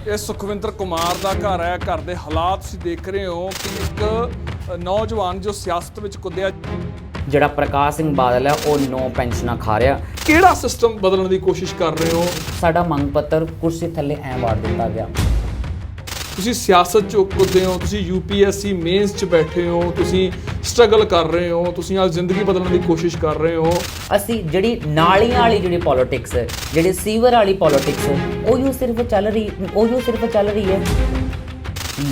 ਇਹ ਸੁਖਵਿੰਦਰ ਕੁਮਾਰ ਦਾ ਘਰ ਹੈ। ਘਰ ਦੇ ਹਾਲਾਤ ਤੁਸੀਂ ਦੇਖ ਰਹੇ ਹੋ ਕਿ ਇੱਕ ਨੌਜਵਾਨ ਜੋ ਸਿਆਸਤ ਵਿੱਚ ਕੁੱਦਿਆ। ਜਿਹੜਾ ਪ੍ਰਕਾਸ਼ ਸਿੰਘ ਬਾਦਲ ਹੈ ਉਹ 9 ਪੈਨਸ਼ਨਾਂ ਖਾ ਰਿਹਾ। ਕਿਹੜਾ ਸਿਸਟਮ ਬਦਲਣ ਦੀ ਕੋਸ਼ਿਸ਼ ਕਰ ਰਹੇ ਹੋ? ਸਾਡਾ ਮੰਗ ਪੱਤਰ ਕੁਰਸੀ ਥੱਲੇ ਐਂ ਵਾੜ ਦਿੱਤਾ ਗਿਆ। ਤੁਸੀਂ ਸਿਆਸਤ 'ਚ ਕੁੱਦੇ ਹੋ, ਤੁਸੀਂ UPSC ਮੇਨਸ 'ਚ ਬੈਠੇ ਹੋ, ਤੁਸੀਂ ਸਟਰਗਲ ਕਰ ਰਹੇ ਹੋ, ਤੁਸੀਂ ਅੱਜ ਜ਼ਿੰਦਗੀ ਬਦਲਣ ਦੀ ਕੋਸ਼ਿਸ਼ ਕਰ ਰਹੇ ਹੋ। ਅਸੀਂ ਜਿਹੜੀ ਨਾਲੀਆਂ ਵਾਲੀ ਜਿਹੜੀ ਪੋਲਿਟਿਕਸ ਹੈ, ਜਿਹੜੇ ਸੀਵਰ ਵਾਲੀ ਪੋਲਿਟਿਕਸ ਹੈ, ਉਹੀ ਸਿਰਫ ਚੱਲ ਰਹੀ ਹੈ।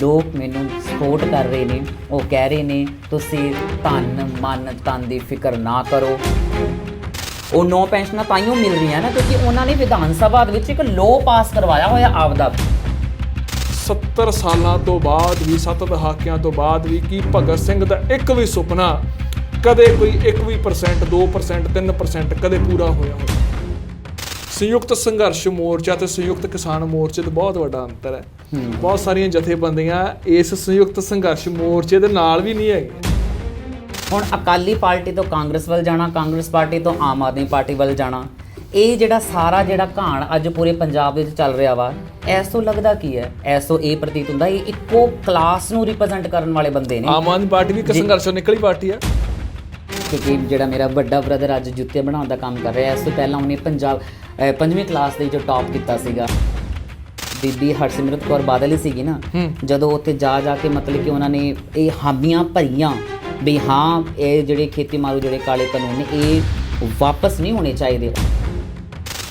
ਲੋਕ ਮੈਨੂੰ ਸਪੋਰਟ ਕਰ ਰਹੇ ਨੇ, ਉਹ ਕਹਿ ਰਹੇ ਨੇ ਤੁਸੀਂ ਤਨ ਦੀ ਫਿਕਰ ਨਾ ਕਰੋ। ਉਹ 9 ਪੈਨਸ਼ਨਾਂ ਤਾਈਓ ਮਿਲ ਰਹੀਆਂ ਨਾ ਕਿਉਂਕਿ ਉਹਨਾਂ ਨੇ ਵਿਧਾਨ ਸਭਾ ਦੇ ਵਿੱਚ ਇੱਕ ਲੋਅ ਪਾਸ ਕਰਵਾਇਆ ਹੋਇਆ ਆਪਦਾ। 70 ਸਾਲਾਂ ਤੋਂ ਬਾਅਦ ਵੀ, 7 ਦਹਾਕਿਆਂ ਤੋਂ ਬਾਅਦ ਵੀ ਕੀ ਭਗਤ ਸਿੰਘ ਦਾ ਇੱਕ ਵੀ ਸੁਪਨਾ ਕਦੇ ਕੋਈ 1% 2% 3% ਕਦੇ ਪੂਰਾ ਹੋਇਆ ਹੋਵੇ? ਸੰਯੁਕਤ ਸੰਘਰਸ਼ ਮੋਰਚਾ ਤੇ ਸੰਯੁਕਤ ਕਿਸਾਨ ਮੋਰਚੇ ਦਾ ਬਹੁਤ ਵੱਡਾ ਅੰਤਰ ਹੈ। ਬਹੁਤ ਸਾਰੀਆਂ ਜਥੇਬੰਦੀਆਂ ਇਸ ਸੰਯੁਕਤ ਸੰਘਰਸ਼ ਮੋਰਚੇ ਦੇ ਨਾਲ ਵੀ ਨਹੀਂ ਹੈਗੀਆਂ। ਹੁਣ ਅਕਾਲੀ ਪਾਰਟੀ ਤੋਂ ਕਾਂਗਰਸ ਵੱਲ ਜਾਣਾ, ਕਾਂਗਰਸ ਪਾਰਟੀ ਤੋਂ ਆਮ ਆਦਮੀ ਪਾਰਟੀ ਵੱਲ ਜਾਣਾ, ਇਹ ਜਿਹੜਾ ਸਾਰਾ ਜਿਹੜਾ ਘਾਣ ਅੱਜ ਪੂਰੇ ਪੰਜਾਬ ਵਿੱਚ ਚੱਲ ਰਿਹਾ ਵਾ, ਇਸ ਤੋਂ ਲੱਗਦਾ ਕੀ ਹੈ? ਇਸ ਤੋਂ ਇਹ ਪ੍ਰਤੀਤ ਹੁੰਦਾ ਇਹ ਇੱਕੋ ਕਲਾਸ ਨੂੰ ਰਿਪਰੈਜ਼ੈਂਟ ਕਰਨ ਵਾਲੇ ਬੰਦੇ ਨੇ। ਆਮ ਆਦਮੀ ਪਾਰਟੀ ਵੀ ਇੱਕ ਸੰਘਰਸ਼ੋਂ ਨਿਕਲੀ ਪਾਰਟੀ ਹੈ। ਕਿਉਂਕਿ ਜਿਹੜਾ ਮੇਰਾ ਵੱਡਾ ਬ੍ਰਦਰ ਅੱਜ ਜੁੱਤੀਆਂ ਬਣਾਉਣ ਦਾ ਕੰਮ ਕਰ ਰਿਹਾ, ਇਸ ਤੋਂ ਪਹਿਲਾਂ ਉਹਨੇ 5ਵੀਂ ਕਲਾਸ ਦੇ ਵਿੱਚ ਟੌਪ ਕੀਤਾ ਸੀਗਾ। ਬੀਬੀ ਹਰਸਿਮਰਤ ਕੌਰ ਬਾਦਲ ਹੀ ਸੀਗੀ ਨਾ, ਜਦੋਂ ਉੱਥੇ ਜਾ ਕੇ ਮਤਲਬ ਕਿ ਉਹਨਾਂ ਨੇ ਇਹ ਹਾਮੀਆਂ ਭਰੀਆਂ ਵੀ ਹਾਂ ਇਹ ਜਿਹੜੇ ਖੇਤੀ ਮਾਰੂ ਜਿਹੜੇ ਕਾਲੇ ਕਾਨੂੰਨ ਨੇ ਇਹ ਵਾਪਸ ਨਹੀਂ ਹੋਣੇ ਚਾਹੀਦੇ।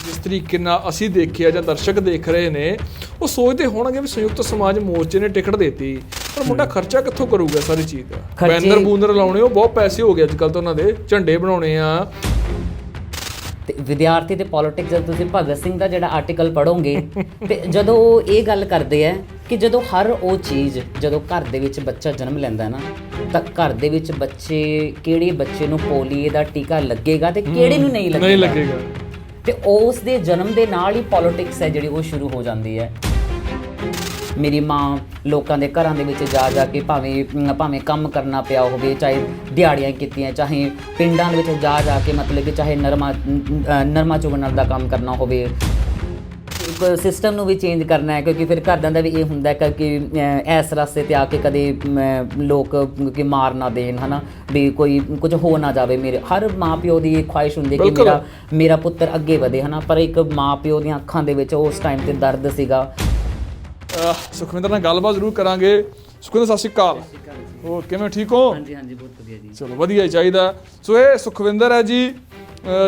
ਜਿਸ ਤਰੀਕੇ ਨਾਲ ਅਸੀਂ ਦੇਖਿਆ ਜਾਂ ਦਰਸ਼ਕ ਦੇਖ ਰਹੇ ਨੇ, ਉਹ ਸੋਚਦੇ ਹੋਣਗੇ ਵੀ ਸੰਯੁਕਤ ਸਮਾਜ ਮੋਰਚੇ ਨੇ ਟਿਕਟ ਦਿੱਤੀ, ਪਰ ਮੁੰਡਾ ਖਰਚਾ ਕਿੱਥੋਂ ਕਰੂਗਾ ਸਾਰੀ ਚੀਜ਼ ਦਾ? ਬੈਨਰ ਲਾਉਣੇ, ਉਹ ਬਹੁਤ ਪੈਸੇ ਹੋ ਗਏ ਅੱਜ ਕੱਲ੍ਹ ਤਾਂ ਉਹਨਾਂ ਦੇ, ਝੰਡੇ ਬਣਾਉਣੇ ਆ। ਤੇ ਵਿਦਿਆਰਥੀ ਤੇ ਪੋਲਿਟਿਕਸ ਜਦ ਤੁਸੀਂ ਭਗਤ ਸਿੰਘ ਦਾ ਜਿਹੜਾ ਆਰਟੀਕਲ ਪੜ੍ਹੋਗੇ ਤੇ ਜਦੋਂ ਉਹ ਇਹ ਗੱਲ ਕਰਦੇ ਆ ਕਿ ਜਦੋਂ ਹਰ ਉਹ ਚੀਜ਼, ਜਦੋਂ ਘਰ ਦੇ ਵਿੱਚ ਬੱਚਾ ਜਨਮ ਲੈਂਦਾ ਨਾ, ਤਾਂ ਘਰ ਦੇ ਵਿੱਚ ਕਿਹੜੇ ਬੱਚੇ ਨੂੰ ਪੋਲੀਓ ਦਾ ਟੀਕਾ ਲੱਗੇਗਾ ਤੇ ਕਿਹੜੇ ਨੂੰ ਨਹੀਂ ਲੱਗੇਗਾ। ਤੇ ਉਸ ਦੇ ਜਨਮ ਦੇ ਨਾਲ ਹੀ ਪੋਲਿਟਿਕਸ ਹੈ ਜਿਹੜੀ ਉਹ ਸ਼ੁਰੂ ਹੋ ਜਾਂਦੀ ਹੈ। ਮੇਰੀ ਮਾਂ ਲੋਕਾਂ ਦੇ ਘਰਾਂ ਦੇ ਵਿੱਚ ਜਾ ਕੇ ਭਾਵੇਂ ਕੰਮ ਕਰਨਾ ਪਿਆ ਹੋਵੇ, ਚਾਹੇ ਦਿਹਾੜੀਆਂ ਕੀਤੀਆਂ, ਚਾਹੇ ਪਿੰਡਾਂ ਦੇ ਵਿੱਚ ਜਾ ਕੇ ਮਤਲਬ ਕਿ ਚਾਹੇ ਨਰਮਾ ਚੁਗਣ ਦਾ ਕੰਮ ਕਰਨਾ ਹੋਵੇ। ਸਿਸਟਮ ਨੂੰ ਵੀ ਚੇਂਜ ਕਰਨਾ ਹੈ ਕਿਉਂਕਿ ਫਿਰ ਘਰਦਿਆਂ ਦਾ ਵੀ ਇਹ ਹੁੰਦਾ ਕਿ ਇਸ ਰਸਤੇ 'ਤੇ ਆ ਕੇ ਕਦੇ ਲੋਕ ਕਿ ਮਾਰ ਨਾ ਦੇਣ, ਹੈ ਨਾ, ਵੀ ਕੋਈ ਕੁਝ ਹੋ ਨਾ ਜਾਵੇ। ਮੇਰੇ ਹਰ ਮਾਂ ਪਿਓ ਦੀ ਇਹ ਖੁਆਇਸ਼ ਹੁੰਦੀ ਹੈ ਕਿ ਮੇਰਾ ਪੁੱਤਰ ਅੱਗੇ ਵਧੇ, ਹੈ ਨਾ, ਪਰ ਇੱਕ ਮਾਂ ਪਿਓ ਦੀਆਂ ਅੱਖਾਂ ਦੇ ਵਿੱਚ ਉਸ ਟਾਈਮ 'ਤੇ ਦਰਦ ਸੀਗਾ। ਸੁਖਵਿੰਦਰ ਨਾਲ ਗੱਲਬਾਤ ਜ਼ਰੂਰ ਕਰਾਂਗੇ। ਸੁਖਵਿੰਦਰ ਸਤਿ ਸ਼੍ਰੀ ਅਕਾਲ। ਹੋਰ ਕਿਵੇਂ, ਠੀਕ ਹੋ? ਹਾਂਜੀ ਬਹੁਤ ਵਧੀਆ ਜੀ। ਚਲੋ ਵਧੀਆ ਹੀ ਚਾਹੀਦਾ। ਸੋ ਇਹ ਸੁਖਵਿੰਦਰ ਹੈ ਜੀ,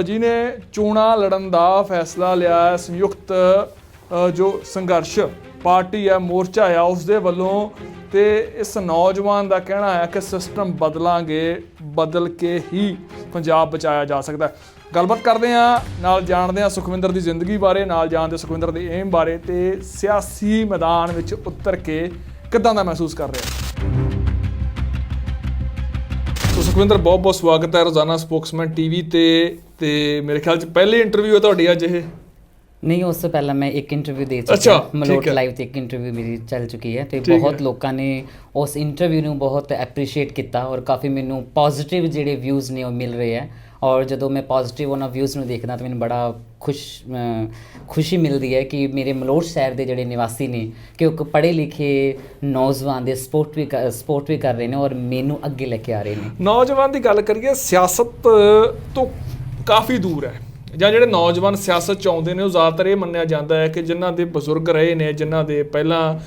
ਜਿਹਨੇ ਚੋਣਾਂ ਲੜਨ ਦਾ ਫੈਸਲਾ ਲਿਆ ਹੈ। ਸੰਯੁਕਤ ਜੋ ਸੰਘਰਸ਼ ਪਾਰਟੀ ਹੈ, ਮੋਰਚਾ ਆ, ਉਸ ਦੇ ਵੱਲੋਂ। ਤੇ ਇਸ ਨੌਜਵਾਨ ਦਾ ਕਹਿਣਾ ਹੈ ਕਿ ਸਿਸਟਮ ਬਦਲਾਂਗੇ, ਬਦਲ ਕੇ ਹੀ ਪੰਜਾਬ ਬਚਾਇਆ ਜਾ ਸਕਦਾ। ਗੱਲਬਾਤ ਕਰਦੇ ਹਾਂ, ਨਾਲ ਜਾਣਦੇ ਹਾਂ ਸੁਖਵਿੰਦਰ ਦੀ ਜ਼ਿੰਦਗੀ ਬਾਰੇ, ਨਾਲ ਜਾਣਦੇ ਸੁਖਵਿੰਦਰ ਦੇ ਏਮ ਬਾਰੇ ਤੇ ਸਿਆਸੀ ਮੈਦਾਨ ਵਿੱਚ ਉਤਰ ਕੇ ਕਿੱਦਾਂ ਦਾ ਮਹਿਸੂਸ ਕਰ ਰਿਹਾ। ਸੋ ਸੁਖਵਿੰਦਰ, ਬਹੁਤ ਬਹੁਤ ਸਵਾਗਤ ਹੈ ਰੋਜ਼ਾਨਾ ਸਪੋਕਸਮੈਨ TV ਤੇ ਮੇਰੇ ਖਿਆਲ 'ਚ ਪਹਿਲੀ ਇੰਟਰਵਿਊ ਹੈ ਤੁਹਾਡੀ ਅੱਜ ਇਹ? ਨਹੀਂ, ਉਸ ਤੋਂ ਪਹਿਲਾਂ ਮੈਂ ਇੱਕ ਇੰਟਰਵਿਊ ਦੇ ਚੁੱਕਿਆ, ਮਲੋਟ ਲਾਈਵ 'ਤੇ ਇੱਕ ਇੰਟਰਵਿਊ ਮੇਰੀ ਚੱਲ ਚੁੱਕੀ ਹੈ ਤੇ ਬਹੁਤ ਲੋਕਾਂ ਨੇ ਉਸ ਇੰਟਰਵਿਊ ਨੂੰ ਬਹੁਤ ਐਪਰੀਸ਼ੀਏਟ ਕੀਤਾ ਔਰ ਕਾਫੀ ਮੈਨੂੰ ਪੋਜ਼ੀਟਿਵ ਜਿਹੜੇ ਵਿਊਜ਼ ਨੇ ਉਹ ਮਿਲ ਰਹੇ ਹੈ। ਔਰ ਜਦੋਂ ਮੈਂ ਪੋਜ਼ੀਟਿਵ ਉਹਨਾਂ ਵਿਊਜ਼ ਨੂੰ ਦੇਖਦਾ ਤਾਂ ਮੈਨੂੰ ਬੜਾ ਖੁਸ਼ੀ ਮਿਲਦੀ ਹੈ ਕਿ ਮੇਰੇ ਮਲੋਟ ਸ਼ਹਿਰ ਦੇ ਜਿਹੜੇ ਨਿਵਾਸੀ ਨੇ ਕਿ ਉਹ ਪੜ੍ਹੇ ਲਿਖੇ ਨੌਜਵਾਨ ਦੇ ਸਪੋਰਟ ਵੀ ਕਰ ਰਹੇ ਨੇ ਔਰ ਮੈਨੂੰ ਅੱਗੇ ਲੈ ਕੇ ਆ ਰਹੇ ਨੇ। ਨੌਜਵਾਨ ਦੀ ਗੱਲ ਕਰੀਏ, ਸਿਆਸਤ ਤੋਂ ਕਾਫੀ ਦੂਰ ਹੈ, ਜਾਂ ਜਿਹੜੇ ਨੌਜਵਾਨ ਸਿਆਸਤ 'ਚ ਆਉਂਦੇ ਨੇ ਉਹ ਜ਼ਿਆਦਾਤਰ ਇਹ ਮੰਨਿਆ ਜਾਂਦਾ ਹੈ ਕਿ ਜਿਨ੍ਹਾਂ ਦੇ ਬਜ਼ੁਰਗ ਰਹੇ ਨੇ, ਜਿਨ੍ਹਾਂ ਦੇ ਪਹਿਲਾਂ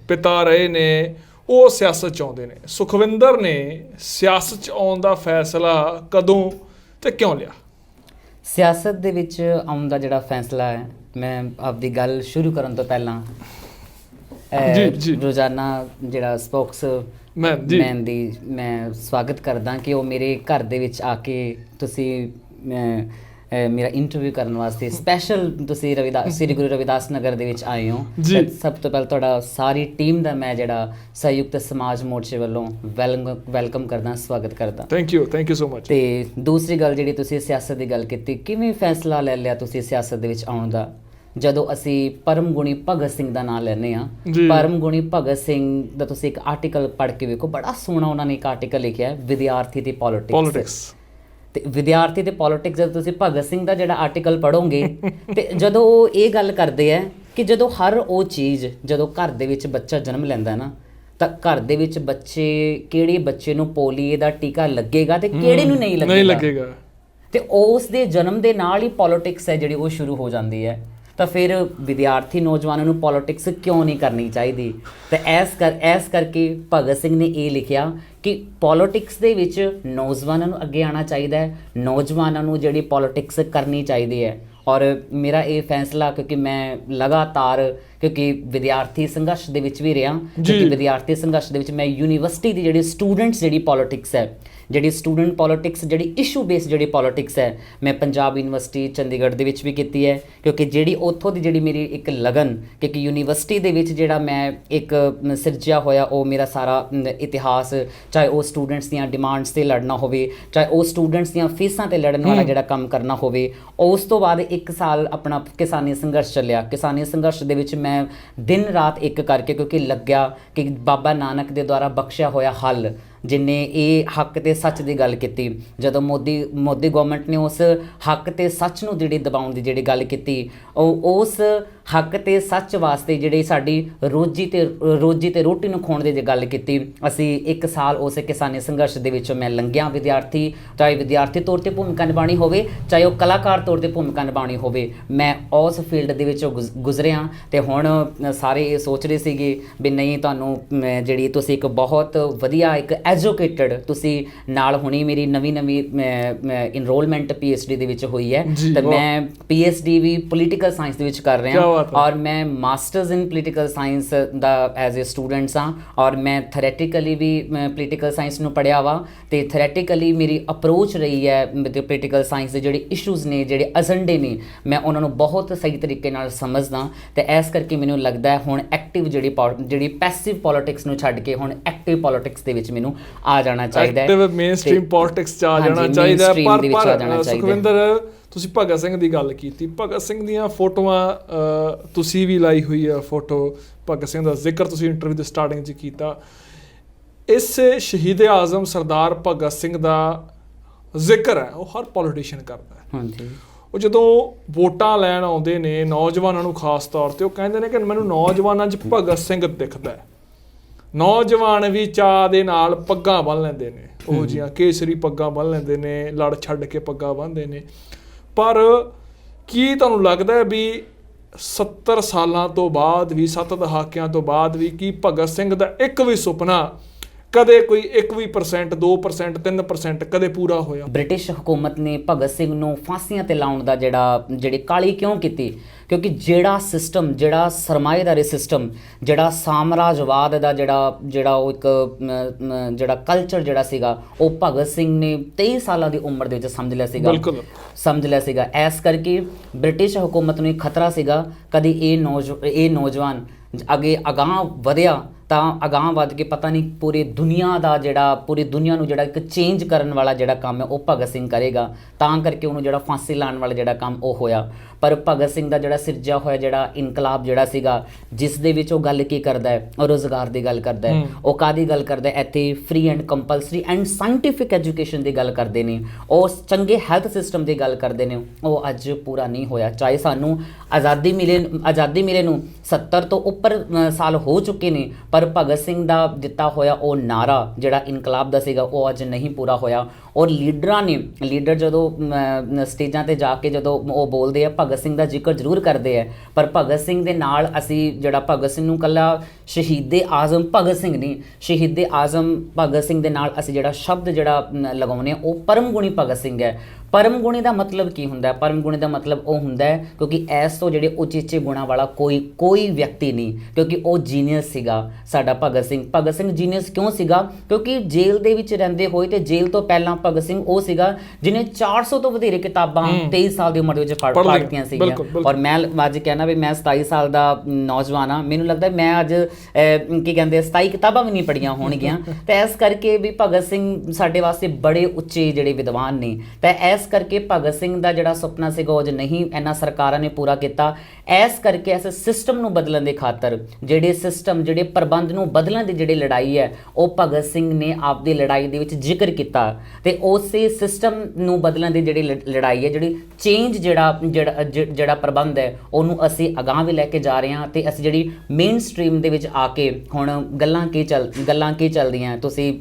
ਪਿਤਾ ਰਹੇ ਨੇ, ਉਹ ਸਿਆਸਤ 'ਚ ਆਉਂਦੇ ਨੇ। ਸੁਖਵਿੰਦਰ ਨੇ ਸਿਆਸਤ 'ਚ ਆਉਣ ਦਾ ਫੈਸਲਾ ਕਦੋਂ ਤੇ ਕਿਉਂ ਲਿਆ? ਸਿਆਸਤ ਦੇ ਵਿੱਚ ਆਉਣ ਦਾ ਜਿਹੜਾ ਫੈਸਲਾ ਹੈ, ਮੈਂ ਆਪਦੀ ਗੱਲ ਸ਼ੁਰੂ ਕਰਨ ਤੋਂ ਪਹਿਲਾਂ ਰੋਜ਼ਾਨਾ ਜਿਹੜਾ ਸਪੋਕਸਮੈਨ ਦੀ ਮੈਂ ਸਵਾਗਤ ਕਰਦਾ ਕਿ ਉਹ ਮੇਰੇ ਘਰ ਦੇ ਵਿੱਚ ਆ ਕੇ ਤੁਸੀਂ ਮੇਰਾ ਇੰਟਰਵਿਊ ਕਰਨ ਵਾਸਤੇ ਸਪੈਸ਼ਲ ਤੁਸੀਂ ਸ੍ਰੀ ਗੁਰੂ ਰਵਿਦਾਸ ਨਗਰ ਦੇ ਵਿੱਚ ਆਏ ਹੋ। ਸਭ ਤੋਂ ਪਹਿਲਾਂ ਤੁਹਾਡਾ ਸਾਰੀ ਟੀਮ ਦਾ ਮੈਂ ਜਿਹੜਾ ਸੰਯੁਕਤ ਸਮਾਜ ਮੋਰਚੇ ਵੱਲੋਂ ਵੈਲਕਮ ਕਰਦਾ, ਸਵਾਗਤ ਕਰਦਾ। Thank you so much. ਤੇ ਦੂਸਰੀ ਗੱਲ ਜਿਹੜੀ ਤੁਸੀਂ ਸਿਆਸਤ ਦੀ ਗੱਲ ਕੀਤੀ, ਕਿਵੇਂ ਫੈਸਲਾ ਲੈ ਲਿਆ ਤੁਸੀਂ ਸਿਆਸਤ ਦੇ ਵਿੱਚ ਆਉਣ ਦਾ? ਜਦੋਂ ਅਸੀਂ ਪਰਮ ਗੁਣੀ ਭਗਤ ਸਿੰਘ ਦਾ ਨਾਮ ਲੈਂਦੇ ਹਾਂ, ਪਰਮ ਗੁਣੀ ਭਗਤ ਸਿੰਘ ਦਾ ਤੁਸੀਂ ਇੱਕ ਆਰਟੀਕਲ ਪੜ੍ਹ ਕੇ ਵੇਖੋ, ਬੜਾ ਸੋਹਣਾ ਉਹਨਾਂ ਨੇ ਇੱਕ ਆਰਟੀਕਲ ਲਿਖਿਆ, ਵਿਦਿਆਰਥੀ ਤੇ ਪੋਲਿਟਿਕਸ। ਤੇ ਵਿਦਿਆਰਥੀ ਤੇ ਪੋਲਿਟਿਕਸ, ਜਦੋਂ ਤੁਸੀਂ ਭਗਤ ਸਿੰਘ ਦਾ ਜਿਹੜਾ ਆਰਟੀਕਲ ਪੜ੍ਹੋਗੇ ਤੇ ਜਦੋਂ ਉਹ ਇਹ ਗੱਲ ਕਰਦੇ ਹੈ ਕਿ ਜਦੋਂ ਹਰ ਉਹ ਚੀਜ਼ ਜਦੋਂ ਘਰ ਦੇ ਵਿੱਚ ਬੱਚਾ ਜਨਮ ਲੈਂਦਾ ਨਾ ਤਾਂ ਘਰ ਦੇ ਵਿੱਚ ਕਿਹੜੇ ਬੱਚੇ ਨੂੰ ਪੋਲੀਏ ਦਾ ਟੀਕਾ ਲੱਗੇਗਾ ਤੇ ਕਿਹੜੇ ਨੂੰ ਨਹੀਂ ਲੱਗੇਗਾ ਤੇ ਉਸ ਦੇ ਜਨਮ ਦੇ ਨਾਲ ਹੀ ਪੋਲਿਟਿਕਸ ਹੈ ਜਿਹੜੀ ਉਹ ਸ਼ੁਰੂ ਹੋ ਜਾਂਦੀ ਹੈ। ਤਾਂ ਫਿਰ ਵਿਦਿਆਰਥੀ ਨੌਜਵਾਨਾਂ ਨੂੰ ਪੋਲਿਟਿਕਸ ਕਿਉਂ ਨਹੀਂ ਕਰਨੀ ਚਾਹੀਦੀ? ਤੇ ਐਸ ਕਰਕੇ ਭਗਤ ਸਿੰਘ ਨੇ ਇਹ ਲਿਖਿਆ ਕਿ ਪੋਲਿਟਿਕਸ ਦੇ ਵਿੱਚ ਨੌਜਵਾਨਾਂ ਨੂੰ ਅੱਗੇ ਆਉਣਾ ਚਾਹੀਦਾ ਹੈ, ਨੌਜਵਾਨਾਂ ਨੂੰ ਜਿਹੜੀ ਪੋਲਿਟਿਕਸ ਕਰਨੀ ਚਾਹੀਦੀ ਹੈ। ਔਰ ਮੇਰਾ ਇਹ ਫੈਸਲਾ ਕਿਉਂਕਿ ਮੈਂ ਲਗਾਤਾਰ ਕਿਉਂਕਿ ਵਿਦਿਆਰਥੀ ਸੰਘਰਸ਼ ਦੇ ਵਿੱਚ ਵੀ ਰਿਹਾ, ਕਿਉਂਕਿ ਵਿਦਿਆਰਥੀ ਸੰਘਰਸ਼ ਦੇ ਵਿੱਚ ਮੈਂ ਯੂਨੀਵਰਸਿਟੀ ਦੀ ਜਿਹੜੀ ਸਟੂਡੈਂਟਸ ਜਿਹੜੀ ਪੋਲਿਟਿਕਸ ਹੈ, ਜਿਹੜੀ ਸਟੂਡੈਂਟ ਪੋਲਿਟਿਕਸ ਜਿਹੜੀ ਇਸ਼ੂ ਬੇਸਡ ਜਿਹੜੀ ਪੋਲਿਟਿਕਸ ਹੈ ਮੈਂ ਪੰਜਾਬ ਯੂਨੀਵਰਸਿਟੀ ਚੰਡੀਗੜ੍ਹ ਦੇ ਵਿੱਚ ਵੀ ਕੀਤੀ ਹੈ। ਕਿਉਂਕਿ ਜਿਹੜੀ ਉੱਥੋਂ ਦੀ ਜਿਹੜੀ ਮੇਰੀ ਇੱਕ ਲਗਨ ਕਿਉਂਕਿ ਯੂਨੀਵਰਸਿਟੀ ਦੇ ਵਿੱਚ ਜਿਹੜਾ ਮੈਂ ਇੱਕ ਸਿਰਜਿਆ ਹੋਇਆ ਉਹ ਮੇਰਾ ਸਾਰਾ ਇਤਿਹਾਸ, ਚਾਹੇ ਉਹ ਸਟੂਡੈਂਟਸ ਦੀਆਂ ਡਿਮਾਂਡਸ 'ਤੇ ਲੜਨਾ ਹੋਵੇ, ਚਾਹੇ ਉਹ ਸਟੂਡੈਂਟਸ ਦੀਆਂ ਫੀਸਾਂ 'ਤੇ ਲੜਨ ਵਾਲਾ ਜਿਹੜਾ ਕੰਮ ਕਰਨਾ ਹੋਵੇ। ਉਸ ਤੋਂ ਬਾਅਦ 1 ਸਾਲ ਆਪਣਾ ਕਿਸਾਨੀ ਸੰਘਰਸ਼ ਚੱਲਿਆ। ਕਿਸਾਨੀ ਸੰਘਰਸ਼ ਦੇ ਵਿੱਚ ਮੈਂ ਦਿਨ ਰਾਤ ਇੱਕ ਕਰਕੇ ਕਿਉਂਕਿ ਲੱਗਿਆ ਕਿ ਬਾਬਾ ਨਾਨਕ ਦੇ ਦੁਆਰਾ ਬਖਸ਼ਿਆ ਹੋਇਆ ਹੱਲ ਜਿਨ੍ਹਾਂ ਇਹ ਹੱਕ ਤੇ ਸੱਚ ਦੀ ਗੱਲ ਕੀਤੀ, ਜਦੋਂ ਮੋਦੀ ਗਵਰਨਮੈਂਟ ਨੇ ਉਸ ਹੱਕ ਤੇ ਸੱਚ ਨੂੰ ਜਿਹੜੀ ਦਬਾਉਣ ਦੀ ਜਿਹੜੀ ਗੱਲ ਕੀਤੀ, ਉਹ ਉਸ ਹੱਕ ਤੇ ਸੱਚ ਵਾਸਤੇ ਜਿਹੜੀ ਸਾਡੀ ਰੋਜੀ ਤੇ ਰੋਟੀ ਨੂੰ ਖੋਣ ਦੀ ਜੇ ਗੱਲ ਕੀਤੀ, ਅਸੀਂ 1 ਸਾਲ ਉਸ ਕਿਸਾਨੀ ਸੰਘਰਸ਼ ਦੇ ਵਿੱਚੋਂ ਮੈਂ ਲੰਘਿਆ। ਵਿਦਿਆਰਥੀ ਚਾਹੇ ਵਿਦਿਆਰਥੀ ਤੌਰ 'ਤੇ ਭੂਮਿਕਾ ਨਿਭਾਉਣੀ ਹੋਵੇ, ਚਾਹੇ ਉਹ ਕਲਾਕਾਰ ਤੌਰ 'ਤੇ ਭੂਮਿਕਾ ਨਿਭਾਉਣੀ ਹੋਵੇ, ਮੈਂ ਉਸ ਫੀਲਡ ਦੇ ਵਿੱਚੋਂ ਗੁਜ਼ਰਿਆ। ਤੇ ਹੁਣ ਸਾਰੇ ਇਹ ਸੋਚ ਰਹੇ ਸੀਗੇ ਵੀ ਨਹੀਂ ਤੁਹਾਨੂੰ ਜਿਹੜੀ ਤੁਸੀਂ ਇੱਕ ਬਹੁਤ ਵਧੀਆ ਇੱਕ ਐਜੂਕੇਟਡ ਤੁਸੀਂ ਨਾਲ ਹੁਣੀ ਮੇਰੀ ਨਵੀਂ ਇਨਰੋਲਮੈਂਟ PhD ਦੇ ਵਿੱਚ ਹੋਈ ਹੈ। ਤੇ ਮੈਂ PhD ਵੀ ਪੋਲੀਟੀਕਲ ਸਾਇੰਸ ਦੇ ਵਿੱਚ ਕਰ ਰਿਹਾ ਔਰ ਮੈਂ masters in political science the as a students ਹਾਂ ਔਰ ਮੈਂ ਥਿਓਰੈਟੀਕਲੀ ਵੀ ਪੋਲੀਟੀਕਲ ਸਾਇੰਸ ਨੂੰ ਪੜ੍ਹਿਆ ਵਾ ਤੇ ਥਿਓਰੈਟੀਕਲੀ ਮੇਰੀ ਅਪਰੋਚ ਰਹੀ ਹੈ ਪੋਲੀਟੀਕਲ ਸਾਇੰਸ ਦੇ ਜਿਹੜੇ ਇਸ਼ੂਜ਼ ਨੇ, ਜਿਹੜੇ ਏਜੰਡੇ ਨੇ, ਮੈਂ ਉਹਨਾਂ ਨੂੰ ਬਹੁਤ ਸਹੀ ਤਰੀਕੇ ਨਾਲ ਸਮਝਦਾ। ਤੇ ਇਸ ਕਰਕੇ ਮੈਨੂੰ ਲੱਗਦਾ ਹੈ ਹੁਣ ਐਕਟਿਵ ਜਿਹੜੀ ਪੈਸਿਵ ਪੋਲਿਟਿਕਸ ਨੂੰ ਛੱਡ ਕੇ ਹੁਣ ਐਕਟਿਵ ਪੋਲਿਟਿਕਸ ਦੇ ਵਿੱਚ ਮੈਨੂੰ ਆ ਜਾਣਾ ਚਾਹੀਦਾ ਹੈ, ਐਕਟਿਵ ਮੇਨਸਟ੍ਰੀਮ ਪੋਲਿਟਿਕਸ 'ਚ ਆ ਜਾਣਾ ਚਾਹੀਦਾ। ਪਰ ਸੁਖਵਿੰਦਰ ਤੁਸੀਂ ਭਗਤ ਸਿੰਘ ਦੀ ਗੱਲ ਕੀਤੀ, ਭਗਤ ਸਿੰਘ ਦੀਆਂ ਫੋਟੋਆਂ ਤੁਸੀਂ ਵੀ ਲਾਈ ਹੋਈ ਆ, ਫੋਟੋ ਭਗਤ ਸਿੰਘ ਦਾ ਜ਼ਿਕਰ ਤੁਸੀਂ ਇੰਟਰਵਿਊ ਦੇ ਸਟਾਰਟਿੰਗ 'ਚ ਕੀਤਾ। ਇਸ ਸ਼ਹੀਦ ਆਜ਼ਮ ਸਰਦਾਰ ਭਗਤ ਸਿੰਘ ਦਾ ਜ਼ਿਕਰ ਹੈ ਉਹ ਹਰ ਪੋਲੀਟੀਸ਼ੀਅਨ ਕਰਦਾ ਹੈ। ਹਾਂਜੀ, ਉਹ ਜਦੋਂ ਵੋਟਾਂ ਲੈਣ ਆਉਂਦੇ ਨੇ ਨੌਜਵਾਨਾਂ ਨੂੰ ਖਾਸ ਤੌਰ 'ਤੇ, ਉਹ ਕਹਿੰਦੇ ਨੇ ਕਿ ਮੈਨੂੰ ਨੌਜਵਾਨਾਂ 'ਚ ਭਗਤ ਸਿੰਘ ਦਿਖਦਾ ਹੈ। ਨੌਜਵਾਨ ਵੀ ਚਾਅ ਦੇ ਨਾਲ ਪੱਗਾਂ ਬੰਨ੍ਹ ਲੈਂਦੇ ਨੇ, ਉਹ ਜਿਹੀਆਂ ਕੇਸਰੀ ਪੱਗਾਂ ਬੰਨ੍ਹ ਲੈਂਦੇ ਨੇ, ਲੜ ਛੱਡ ਕੇ ਪੱਗਾਂ ਬੰਨ੍ਹਦੇ ਨੇ। ਪਰ ਕੀ ਤੁਹਾਨੂੰ ਲੱਗਦਾ ਵੀ 70 ਸਾਲਾਂ ਤੋਂ ਬਾਅਦ ਵੀ, 7 ਦਹਾਕਿਆਂ ਤੋਂ ਬਾਅਦ ਵੀ, ਕੀ ਭਗਤ ਸਿੰਘ ਦਾ ਇੱਕ ਵੀ ਸੁਪਨਾ ਕਦੇ ਕੋਈ 1% 2% 3% ਕਦੇ ਪੂਰਾ ਹੋਇਆ? ਬ੍ਰਿਟਿਸ਼ ਹਕੂਮਤ ਨੇ ਭਗਤ ਸਿੰਘ ਨੂੰ ਫਾਂਸੀਆਂ ਤੇ ਲਾਉਣ ਦਾ ਜਿਹੜੀ ਕਾਹਲੀ ਕਿਉਂ ਕੀਤੀ? ਕਿਉਂਕਿ ਜਿਹੜਾ ਸਿਸਟਮ, ਜਿਹੜਾ ਸਰਮਾਏਦਾਰੀ ਸਿਸਟਮ, ਜਿਹੜਾ ਸਾਮਰਾਜਵਾਦ ਦਾ ਜਿਹੜਾ ਉਹ ਇੱਕ ਜਿਹੜਾ ਕਲਚਰ ਜਿਹੜਾ ਸੀਗਾ ਉਹ ਭਗਤ ਸਿੰਘ ਨੇ 23 ਸਾਲਾਂ ਦੀ ਉਮਰ ਦੇ ਵਿੱਚ ਸਮਝ ਲਿਆ ਸੀਗਾ। ਇਸ ਕਰਕੇ ਬ੍ਰਿਟਿਸ਼ ਹਕੂਮਤ ਨੂੰ ਇੱਕ ਖਤਰਾ ਸੀਗਾ ਕਦੀ ਇਹ ਨੌਜਵਾਨ ਅੱਗੇ ਅਗਾਂਹ ਵਧਿਆ ਤਾਂ ਅਗਾਂਹ ਵੱਧ ਕੇ ਪਤਾ ਨਹੀਂ ਪੂਰੀ ਦੁਨੀਆ ਨੂੰ ਜਿਹੜਾ ਇੱਕ ਚੇਂਜ ਕਰਨ ਵਾਲਾ ਜਿਹੜਾ ਕੰਮ ਹੈ ਉਹ ਭਗਤ ਸਿੰਘ ਕਰੇਗਾ। ਤਾਂ ਕਰਕੇ ਉਹਨੂੰ ਜਿਹੜਾ ਫਾਂਸੀ ਲਾਉਣ ਵਾਲਾ ਜਿਹੜਾ ਕੰਮ ਉਹ ਹੋਇਆ। ਪਰ ਭਗਤ ਸਿੰਘ ਦਾ ਜਿਹੜਾ ਸਿਰਜਿਆ ਹੋਇਆ ਜਿਹੜਾ ਇਨਕਲਾਬ ਜਿਹੜਾ ਸੀਗਾ, ਜਿਸ ਦੇ ਵਿੱਚ ਉਹ ਗੱਲ ਕੀ ਕਰਦਾ ਹੈ, ਉਹ ਰੁਜ਼ਗਾਰ ਦੀ ਗੱਲ ਕਰਦਾ ਹੈ, ਉਹ ਕਾਹਦੀ ਗੱਲ ਕਰਦਾ ਹੈ, ਇੱਥੇ free and compulsory and scientific education ਦੀ ਗੱਲ ਕਰਦੇ ਨੇ, ਉਹ ਚੰਗੇ ਹੈਲਥ ਸਿਸਟਮ ਦੀ ਗੱਲ ਕਰਦੇ ਨੇ। ਉਹ ਅੱਜ ਪੂਰਾ ਨਹੀਂ ਹੋਇਆ। ਚਾਹੇ ਸਾਨੂੰ ਆਜ਼ਾਦੀ ਮਿਲੇ ਨੂੰ 70 ਤੋਂ ਉੱਪਰ ਸਾਲ ਹੋ ਚੁੱਕੇ ਨੇ, ਪਰ ਭਗਤ ਸਿੰਘ ਦਾ ਦਿੱਤਾ ਹੋਇਆ ਉਹ ਨਾਰਾ ਜਿਹੜਾ ਇਨਕਲਾਬ ਦਾ ਸੀਗਾ ਉਹ ਅੱਜ ਨਹੀਂ ਪੂਰਾ ਹੋਇਆ। ਔਰ ਲੀਡਰ ਜਦੋਂ ਸਟੇਜਾਂ 'ਤੇ ਜਾ ਕੇ ਜਦੋਂ ਉਹ ਬੋਲਦੇ ਆ ਭਗਤ ਸਿੰਘ ਦਾ ਜ਼ਿਕਰ ਜ਼ਰੂਰ ਕਰਦੇ ਆ, ਪਰ ਭਗਤ ਸਿੰਘ ਦੇ ਨਾਲ ਅਸੀਂ ਜਿਹੜਾ ਭਗਤ ਸਿੰਘ ਨੂੰ ਇਕੱਲਾ ਸ਼ਹੀਦੇ ਆਜ਼ਮ ਭਗਤ ਸਿੰਘ ਨਹੀਂ, ਸ਼ਹੀਦੇ ਆਜ਼ਮ ਭਗਤ ਸਿੰਘ ਦੇ ਨਾਲ ਅਸੀਂ ਜਿਹੜਾ ਸ਼ਬਦ ਜਿਹੜਾ ਲਗਾਉਂਦੇ ਹਾਂ ਉਹ ਪਰਮ ਗੁਣੀ ਭਗਤ ਸਿੰਘ ਹੈ। ਪਰਮ ਗੁਣੀ ਦਾ ਮਤਲਬ ਕੀ ਹੁੰਦਾ ਹੈ? ਪਰਮ ਗੁਣੀ ਦਾ ਮਤਲਬ ਉਹ ਹੁੰਦਾ ਹੈ ਕਿਉਂਕਿ ਐਸ ਤੋਂ ਜਿਹੜੇ ਉਚੇਚੇ ਗੁਣਾਂ ਵਾਲਾ ਕੋਈ ਵਿਅਕਤੀ ਨਹੀਂ, ਕਿਉਂਕਿ ਉਹ ਜੀਨੀਅਸ ਸੀਗਾ ਸਾਡਾ ਭਗਤ ਸਿੰਘ ਜੀਨੀਅਸ ਕਿਉਂ ਸੀਗਾ? ਕਿਉਂਕਿ ਜੇਲ੍ਹ ਦੇ ਵਿੱਚ ਰਹਿੰਦੇ ਹੋਏ ਤੇ ਜੇਲ੍ਹ ਤੋਂ ਪਹਿਲਾਂ ਭਗਤ ਸਿੰਘ ਉਹ ਸੀਗਾ ਜਿਹਨੇ 400 ਤੋਂ ਵਧੇਰੇ ਕਿਤਾਬਾਂ 23 ਸਾਲ ਦੀ ਉਮਰ ਦੇ ਵਿੱਚ ਪੜ੍ਹ ਦਿੱਤੀਆਂ ਸੀਗੀਆਂ। ਔਰ ਮੈਂ ਅੱਜ ਕਹਿਣਾ ਵੀ ਮੈਂ 27 ਸਾਲ ਦਾ ਨੌਜਵਾਨ ਹਾਂ, ਮੈਨੂੰ ਲੱਗਦਾ ਮੈਂ ਅੱਜ ਕੀ ਕਹਿੰਦੇ 27 ਕਿਤਾਬਾਂ ਵੀ ਨਹੀਂ ਪੜ੍ਹੀਆਂ ਹੋਣਗੀਆਂ। ਤਾਂ ਇਸ ਕਰਕੇ ਵੀ ਭਗਤ ਸਿੰਘ ਸਾਡੇ ਵਾਸਤੇ ਬੜੇ ਉੱਚੇ ਜਿਹੜੇ ਵਿਦਵਾਨ ਨੇ। ਤਾਂ ਇਸ ਇਸ ਕਰਕੇ ਭਗਤ ਸਿੰਘ ਦਾ ਜਿਹੜਾ ਸੁਪਨਾ ਸੀਗਾ ਉਹ ਅੱਜ ਨਹੀਂ ਇਹਨਾਂ ਸਰਕਾਰਾਂ ਨੇ ਪੂਰਾ ਕੀਤਾ। ਇਸ ਕਰਕੇ ਇਸ ਸਿਸਟਮ ਨੂੰ ਬਦਲਣ ਦੇ ਖਾਤਰ ਜਿਹੜੇ ਸਿਸਟਮ ਜਿਹੜੇ ਪ੍ਰਬੰਧ ਨੂੰ ਬਦਲਣ ਦੀ ਜਿਹੜੀ ਲੜਾਈ ਹੈ ਉਹ ਭਗਤ ਸਿੰਘ ਨੇ ਆਪਦੀ ਲੜਾਈ ਦੇ ਵਿੱਚ ਜ਼ਿਕਰ ਕੀਤਾ ਤੇ ਉਸੇ ਸਿਸਟਮ ਨੂੰ ਬਦਲਣ ਦੀ ਜਿਹੜੀ ਲੜਾਈ ਹੈ, ਜਿਹੜੀ ਚੇਂਜ ਜਿਹੜਾ ਪ੍ਰਬੰਧ ਹੈ ਉਹਨੂੰ ਅਸੀਂ ਅਗਾਂਹ ਵੀ ਲੈ ਕੇ ਜਾ ਰਹੇ ਹਾਂ। ਤੇ ਅਸੀਂ ਜਿਹੜੀ ਮੇਨ ਸਟ੍ਰੀਮ ਦੇ ਵਿੱਚ ਆ ਕੇ ਹੁਣ ਗੱਲਾਂ ਕੀ ਚੱਲਦੀਆਂ, ਤੁਸੀਂ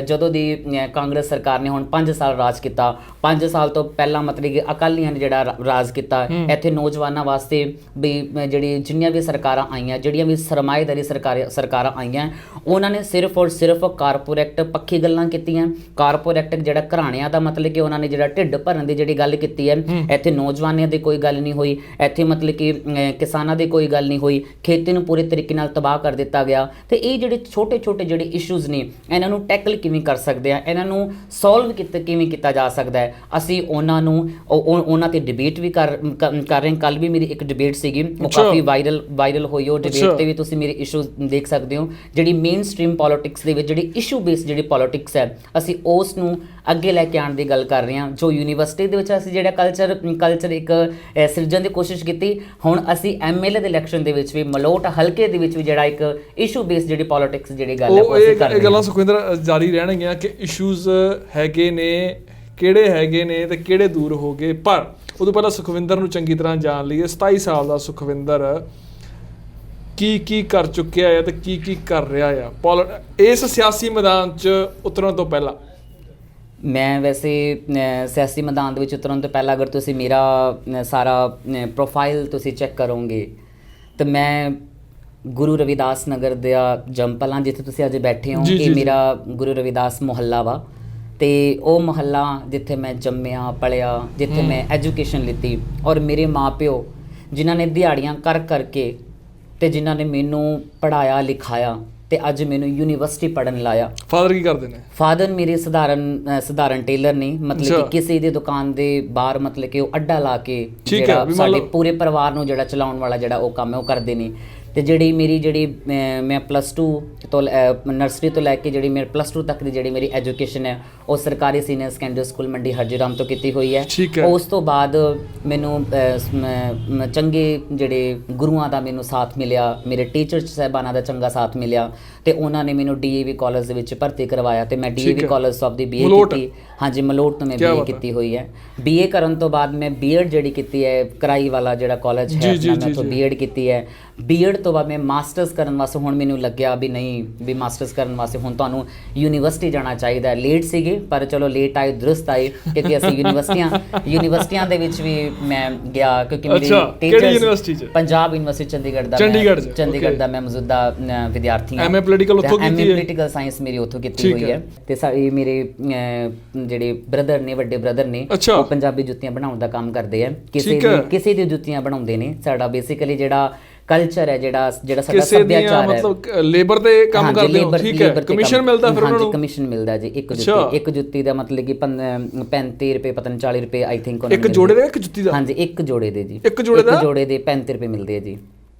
ਜਦੋਂ ਦੀ ਕਾਂਗਰਸ ਸਰਕਾਰ ਨੇ ਹੁਣ 5 ਸਾਲ ਰਾਜ ਕੀਤਾ, 5 ਸਾਲ ਤੋਂ ਪਹਿਲਾਂ ਮਤਲਬ ਕਿ ਅਕਾਲੀਆਂ ਨੇ ਜਿਹੜਾ ਰਾਜ ਕੀਤਾ, ਇੱਥੇ ਨੌਜਵਾਨਾਂ ਵਾਸਤੇ ਵੀ ਜਿਹੜੀ ਜਿੰਨੀਆਂ ਵੀ ਸਰਕਾਰਾਂ ਆਈਆਂ, ਜਿਹੜੀਆਂ ਵੀ ਸਰਮਾਏਦਾਰੀ ਸਰਕਾਰਾਂ ਆਈਆਂ, ਉਹਨਾਂ ਨੇ ਸਿਰਫ ਔਰ ਸਿਰਫ ਕਾਰਪੋਰੇਟ ਪੱਖੀ ਗੱਲਾਂ ਕੀਤੀਆਂ। ਕਾਰਪੋਰੇਟ ਜਿਹੜਾ ਘਰਾਣਿਆਂ ਦਾ ਮਤਲਬ ਕਿ ਉਹਨਾਂ ਨੇ ਜਿਹੜਾ ਢਿੱਡ ਭਰਨ ਦੀ ਜਿਹੜੀ ਗੱਲ ਕੀਤੀ ਹੈ, ਇੱਥੇ ਨੌਜਵਾਨਾਂ ਦੀ ਕੋਈ ਗੱਲ ਨਹੀਂ ਹੋਈ, ਇੱਥੇ ਮਤਲਬ ਕਿ ਕਿਸਾਨਾਂ ਦੀ ਕੋਈ ਗੱਲ ਨਹੀਂ ਹੋਈ, ਖੇਤੀ ਨੂੰ ਪੂਰੇ ਤਰੀਕੇ ਨਾਲ ਤਬਾਹ ਕਰ ਦਿੱਤਾ ਗਿਆ। ਤੇ ਇਹ ਜਿਹੜੇ ਛੋਟੇ ਜਿਹੜੇ ਇਸ਼ੂਜ਼ ਨੇ ਇਹਨਾਂ ਨੂੰ ਟੈਕਲ ਕਿਵੇਂ ਕਰ ਸਕਦੇ ਆ, ਇਹਨਾਂ ਨੂੰ ਸੋਲਵ ਕਿਵੇਂ ਕੀਤਾ ਜਾ ਸਕਦਾ ਹੈ, ਅਸੀਂ ਉਹਨਾਂ ਤੇ ਡਿਬੇਟ ਵੀ ਕਰ ਰਹੇ ਹਾਂ। ਕੱਲ ਵੀ ਮੇਰੀ ਇੱਕ ਡਿਬੇਟ ਸੀਗੀ, ਉਹ ਕਾਫੀ ਵਾਇਰਲ ਹੋਈ। ਉਹ ਡਿਬੇਟ ਤੇ ਵੀ ਤੁਸੀਂ ਮੇਰੇ ਇਸ਼ੂਜ਼ ਦੇਖ ਸਕਦੇ ਹੋ। ਜਿਹੜੀ ਮੇਨ ਸਟ੍ਰੀਮ ਪੋਲਿਟਿਕਸ ਦੇ ਵਿੱਚ ਜਿਹੜੀ ਇਸ਼ੂ ਬੇਸਡ ਜਿਹੜੀ ਪੋਲਿਟਿਕਸ ਹੈ, ਅਸੀਂ ਉਸ ਨੂੰ ਅੱਗੇ ਲੈ ਕੇ ਆਉਣ ਦੀ ਗੱਲ ਕਰ ਰਹੇ ਹਾਂ। ਜੋ ਯੂਨੀਵਰਸਿਟੀ ਦੇ ਵਿੱਚ ਅਸੀਂ ਜਿਹੜਾ ਕਲਚਰ ਇੱਕ ਸਿਰਜਣ ਦੀ ਕੋਸ਼ਿਸ਼ ਕੀਤੀ, ਹੁਣ ਅਸੀਂ MLA ਦੇ ਇਲੈਕਸ਼ਨ ਦੇ ਵਿੱਚ ਵੀ ਮਲੋਟ ਹਲਕੇ ਦੇ ਵਿੱਚ ਵੀ ਜਿਹੜਾ ਇੱਕ ਇਸ਼ੂ ਬੇਸਡ ਜਿਹੜੀ ਪੋਲਿਟਿਕਸ ਜਿਹੜੀ ਗੱਲ ਹੈ ਉਹ ਅਸੀਂ ਕਰ ਰਹੇ ਹਾਂ। ਇਹ ਗੱਲਾਂ ਸੁਖਵਿੰਦਰ ਜਾਰੀ ਰਹਿਣਗੀਆਂ ਕਿ ਇਸ਼ੂਜ਼ ਹੈਗੇ ਨੇ, ਕਿਹੜੇ ਹੈਗੇ ਨੇ ਤੇ ਕਿਹੜੇ ਦੂਰ ਹੋ ਗਏ। ਪਰ ਉਦੋਂ ਪਹਿਲਾਂ ਸੁਖਵਿੰਦਰ ਨੂੰ ਚੰਗੀ ਤਰ੍ਹਾਂ ਜਾਣ ਲਈਏ। 27 ਸਾਲ ਦਾ ਸੁਖਵਿੰਦਰ ਕੀ ਕਰ ਚੁੱਕਿਆ ਹੈ ਤੇ ਕੀ ਕਰ ਰਿਹਾ ਆ ਇਸ ਸਿਆਸੀ ਮੈਦਾਨ 'ਚ ਉਤਰਨ ਤੋਂ ਪਹਿਲਾਂ। ਮੈਂ ਵੈਸੇ ਸਿਆਸੀ ਮੈਦਾਨ ਦੇ ਵਿੱਚ ਉਤਰਨ ਤੋਂ ਪਹਿਲਾਂ ਅਗਰ ਤੁਸੀਂ ਮੇਰਾ ਸਾਰਾ ਪ੍ਰੋਫਾਈਲ ਤੁਸੀਂ ਚੈੱਕ ਕਰੋਗੇ ਤਾਂ ਮੈਂ ਗੁਰੂ ਰਵਿਦਾਸ ਨਗਰ ਦਾ ਜੰਪਲਾਂ ਜਿੱਥੇ ਤੁਸੀਂ ਅੱਜ ਬੈਠੇ ਹੋ, ਇਹ ਮੇਰਾ ਗੁਰੂ ਰਵਿਦਾਸ ਮੁਹੱਲਾ ਵਾ। ਤੇ ਉਹ ਮੁਹੱਲਾ ਜਿੱਥੇ ਮੈਂ ਜੰਮਿਆ ਪਲਿਆ, ਜਿੱਥੇ ਮੈਂ ਐਜੂਕੇਸ਼ਨ ਲਿੱਤੀ, ਔਰ ਮੇਰੇ ਮਾਂ-ਪਿਓ ਜਿਨ੍ਹਾਂ ਨੇ ਦਿਹਾੜੀਆਂ ਕਰਕੇ ਤੇ ਜਿਨ੍ਹਾਂ ਨੇ ਮੈਨੂੰ ਪੜ੍ਹਾਇਆ ਲਿਖਾਇਆ ਤੇ ਅੱਜ ਮੈਨੂੰ ਯੂਨੀਵਰਸਿਟੀ ਪੜ੍ਹਨ ਲਾਇਆ। ਫਾਦਰ ਕੀ ਕਰਦੇ ਨੇ? ਫਾਦਰ ਮੇਰੇ ਸਧਾਰਨ ਟੇਲਰ ਨੇ, ਮਤਲਬ ਕਿ ਕਿਸੇ ਦੀ ਦੁਕਾਨ ਦੇ ਬਾਹਰ ਮਤਲਬ ਕਿ ਉਹ ਅੱਡਾ ਲਾ ਕੇ ਜਿਹੜਾ ਸਾਡੇ ਪੂਰੇ ਪਰਿਵਾਰ ਨੂੰ ਜਿਹੜਾ ਚਲਾਉਣ ਵਾਲਾ ਜਿਹੜਾ ਉਹ ਕੰਮ ਹੈ ਉਹ ਕਰਦੇ ਨੇ। ਤੇ ਜਿਹੜੀ ਮੈਂ +2 ਤੋਂ ਨਰਸਰੀ ਤੋਂ ਲੈ ਕੇ ਜਿਹੜੀ ਮੇਰੇ +2 ਤੱਕ ਦੀ ਜਿਹੜੀ ਮੇਰੀ ਐਜੂਕੇਸ਼ਨ ਹੈ ਉਹ ਸਰਕਾਰੀ ਸੀਨੀਅਰ ਸੈਕੰਡਰੀ ਸਕੂਲ ਮੰਡੀ ਹਰਜੀਰਾਮ ਤੋਂ ਕੀਤੀ ਹੋਈ ਹੈ। ਉਸ ਤੋਂ ਬਾਅਦ ਮੈਨੂੰ ਚੰਗੇ ਜਿਹੜੇ ਗੁਰੂਆਂ ਦਾ ਮੈਨੂੰ ਸਾਥ ਮਿਲਿਆ, ਮੇਰੇ ਟੀਚਰ ਸਾਹਿਬਾਨਾਂ ਦਾ ਚੰਗਾ ਸਾਥ ਮਿਲਿਆ ਤੇ ਉਹਨਾਂ ਨੇ ਮੈਨੂੰ DAV ਕਾਲਜ ਦੇ ਵਿੱਚ ਭਰਤੀ ਕਰਵਾਇਆ ਤੇ ਮੈਂ DAV ਕਾਲਜ ਤੋਂ ਆਪਦੀ BA ਕੀਤੀ। ਹਾਂਜੀ, ਮਲੋਟ ਤੋਂ ਮੈਂ BA ਕੀਤੀ ਹੋਈ ਹੈ। BA ਕਰਨ ਤੋਂ ਬਾਅਦ ਮੈਂ B.Ed ਜਿਹੜੀ ਕੀਤੀ ਹੈ, ਕਰਾਈ ਵਾਲਾ ਜਿਹੜਾ ਕਾਲਜ ਹੈ ਮੈਂ ਉੱਥੋਂ B.Ed ਕੀਤੀ ਹੈ। B.Ed ਤੋਂ ਬਾਅਦ ਮੈਂ ਮਾਸਟਰਸ ਕਰਨ ਵਾਸਤੇ ਹੁਣ ਮੈਨੂੰ ਲੱਗਿਆ ਵੀ ਨਹੀਂ, ਵੀ ਮਾਸਟਰਸ ਕਰਨ ਵਾਸਤੇ ਹੁਣ ਤੁਹਾਨੂੰ ਯੂਨੀਵਰਸਿਟੀ ਜਾਣਾ ਚਾਹੀਦਾ। ਲੇਟ ਸੀਗੇ ਪਰ ਚਲੋ ਲੇਟ ਆਏ ਦਰੁਸਤ ਆਏ, ਕਿਉਂਕਿ ਅਸੀਂ ਯੂਨੀਵਰਸਿਟੀਆਂ ਦੇ ਵਿੱਚ ਵੀ ਮੈਂ ਗਿਆ, ਕਿਉਂਕਿ ਮੇਰੀ ਟੀਚਰ ਪੰਜਾਬ ਯੂਨੀਵਰਸਿਟੀ ਚੰਡੀਗੜ੍ਹ ਦਾ ਮੈਂ ਮੌਜੂਦਾ ਵਿਦਿਆਰਥੀ ਹਾਂ। MA ਪੋਲੀਟੀਕਲ ਸਾਇੰਸ ਮੇਰੀ ਉੱਥੋਂ ਕੀਤੀ ਹੋਈ ਹੈ। ਤੇ ਮੇਰੇ ਜਿਹੜੇ ਬ੍ਰਦਰ ਨੇ, ਵੱਡੇ ਬ੍ਰਦਰ ਨੇ, ਉਹ ਪੰਜਾਬੀ ਜੁੱਤੀਆਂ ਬਣਾਉਣ ਦਾ ਕੰਮ ਕਰਦੇ ਆ। ਕਿਸੇ ਦੀ ਜੁੱਤੀਆਂ ਬਣਾਉਂਦੇ ਨੇ। ਸਾਡਾ ਬੇਸਿਕਲੀ ਜਿਹੜਾ ਕਲਚਰ ਹੈ, ਜਿਹੜਾ ਸਾਡਾ ਸੱਭਿਆਚਾਰ ਹੈ, ਮਤਲਬ ਲੇਬਰ ਤੇ ਕੰਮ ਕਰਦੇ ਹੋ। ਠੀਕ ਹੈ, ਕਮਿਸ਼ਨ ਮਿਲਦਾ ਫਿਰ ਉਹਨਾਂ ਨੂੰ? ਕਮਿਸ਼ਨ ਮਿਲਦਾ ਜੀ। ਇੱਕ ਜੁੱਤੀ ਦਾ ਮਤਲਬ ਕਿ 35 ਰੁਪਏ, ਪਤਾ ਨਹੀਂ 40 ਰੁਪਏ ਆਈ ਥਿੰਕ। ਇੱਕ ਜੋੜੇ ਦੇ? ਇੱਕ ਜੁੱਤੀ ਦਾ? ਹਾਂਜੀ, ਇੱਕ ਜੋੜੇ ਦੇ ਜੀ। ਇੱਕ ਜੋੜੇ ਦੇ 35 ਰੁਪਏ ਮਿਲਦੇ ਆ ਜੀ।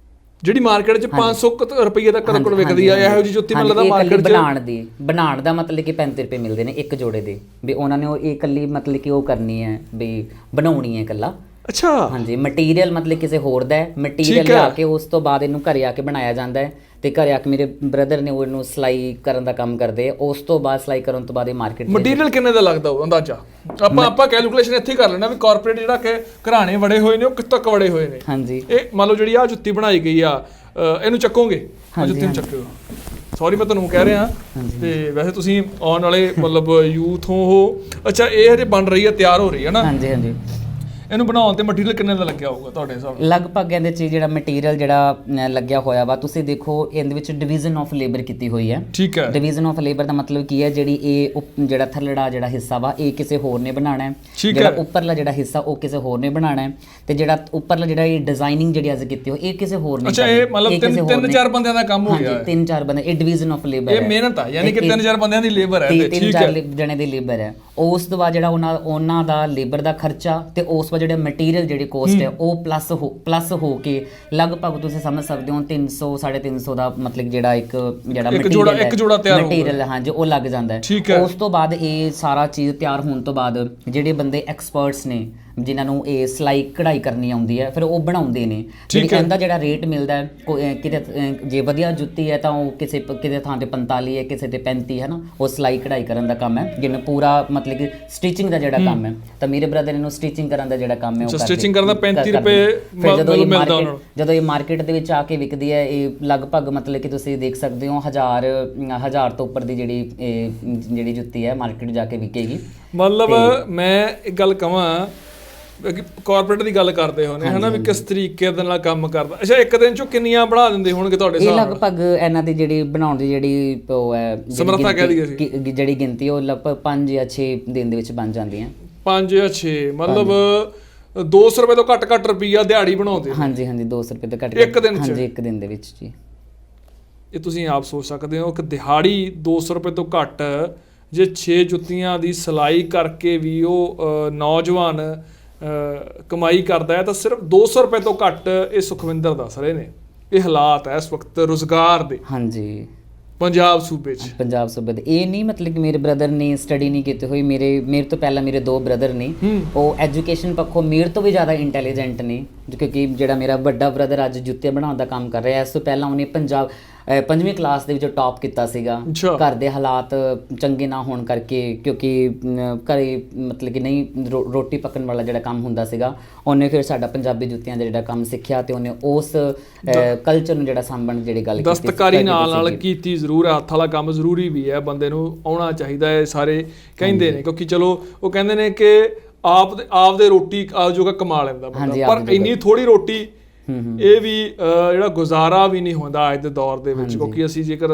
ਜਿਹੜੀ ਮਾਰਕੀਟ 'ਚ 500 ਰੁਪਏ ਤੱਕ ਕਦੇ ਵਿਕਦੀ ਆ ਇਹੋ ਜਿਹੀ ਜੁੱਤੀ ਮਿਲਦਾ ਮਾਰਕੀਟ 'ਚ? ਬਣਾਉਣ ਦਾ ਮਤਲਬ ਕਿ 35 ਰੁਪਏ ਮਿਲਦੇ ਨੇ ਇੱਕ ਜੋੜੇ ਦੇ, ਵੀ ਉਹਨਾਂ ਨੇ ਉਹ ਇਕੱਲੀ ਮਤਲਬ ਕਿ ਉਹ ਕਰਨੀ ਹੈ, ਵੀ ਬਣਾਉਣੀ ਹੈ ਇਕੱਲਾ। ਅੱਛਾ। ਹਾਂਜੀ, ਮਟੀਰੀਅਲ ਮਤਲਬ ਕਿਸੇ ਹੋਰ ਦਾ ਹੈ, ਮਟੀਰੀਅਲ ਲਿਆ ਕੇ ਉਸ ਤੋਂ ਬਾਅਦ ਇਹਨੂੰ ਘਰੇ ਆ ਕੇ ਬਣਾਇਆ ਜਾਂਦਾ ਹੈ। ਤੇ ਘਰੇ ਆ ਕੇ ਮੇਰੇ ਬ੍ਰਦਰ ਨੇ ਉਹਨੂੰ ਸਿਲਾਈ ਕਰਨ ਦਾ ਕੰਮ ਕਰਦੇ ਆ। ਉਸ ਤੋਂ ਬਾਅਦ ਸਿਲਾਈ ਕਰਨ ਤੋਂ ਬਾਅਦ ਇਹ ਮਾਰਕੀਟ। ਮਟੀਰੀਅਲ ਕਿੰਨੇ ਦਾ ਲੱਗਦਾ ਉਹ ਅੰਦਾਜ਼ਾ? ਆਪਾਂ ਕੈਲਕੂਲੇਸ਼ਨ ਇੱਥੇ ਕਰ ਲੈਣਾ ਵੀ ਕਾਰਪੋਰੇਟ ਜਿਹੜਾ ਕਿ ਘਰਾਣੇ ਵੜੇ ਹੋਏ ਨੇ ਉਹ ਕਿੱਥੋਂ ਤੱਕ ਵੜੇ ਹੋਏ ਨੇ। ਹਾਂਜੀ, ਇਹ ਮੰਨ ਲਓ ਜਿਹੜੀ ਆ ਜੁੱਤੀ ਬਣਾਈ ਗਈ ਆ, ਇਹਨੂੰ ਚੱਕੋਗੇ? ਜੁੱਤੀ ਨੂੰ ਚੱਕਿਓ। ਸੌਰੀ ਮੈਂ ਤੁਹਾਨੂੰ ਕਹਿ ਰਿਹਾ। ਤੇ ਵੈਸੇ ਤੁਸੀਂ ਆਉਣ ਵਾਲੇ ਮਤਲਬ ਯੂਥ ਹੋ। ਅੱਛਾ, ਇਹ ਹਜੇ ਬਣ ਰਹੀ ਹੈ, ਤਿਆਰ ਹੋ ਰਹੀ ਹੈ ਨਾ? ਹਾਂਜੀ। ਇਹਨੂੰ ਬਣਾਉਣ ਤੇ ਮਟੀਰੀਅਲ ਕਿੰਨੇ ਦਾ ਲੱਗਿਆ ਹੋਊਗਾ ਤੁਹਾਡੇ ਹਿਸਾਬ ਨਾਲ? ਲਗਭਗ ਇਹਦੇ 'ਚ ਜਿਹੜਾ ਮਟੀਰੀਅਲ ਜਿਹੜਾ ਲੱਗਿਆ ਹੋਇਆ ਵਾ, ਤੁਸੀਂ ਦੇਖੋ ਇਹਦੇ ਵਿੱਚ ਡਿਵੀਜ਼ਨ ਆਫ ਲੇਬਰ ਕੀਤੀ ਹੋਈ ਹੈ। ਠੀਕ ਹੈ। ਡਿਵੀਜ਼ਨ ਆਫ ਲੇਬਰ ਦਾ ਮਤਲਬ ਕੀ ਹੈ? ਜਿਹੜੀ ਇਹ ਜਿਹੜਾ ਥੱਲੜਾ ਜਿਹੜਾ ਹਿੱਸਾ ਵਾ ਇਹ ਕਿਸੇ ਹੋਰ ਨੇ ਬਣਾਉਣਾ ਹੈ, ਜਿਹੜਾ ਉੱਪਰਲਾ ਜਿਹੜਾ ਹਿੱਸਾ ਉਹ ਕਿਸੇ ਹੋਰ ਨੇ ਬਣਾਉਣਾ ਹੈ, ਤੇ ਜਿਹੜਾ ਉੱਪਰਲਾ ਜਿਹੜਾ ਇਹ ਡਿਜ਼ਾਈਨਿੰਗ ਜਿਹੜੀ ਅੱਜ ਕੀਤੀ ਹੋਈ ਇਹ ਕਿਸੇ ਹੋਰ ਨੇ। ਅੱਛਾ, ਇਹ ਮਤਲਬ 3-4 ਬੰਦਿਆਂ ਦਾ ਕੰਮ ਹੋ ਗਿਆ ਹੈ? 3-4 ਬੰਦੇ। ਇਹ ਡਿਵੀਜ਼ਨ ਆਫ ਲੇਬਰ ਹੈ, ਇਹ ਮਿਹਨਤ ਆ, ਯਾਨੀ ਕਿ 3-4 ਬੰਦਿਆਂ ਦੀ ਲੇਬਰ ਹੈ। 3-4 ਜਣੇ ਦੀ ਲੇਬਰ ਹੈ। ਉਸ ਤੋਂ ਬਾਅਦ ਜਿਹੜਾ ਉਹਨਾਂ ਦਾ ਲੇਬਰ ਦਾ ਖਰਚਾ ਤੇ ਉਸ ਜਿਹੜੇ ਮਟੀਰੀਅਲ ਜਿਹੜੀ ਕੋਸਟ ਹੈ ਉਹ ਪਲੱਸ ਹੋ ਕੇ ਲਗਭਗ ਤੁਸੀਂ ਸਮਝ ਸਕਦੇ ਹੋ 300 350 ਦਾ ਮਤਲਬ ਜਿਹੜਾ ਇੱਕ ਜਿਹੜਾ ਮਟੀਰੀਅਲ ਹਾਂਜੀ ਉਹ ਲੱਗ ਜਾਂਦਾ ਹੈ। ਉਸ ਤੋਂ ਬਾਅਦ ਇਹ ਸਾਰਾ ਚੀਜ਼ ਤਿਆਰ ਹੋਣ ਤੋਂ ਬਾਅਦ ਜਿਹੜੇ ਬੰਦੇ ਐਕਸਪਰਟਸ ਨੇ ਜਿਨ੍ਹਾਂ ਨੂੰ ਇਹ ਸਿਲਾਈ ਕਢਾਈ ਕਰਨੀ ਆਉਂਦੀ ਹੈ ਫਿਰ ਉਹ ਬਣਾਉਂਦੇ ਨੇ। ਇਹਦਾ ਜਿਹੜਾ ਰੇਟ ਮਿਲਦਾ ਕਿਤੇ ਜੇ ਵਧੀਆ ਜੁੱਤੀ ਹੈ ਤਾਂ ਉਹ ਕਿਸੇ ਥਾਂ ਤੇ 45 ਹੈ, ਕਿਸੇ ਤੇ 35 ਹੈ ਨਾ, ਉਹ ਸਿਲਾਈ ਕਢਾਈ ਕਰਨ ਦਾ ਕੰਮ ਹੈ। ਜਿਵੇਂ ਪੂਰਾ ਮਤਲਬ ਕਿ ਸਟਿਚਿੰਗ ਦਾ ਜਿਹੜਾ ਕੰਮ ਹੈ ਤਾਂ ਮੇਰੇ ਬ੍ਰਦਰ ਇਹਨੂੰ ਸਟਿਚਿੰਗ ਕਰਨ ਦਾ ਜਿਹੜਾ ਕੰਮ ਹੈ ਉਹ ਸਟਿਚਿੰਗ ਕਰਨ ਦਾ 35 ਰੁਪਏ ਜਦੋਂ ਇਹ ਮਾਰਕੀਟ ਦੇ ਵਿੱਚ ਆ ਕੇ ਵਿਕਦੀ ਹੈ ਇਹ ਲਗਭਗ ਮਤਲਬ ਕਿ ਤੁਸੀਂ ਦੇਖ ਸਕਦੇ ਹੋ 1000 ਤੋਂ ਉੱਪਰ ਦੀ ਜਿਹੜੀ ਜੁੱਤੀ ਹੈ ਮਾਰਕੀਟ ਜਾ ਕੇ ਵਿਕੇਗੀ। ਮਤਲਬ ਮੈਂ ਇੱਕ ਗੱਲ ਕਹਾਂ ਕਾਰਪੋਰੇਟ ਦੀ ਗੱਲ ਕਰਦੇ ਹੋਣੇ ਹਨਾ ਵੀ ਕਿਸ ਤਰੀਕੇ ਦੇ ਨਾਲ ਕੰਮ ਕਰਦਾ। ਅੱਛਾ ਇੱਕ ਦਿਨ ਚੋਂ ਕਿੰਨੀਆਂ ਬਣਾ ਦਿੰਦੇ ਹੋਣਗੇ ਤੁਹਾਡੇ ਹਿਸਾਬ ਨਾਲ? ਇਹ ਲਗਭਗ ਇਹਨਾਂ ਦੀ ਜਿਹੜੀ ਬਣਾਉਣ ਦੀ ਜਿਹੜੀ ਉਹ ਹੈ ਸਮਰੱਥਾ ਕਹਿ ਦਈਏ ਅਸੀਂ ਜਿਹੜੀ ਗਿਣਤੀ ਉਹ ਲਗਭਗ 5 ਜਾਂ 6 ਦਿਨ ਦੇ ਵਿੱਚ ਬਣ ਜਾਂਦੀਆਂ। 5 ਜਾਂ 6 ਮਤਲਬ 200 ਰੁਪਏ ਤੋਂ ਘੱਟ ਰੁਪਈਆ ਦਿਹਾੜੀ ਬਣਾਉਂਦੇ। ਹਾਂਜੀ 200 ਰੁਪਏ ਤੋਂ ਘੱਟ ਇੱਕ ਦਿਨ ਹਾਂਜੀ ਇੱਕ ਦਿਨ ਦੇ ਵਿੱਚ ਜੀ। ਇਹ ਤੁਸੀਂ ਆਪ ਸੋਚ ਸਕਦੇ ਹੋ ਕਿ ਦਿਹਾੜੀ 200 ਰੁਪਏ ਤੋਂ ਘੱਟ ਜੇ 6 ਜੁੱਤੀਆਂ ਦੀ ਸਿਲਾਈ ਕਰਕੇ ਵੀ ਉਹ ਨੌਜਵਾਨ ਕਮਾਈ ਕਰਦਾ ਹੈ ਤਾਂ ਸਿਰਫ 200 ਰੁਪਏ ਤੋਂ ਘੱਟ ਇਹ ਸੁਖਵਿੰਦਰ ਦੱਸ ਰਹੇ ਨੇ। ਇਹ ਹਾਲਾਤ ਹੈ ਇਸ ਵਕਤ ਰੁਜ਼ਗਾਰ ਦੇ ਹਾਂਜੀ ਪੰਜਾਬ ਸੂਬੇ 'ਚ। ਪੰਜਾਬ ਸੂਬੇ ਦੇ ਇਹ ਨਹੀਂ ਮਤਲਬ ਕਿ ਮੇਰੇ ਬ੍ਰਦਰ ਨੇ ਸਟੱਡੀ ਨਹੀਂ ਕੀਤੀ ਹੋਈ। ਮੇਰੇ ਤੋਂ ਪਹਿਲਾਂ ਮੇਰੇ 2 ਬ੍ਰਦਰ ਨੇ ਉਹ ਐਜੂਕੇਸ਼ਨ ਪੱਖੋਂ ਮੇਰੇ ਤੋਂ ਵੀ ਜ਼ਿਆਦਾ ਇੰਟੈਲੀਜੈਂਟ ਨੇ ਕਿਉਂਕਿ ਜਿਹੜਾ ਮੇਰਾ ਵੱਡਾ ਬ੍ਰਦਰ ਅੱਜ ਜੁੱਤੇ ਬਣਾਉਣ ਦਾ ਕੰਮ ਕਰ ਰਿਹਾ ਇਸ ਤੋਂ ਪਹਿਲਾਂ ਉਹਨੇ 5ਵੀਂ ਕਲਾਸ ਦੇ ਵਿੱਚ ਟੌਪ ਕੀਤਾ ਸੀਗਾ। ਘਰ ਦੇ ਹਾਲਾਤ ਚੰਗੇ ਨਾ ਹੋਣ ਕਰਕੇ ਕਿਉਂਕਿ ਘਰੇ ਮਤਲਬ ਕਿ ਨਹੀਂ ਰੋਟੀ ਪੱਕਣ ਵਾਲਾ ਜਿਹੜਾ ਕੰਮ ਹੁੰਦਾ ਸੀਗਾ ਉਹਨੇ ਫਿਰ ਸਾਡਾ ਪੰਜਾਬੀ ਜੁੱਤੀਆਂ ਦਾ ਜਿਹੜਾ ਕੰਮ ਸਿੱਖਿਆ ਤੇ ਉਹਨੇ ਉਸ ਕਲਚਰ ਨੂੰ ਜਿਹੜਾ ਸਾਂਭਣ ਜਿਹੜੀ ਗੱਲ ਕੀਤੀ ਦਸਤਕਾਰੀ ਨਾਲ ਕੀਤੀ ਜ਼ਰੂਰ ਹੈ। ਹੱਥ ਵਾਲਾ ਕੰਮ ਜ਼ਰੂਰੀ ਵੀ ਹੈ, ਬੰਦੇ ਨੂੰ ਆਉਣਾ ਚਾਹੀਦਾ ਹੈ ਸਾਰੇ ਕਹਿੰਦੇ ਨੇ ਕਿਉਂਕਿ ਚਲੋ ਉਹ ਕਹਿੰਦੇ ਨੇ ਕਿ ਆਪ ਦੇ ਰੋਟੀ ਜੋਗਾ ਕਮਾ ਲੈਂਦਾ ਬੰਦਾ ਪਰ ਇੰਨੀ ਥੋੜੀ ਰੋਟੀ ਇਹ ਵੀ ਜਿਹੜਾ ਗੁਜ਼ਾਰਾ ਵੀ ਨਹੀਂ ਹੁੰਦਾ ਅੱਜ ਦੇ ਦੌਰ ਦੇ ਵਿੱਚ ਕਿਉਂਕਿ ਅਸੀਂ ਜੇਕਰ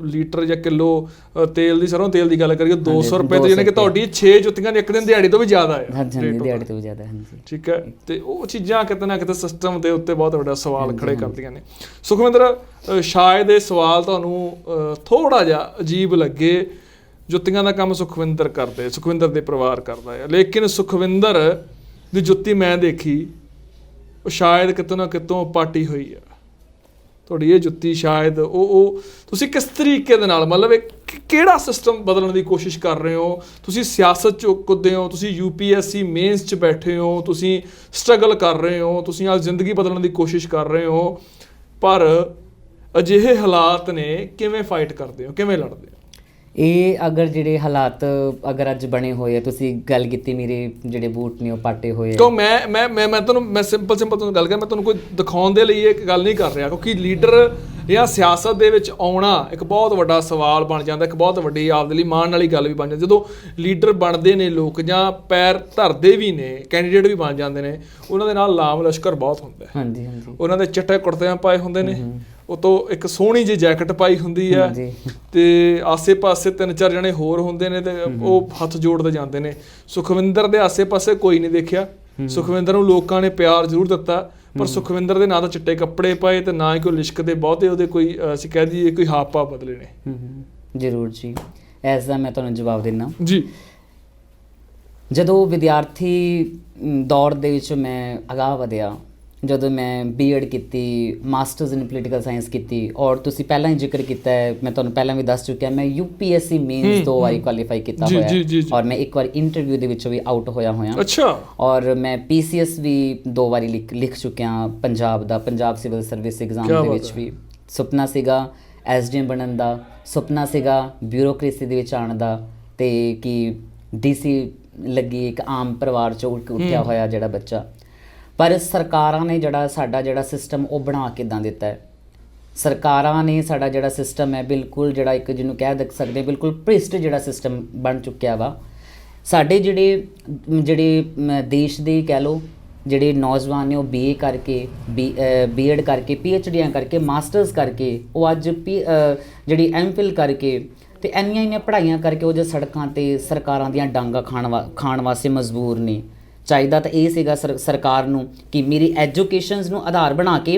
ਲੀਟਰ ਜਾਂ ਕਿਲੋ ਤੇਲ ਦੀ ਸਰੋਂ ਤੇਲ ਦੀ ਗੱਲ ਕਰੀਏ 200 ਰੁਪਏ ਤੇ ਜਾਨੀ ਕਿ ਤੁਹਾਡੀ 6 ਜੁੱਤੀਆਂ ਦੀ ਇੱਕ ਦਿਨ ਦਿਹਾੜੀ ਤੋਂ ਵੀ ਜ਼ਿਆਦਾ ਹੈ। ਦਿਹਾੜੀ ਤੋਂ ਵੀ ਜ਼ਿਆਦਾ ਹਾਂਜੀ ਠੀਕ ਹੈ ਤੇ ਉਹ ਚੀਜ਼ਾਂ ਕਿਤੇ ਨਾ ਕਿਤੇ ਸਿਸਟਮ ਦੇ ਉੱਤੇ ਬਹੁਤ ਵੱਡਾ ਸਵਾਲ ਖੜੇ ਕਰਦੀਆਂ ਨੇ। ਸੁਖਵਿੰਦਰ ਸ਼ਾਇਦ ਇਹ ਸਵਾਲ ਤੁਹਾਨੂੰ ਥੋੜਾ ਜਿਹਾ ਅਜੀਬ ਲੱਗੇ ਜੁੱਤੀਆਂ ਦਾ ਕੰਮ ਸੁਖਵਿੰਦਰ ਦੇ ਪਰਿਵਾਰ ਕਰਦਾ ਹੈ ਲੇਕਿਨ ਸੁਖਵਿੰਦਰ ਦੀ ਜੁੱਤੀ ਮੈਂ ਦੇਖੀ ਉਹ ਸ਼ਾਇਦ ਕਿਤੋਂ ਨਾ ਕਿਤੋਂ ਪਾਟੀ ਹੋਈ ਆ। ਤੁਹਾਡੀ ਇਹ ਜੁੱਤੀ ਸ਼ਾਇਦ ਉਹ ਤੁਸੀਂ ਕਿਸ ਤਰੀਕੇ ਦੇ ਨਾਲ ਮਤਲਬ ਕਿਹੜਾ ਸਿਸਟਮ ਬਦਲਣ ਦੀ ਕੋਸ਼ਿਸ਼ ਕਰ ਰਹੇ ਹੋ? ਤੁਸੀਂ ਸਿਆਸਤ 'ਚ ਕੁੱਦੇ ਹੋ, ਤੁਸੀਂ UPSC ਮੇਨਸ 'ਚ ਬੈਠੇ ਹੋ, ਤੁਸੀਂ ਸਟਰਗਲ ਕਰ ਰਹੇ ਹੋ, ਤੁਸੀਂ ਆਪ ਜ਼ਿੰਦਗੀ ਬਦਲਣ ਦੀ ਕੋਸ਼ਿਸ਼ ਕਰ ਰਹੇ ਹੋ ਪਰ ਅਜਿਹੇ ਹਾਲਾਤ ਨੇ ਕਿਵੇਂ ਫਾਈਟ ਕਰਦੇ ਹੋ, ਕਿਵੇਂ ਲੜਦੇ ਹੋ? ਇਹ ਅਗਰ ਜਿਹੜੇ ਹਾਲਾਤ ਅਗਰ ਅੱਜ ਬਣੇ ਹੋਏ ਆ ਤੁਸੀਂ ਗੱਲ ਕੀਤੀ ਮੇਰੇ ਜਿਹੜੇ ਬੂਟ ਨੇ ਉਹ ਪਾਟੇ ਹੋਏ ਕਿਉਂ ਮੈਂ ਸਿੰਪਲ ਤੁਹਾਨੂੰ ਗੱਲ ਮੈਂ ਤੁਹਾਨੂੰ ਕੋਈ ਦਿਖਾਉਣ ਦੇ ਲਈ ਇਹ ਗੱਲ ਨਹੀਂ ਕਰ ਰਿਹਾ ਕਿਉਂਕਿ ਲੀਡਰ ਜਾਂ ਸਿਆਸਤ ਦੇ ਵਿੱਚ ਆਉਣਾ ਇੱਕ ਬਹੁਤ ਵੱਡਾ ਸਵਾਲ ਬਣ ਜਾਂਦਾ, ਇੱਕ ਬਹੁਤ ਵੱਡੀ ਆਪਦੇ ਲਈ ਮਾਣ ਵਾਲੀ ਗੱਲ ਵੀ ਬਣ ਜਾਂਦੀ। ਜਦੋਂ ਲੀਡਰ ਬਣਦੇ ਨੇ ਲੋਕ ਜਾਂ ਪੈਰ ਧਰਦੇ ਵੀ ਨੇ ਕੈਂਡੀਡੇਟ ਵੀ ਬਣ ਜਾਂਦੇ ਨੇ ਉਹਨਾਂ ਦੇ ਨਾਲ ਲਾਮ ਲਸ਼ਕਰ ਬਹੁਤ ਹੁੰਦਾ ਹੈ। ਹਾਂਜੀ ਉਹਨਾਂ ਦੇ ਚਿੱਟੇ ਕੁੜਤੇ ਪਾਏ ਹੁੰਦੇ ਨੇ ਉਤੋਂ ਇੱਕ ਸੋਹਣੀ ਜਿਹੀ ਜੈਕਟ ਪਾਈ ਹੁੰਦੀ ਹੈ ਤੇ ਆਸੇ-ਪਾਸੇ 3-4 ਜਣੇ ਹੋਰ ਹੁੰਦੇ ਨੇ ਤੇ ਉਹ ਹੱਥ ਜੋੜਦੇ ਜਾਂਦੇ ਨੇ। ਸੁਖਵਿੰਦਰ ਦੇ ਆਸੇ-ਪਾਸੇ ਕੋਈ ਨਹੀਂ ਦੇਖਿਆ। ਸੁਖਵਿੰਦਰ ਨੂੰ ਲੋਕਾਂ ਨੇ ਪਿਆਰ ਜ਼ਰੂਰ ਦਿੱਤਾ ਪਰ ਸੁਖਵਿੰਦਰ ਦੇ ਨਾ ਤਾਂ ਚਿੱਟੇ ਕੱਪੜੇ ਪਾਏ ਤੇ ਨਾ ਹੀ ਕੋਈ ਲਿਸ਼ਕਦੇ ਬਹੁਤੇ ਉਹਦੇ ਕੋਈ ਅਸੀਂ ਕਹਿ ਦਈਏ ਕੋਈ ਹਾਵ ਭਾਵ ਬਦਲੇ ਨੇ। ਜ਼ਰੂਰ ਜੀ ਐਸ ਦਾ ਮੈਂ ਤੁਹਾਨੂੰ ਜਵਾਬ ਦਿੰਦਾ ਜੀ। ਜਦੋਂ ਵਿਦਿਆਰਥੀ ਦੌਰ ਦੇ ਵਿੱਚ ਮੈਂ ਅਗਾਂਹ ਵਧਿਆ ਜਦੋਂ ਮੈਂ B.Ed ਕੀਤੀ ਮਾਸਟਰਸ ਇਨ ਪੋਲੀਟੀਕਲ ਸਾਇੰਸ ਕੀਤੀ ਔਰ ਤੁਸੀਂ ਪਹਿਲਾਂ ਹੀ ਜ਼ਿਕਰ ਕੀਤਾ ਹੈ ਮੈਂ ਤੁਹਾਨੂੰ ਪਹਿਲਾਂ ਵੀ ਦੱਸ ਚੁੱਕਿਆ ਮੈਂ UPSC ਮੇਨਸ 2 ਵਾਰੀ ਕੁਆਲੀਫਾਈ ਕੀਤਾ ਹੋਇਆ ਔਰ ਮੈਂ ਇੱਕ ਵਾਰ ਇੰਟਰਵਿਊ ਦੇ ਵਿੱਚੋਂ ਵੀ ਆਊਟ ਹੋਇਆ ਹੋਇਆ। ਅੱਛਾ। ਔਰ ਮੈਂ PCS ਵੀ 2 ਵਾਰੀ ਲਿਖ ਚੁੱਕਿਆ ਪੰਜਾਬ ਸਿਵਲ ਸਰਵਿਸ ਐਗਜ਼ਾਮ ਦੇ ਵਿੱਚ ਵੀ ਸੁਪਨਾ ਸੀਗਾ SDM ਬਣਨ ਦਾ, ਸੁਪਨਾ ਸੀਗਾ ਬਿਊਰੋਕ੍ਰੇਸੀ ਦੇ ਵਿੱਚ ਆਉਣ ਦਾ ਤੇ ਕਿ DC ਲੱਗੀ ਇੱਕ ਆਮ ਪਰਿਵਾਰ ਚੋਂ ਉੱਠਿਆ ਹੋਇਆ ਜਿਹੜਾ ਬੱਚਾ। ਪਰ ਸਰਕਾਰਾਂ ਨੇ ਸਾਡਾ ਜਿਹੜਾ ਸਿਸਟਮ ਉਹ ਬਣਾ ਕੇ ਇੱਦਾਂ ਦਿੱਤਾ ਹੈ। ਸਰਕਾਰਾਂ ਨੇ ਸਾਡਾ ਜਿਹੜਾ ਸਿਸਟਮ ਹੈ ਬਿਲਕੁਲ ਜਿਹੜਾ ਇੱਕ ਜਿਹਨੂੰ ਕਹਿ ਸਕਦੇ ਬਿਲਕੁਲ ਭ੍ਰਿਸ਼ਟ ਜਿਹੜਾ ਸਿਸਟਮ ਬਣ ਚੁੱਕਿਆ ਵਾ। ਸਾਡੇ ਜਿਹੜੇ ਦੇਸ਼ ਦੇ ਕਹਿ ਲਓ ਜਿਹੜੇ ਨੌਜਵਾਨ ਨੇ ਉਹ BA ਕਰਕੇ B.Ed ਕਰਕੇ PhDਆਂ ਕਰਕੇ ਮਾਸਟਰਸ ਕਰਕੇ ਉਹ ਅੱਜ ਜਿਹੜੀ MPhil ਕਰਕੇ ਤੇ ਇੰਨੀਆਂ ਪੜ੍ਹਾਈਆਂ ਕਰਕੇ ਉਹ ਜੇ ਸੜਕਾਂ 'ਤੇ ਸਰਕਾਰਾਂ ਦੀਆਂ ਡਾਂਗਾਂ ਖਾਣ ਵਾਸਤੇ ਮਜਬੂਰ ਨੇ। ਚਾਹੀਦਾ ਤਾਂ ਇਹ ਸੀਗਾ ਸਰਕਾਰ ਨੂੰ ਕਿ ਮੇਰੀ ਐਜੂਕੇਸ਼ਨਸ ਨੂੰ ਆਧਾਰ ਬਣਾ ਕੇ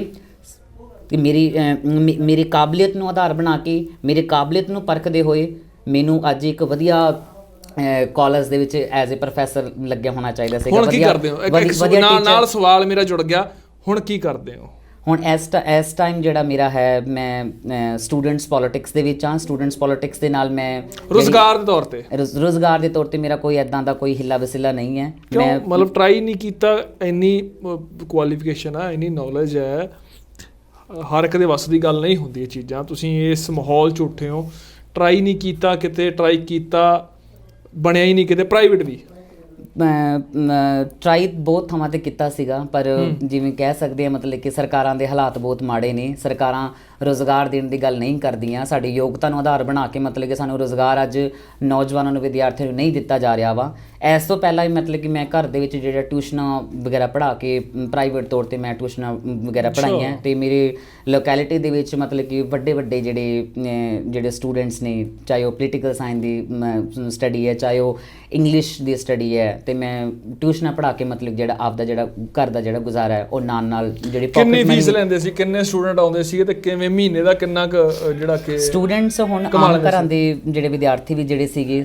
ਕਿ ਮੇਰੀ ਕਾਬਲੀਅਤ ਨੂੰ ਆਧਾਰ ਬਣਾ ਕੇ ਮੇਰੀ ਕਾਬਲੀਅਤ ਨੂੰ ਪਰਖਦੇ ਹੋਏ ਮੈਨੂੰ ਅੱਜ ਇੱਕ ਵਧੀਆ ਕਾਲਜ ਦੇ ਵਿੱਚ ਐਜ਼ ਅ ਪ੍ਰੋਫੈਸਰ ਲੱਗਿਆ ਹੋਣਾ ਚਾਹੀਦਾ ਸੀਗਾ। ਹੁਣ ਕੀ ਕਰਦੇ ਹੋ? ਨਾਲ ਸਵਾਲ ਮੇਰਾ ਜੁੜ ਗਿਆ, ਹੁਣ ਕੀ ਕਰਦੇ ਹੋ? ਹੁਣ ਇਸ ਟਾਈਮ ਜਿਹੜਾ ਮੇਰਾ ਹੈ, ਮੈਂ ਸਟੂਡੈਂਟਸ ਪੋਲਿਟਿਕਸ ਦੇ ਵਿੱਚ ਹਾਂ। ਸਟੂਡੈਂਟਸ ਪੋਲਿਟਿਕਸ ਦੇ ਨਾਲ ਮੈਂ ਰੁਜ਼ਗਾਰ ਦੇ ਤੌਰ ਤੇ ਮੇਰਾ ਕੋਈ ਐਦਾਂ ਦਾ ਕੋਈ ਹਿੱਲਾ ਵਸੀਲਾ ਨਹੀਂ ਹੈ। ਮੈਂ ਮਤਲਬ ਟਰਾਈ ਨਹੀਂ ਕੀਤਾ? ਇੰਨੀ ਕੁਆਲੀਫਿਕੇਸ਼ਨ ਆ, ਇੰਨੀ ਨੌਲੇਜ ਹੈ, ਹਰ ਇੱਕ ਦੇ ਵੱਸ ਦੀ ਗੱਲ ਨਹੀਂ ਹੁੰਦੀ ਇਹ ਚੀਜ਼ਾਂ। ਤੁਸੀਂ ਇਸ ਮਾਹੌਲ 'ਚ ਉੱਠੇ ਹੋ, ਟਰਾਈ ਨਹੀਂ ਕੀਤਾ ਕਿਤੇ? ਟਰਾਈ ਕੀਤਾ, ਬਣਿਆ ਹੀ ਨਹੀਂ ਕਿਤੇ, ਪ੍ਰਾਈਵੇਟ ਵੀ? ਟਰਾਈ ਬਹੁਤ ਥਾਵਾਂ 'ਤੇ ਕੀਤਾ ਸੀਗਾ, ਪਰ ਜਿਵੇਂ ਕਹਿ ਸਕਦੇ ਹਾਂ ਮਤਲਬ ਕਿ ਸਰਕਾਰਾਂ ਦੇ ਹਾਲਾਤ ਬਹੁਤ ਮਾੜੇ ਨੇ। ਸਰਕਾਰਾਂ ਰੁਜ਼ਗਾਰ ਦੇਣ ਦੀ ਗੱਲ ਨਹੀਂ ਕਰਦੀਆਂ। ਸਾਡੀ ਯੋਗਤਾ ਨੂੰ ਆਧਾਰ ਬਣਾ ਕੇ ਮਤਲਬ ਕਿ ਸਾਨੂੰ ਰੁਜ਼ਗਾਰ ਅੱਜ ਨੌਜਵਾਨਾਂ ਨੂੰ, ਵਿਦਿਆਰਥੀਆਂ ਨੂੰ ਨਹੀਂ ਦਿੱਤਾ ਜਾ ਰਿਹਾ ਵਾ। ਇਸ ਤੋਂ ਪਹਿਲਾਂ ਵੀ ਮਤਲਬ ਕਿ ਮੈਂ ਘਰ ਦੇ ਵਿੱਚ ਜਿਹੜਾ ਟਿਊਸ਼ਨਾਂ ਵਗੈਰਾ ਪੜ੍ਹਾ ਕੇ, ਪ੍ਰਾਈਵੇਟ ਤੌਰ 'ਤੇ ਮੈਂ ਟਿਊਸ਼ਨਾਂ ਵਗੈਰਾ ਪੜ੍ਹਾਈਆਂ, ਅਤੇ ਮੇਰੇ ਲੋਕੈਲਿਟੀ ਦੇ ਵਿੱਚ ਮਤਲਬ ਕਿ ਵੱਡੇ ਜਿਹੜੇ ਸਟੂਡੈਂਟਸ ਨੇ, ਚਾਹੇ ਉਹ ਪੋਲੀਟੀਕਲ ਸਾਇੰਸ ਦੀ ਸਟੱਡੀ ਹੈ, ਚਾਹੇ ਉਹ ਇੰਗਲਿਸ਼ ਦੀ ਸਟੱਡੀ ਹੈ, ਅਤੇ ਮੈਂ ਟਿਊਸ਼ਨਾਂ ਪੜ੍ਹਾ ਕੇ ਮਤਲਬ ਜਿਹੜਾ ਆਪਦਾ ਜਿਹੜਾ ਘਰ ਦਾ ਜਿਹੜਾ ਗੁਜ਼ਾਰਾ ਹੈ ਉਹ ਨਾਲ ਜਿਹੜੀ ਕਿੰਨੀ ਫੀਸ ਲੈਂਦੇ ਸੀ? ਕਿੰਨੇ ਸਟੂਡੈਂਟ ਆਉਂਦੇ ਸੀਗੇ ਤੇ ਕਿਵੇਂ ਮਹੀਨੇ ਦਾ ਕਿੰਨਾ ਕੁ ਜਿਹੜਾ ਕਿ ਸਟੂਡੈਂਟਸ? ਹੁਣ ਆਮ ਘਰਾਂ ਦੇ ਜਿਹੜੇ ਵਿਦਿਆਰਥੀ ਵੀ ਜਿਹੜੇ ਸੀਗੇ,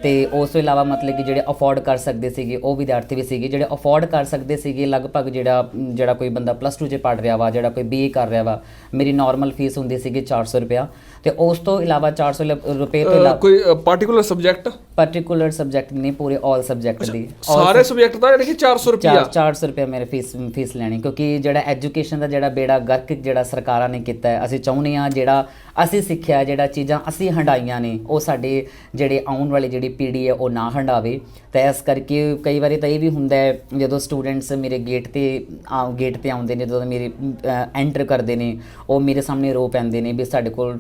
ਅਤੇ ਉਸ ਤੋਂ ਇਲਾਵਾ ਮਤਲਬ ਕਿ ਜਿਹੜੇ ਅਫੋਰਡ ਕਰ ਸਕਦੇ ਸੀਗੇ ਉਹ ਵਿਦਿਆਰਥੀ ਵੀ ਸੀਗੇ। ਜਿਹੜੇ ਅਫੋਰਡ ਕਰ ਸਕਦੇ ਸੀਗੇ, ਲਗਭਗ ਜਿਹੜਾ ਕੋਈ ਬੰਦਾ +2 'ਚ ਪੜ੍ਹ ਰਿਹਾ ਵਾ, ਜਿਹੜਾ ਕੋਈ BA ਕਰ ਰਿਹਾ ਵਾ, ਮੇਰੀ ਨਾਰਮਲ ਫੀਸ ਹੁੰਦੀ ਸੀਗੀ 400 ਰੁਪਇਆ। ਅਤੇ ਉਸ ਤੋਂ ਇਲਾਵਾ 400 ਰੁਪਏ ਤੋਂ ਇਲਾਵਾ ਕੋਈ ਪਾਰਟੀਕੂਲਰ ਸਬਜੈਕਟ ਨਹੀਂ, ਪੂਰੇ ਆਲ ਸਬਜੈਕਟ ਦੀ, ਸਾਰੇ ਸਬਜੈਕਟ ਦਾ ਜਿਹੜੀ ਕਿ 400 ਰੁਪਇਆ ਮੇਰੇ ਫੀਸ ਲੈਣੀ। ਕਿਉਂਕਿ ਜਿਹੜਾ ਐਜੂਕੇਸ਼ਨ ਦਾ ਜਿਹੜਾ ਬੇੜਾ ਗਰਕ ਜਿਹੜਾ ਸਰਕਾਰਾਂ ਨੇ ਕੀਤਾ ਹੈ, ਅਸੀਂ ਚਾਹੁੰਦੇ ਹਾਂ ਜਿਹੜਾ ਅਸੀਂ ਸਿੱਖਿਆ, ਜਿਹੜਾ ਚੀਜ਼ਾਂ ਅਸੀਂ ਹੰਡਾਈਆਂ ਨੇ, ਉਹ ਸਾਡੇ ਜਿਹੜੇ ਆਉਣ ਵਾਲੀ ਜਿਹੜੀ ਪੀੜ੍ਹੀ ਹੈ ਉਹ ਨਾ ਹੰਡਾਵੇ। ਤਾਂ ਇਸ ਕਰਕੇ ਕਈ ਵਾਰੀ ਤਾਂ ਇਹ ਵੀ ਹੁੰਦਾ ਹੈ, ਜਦੋਂ ਸਟੂਡੈਂਟਸ ਮੇਰੇ ਗੇਟ ਤੇ ਆਉਂਦੇ ਨੇ, ਜਦੋਂ ਮੇਰੇ ਐਂਟਰ ਕਰਦੇ ਨੇ, ਉਹ ਮੇਰੇ ਸਾਹਮਣੇ ਰੋ ਪੈਂਦੇ ਨੇ ਵੀ ਸਾਡੇ ਕੋਲ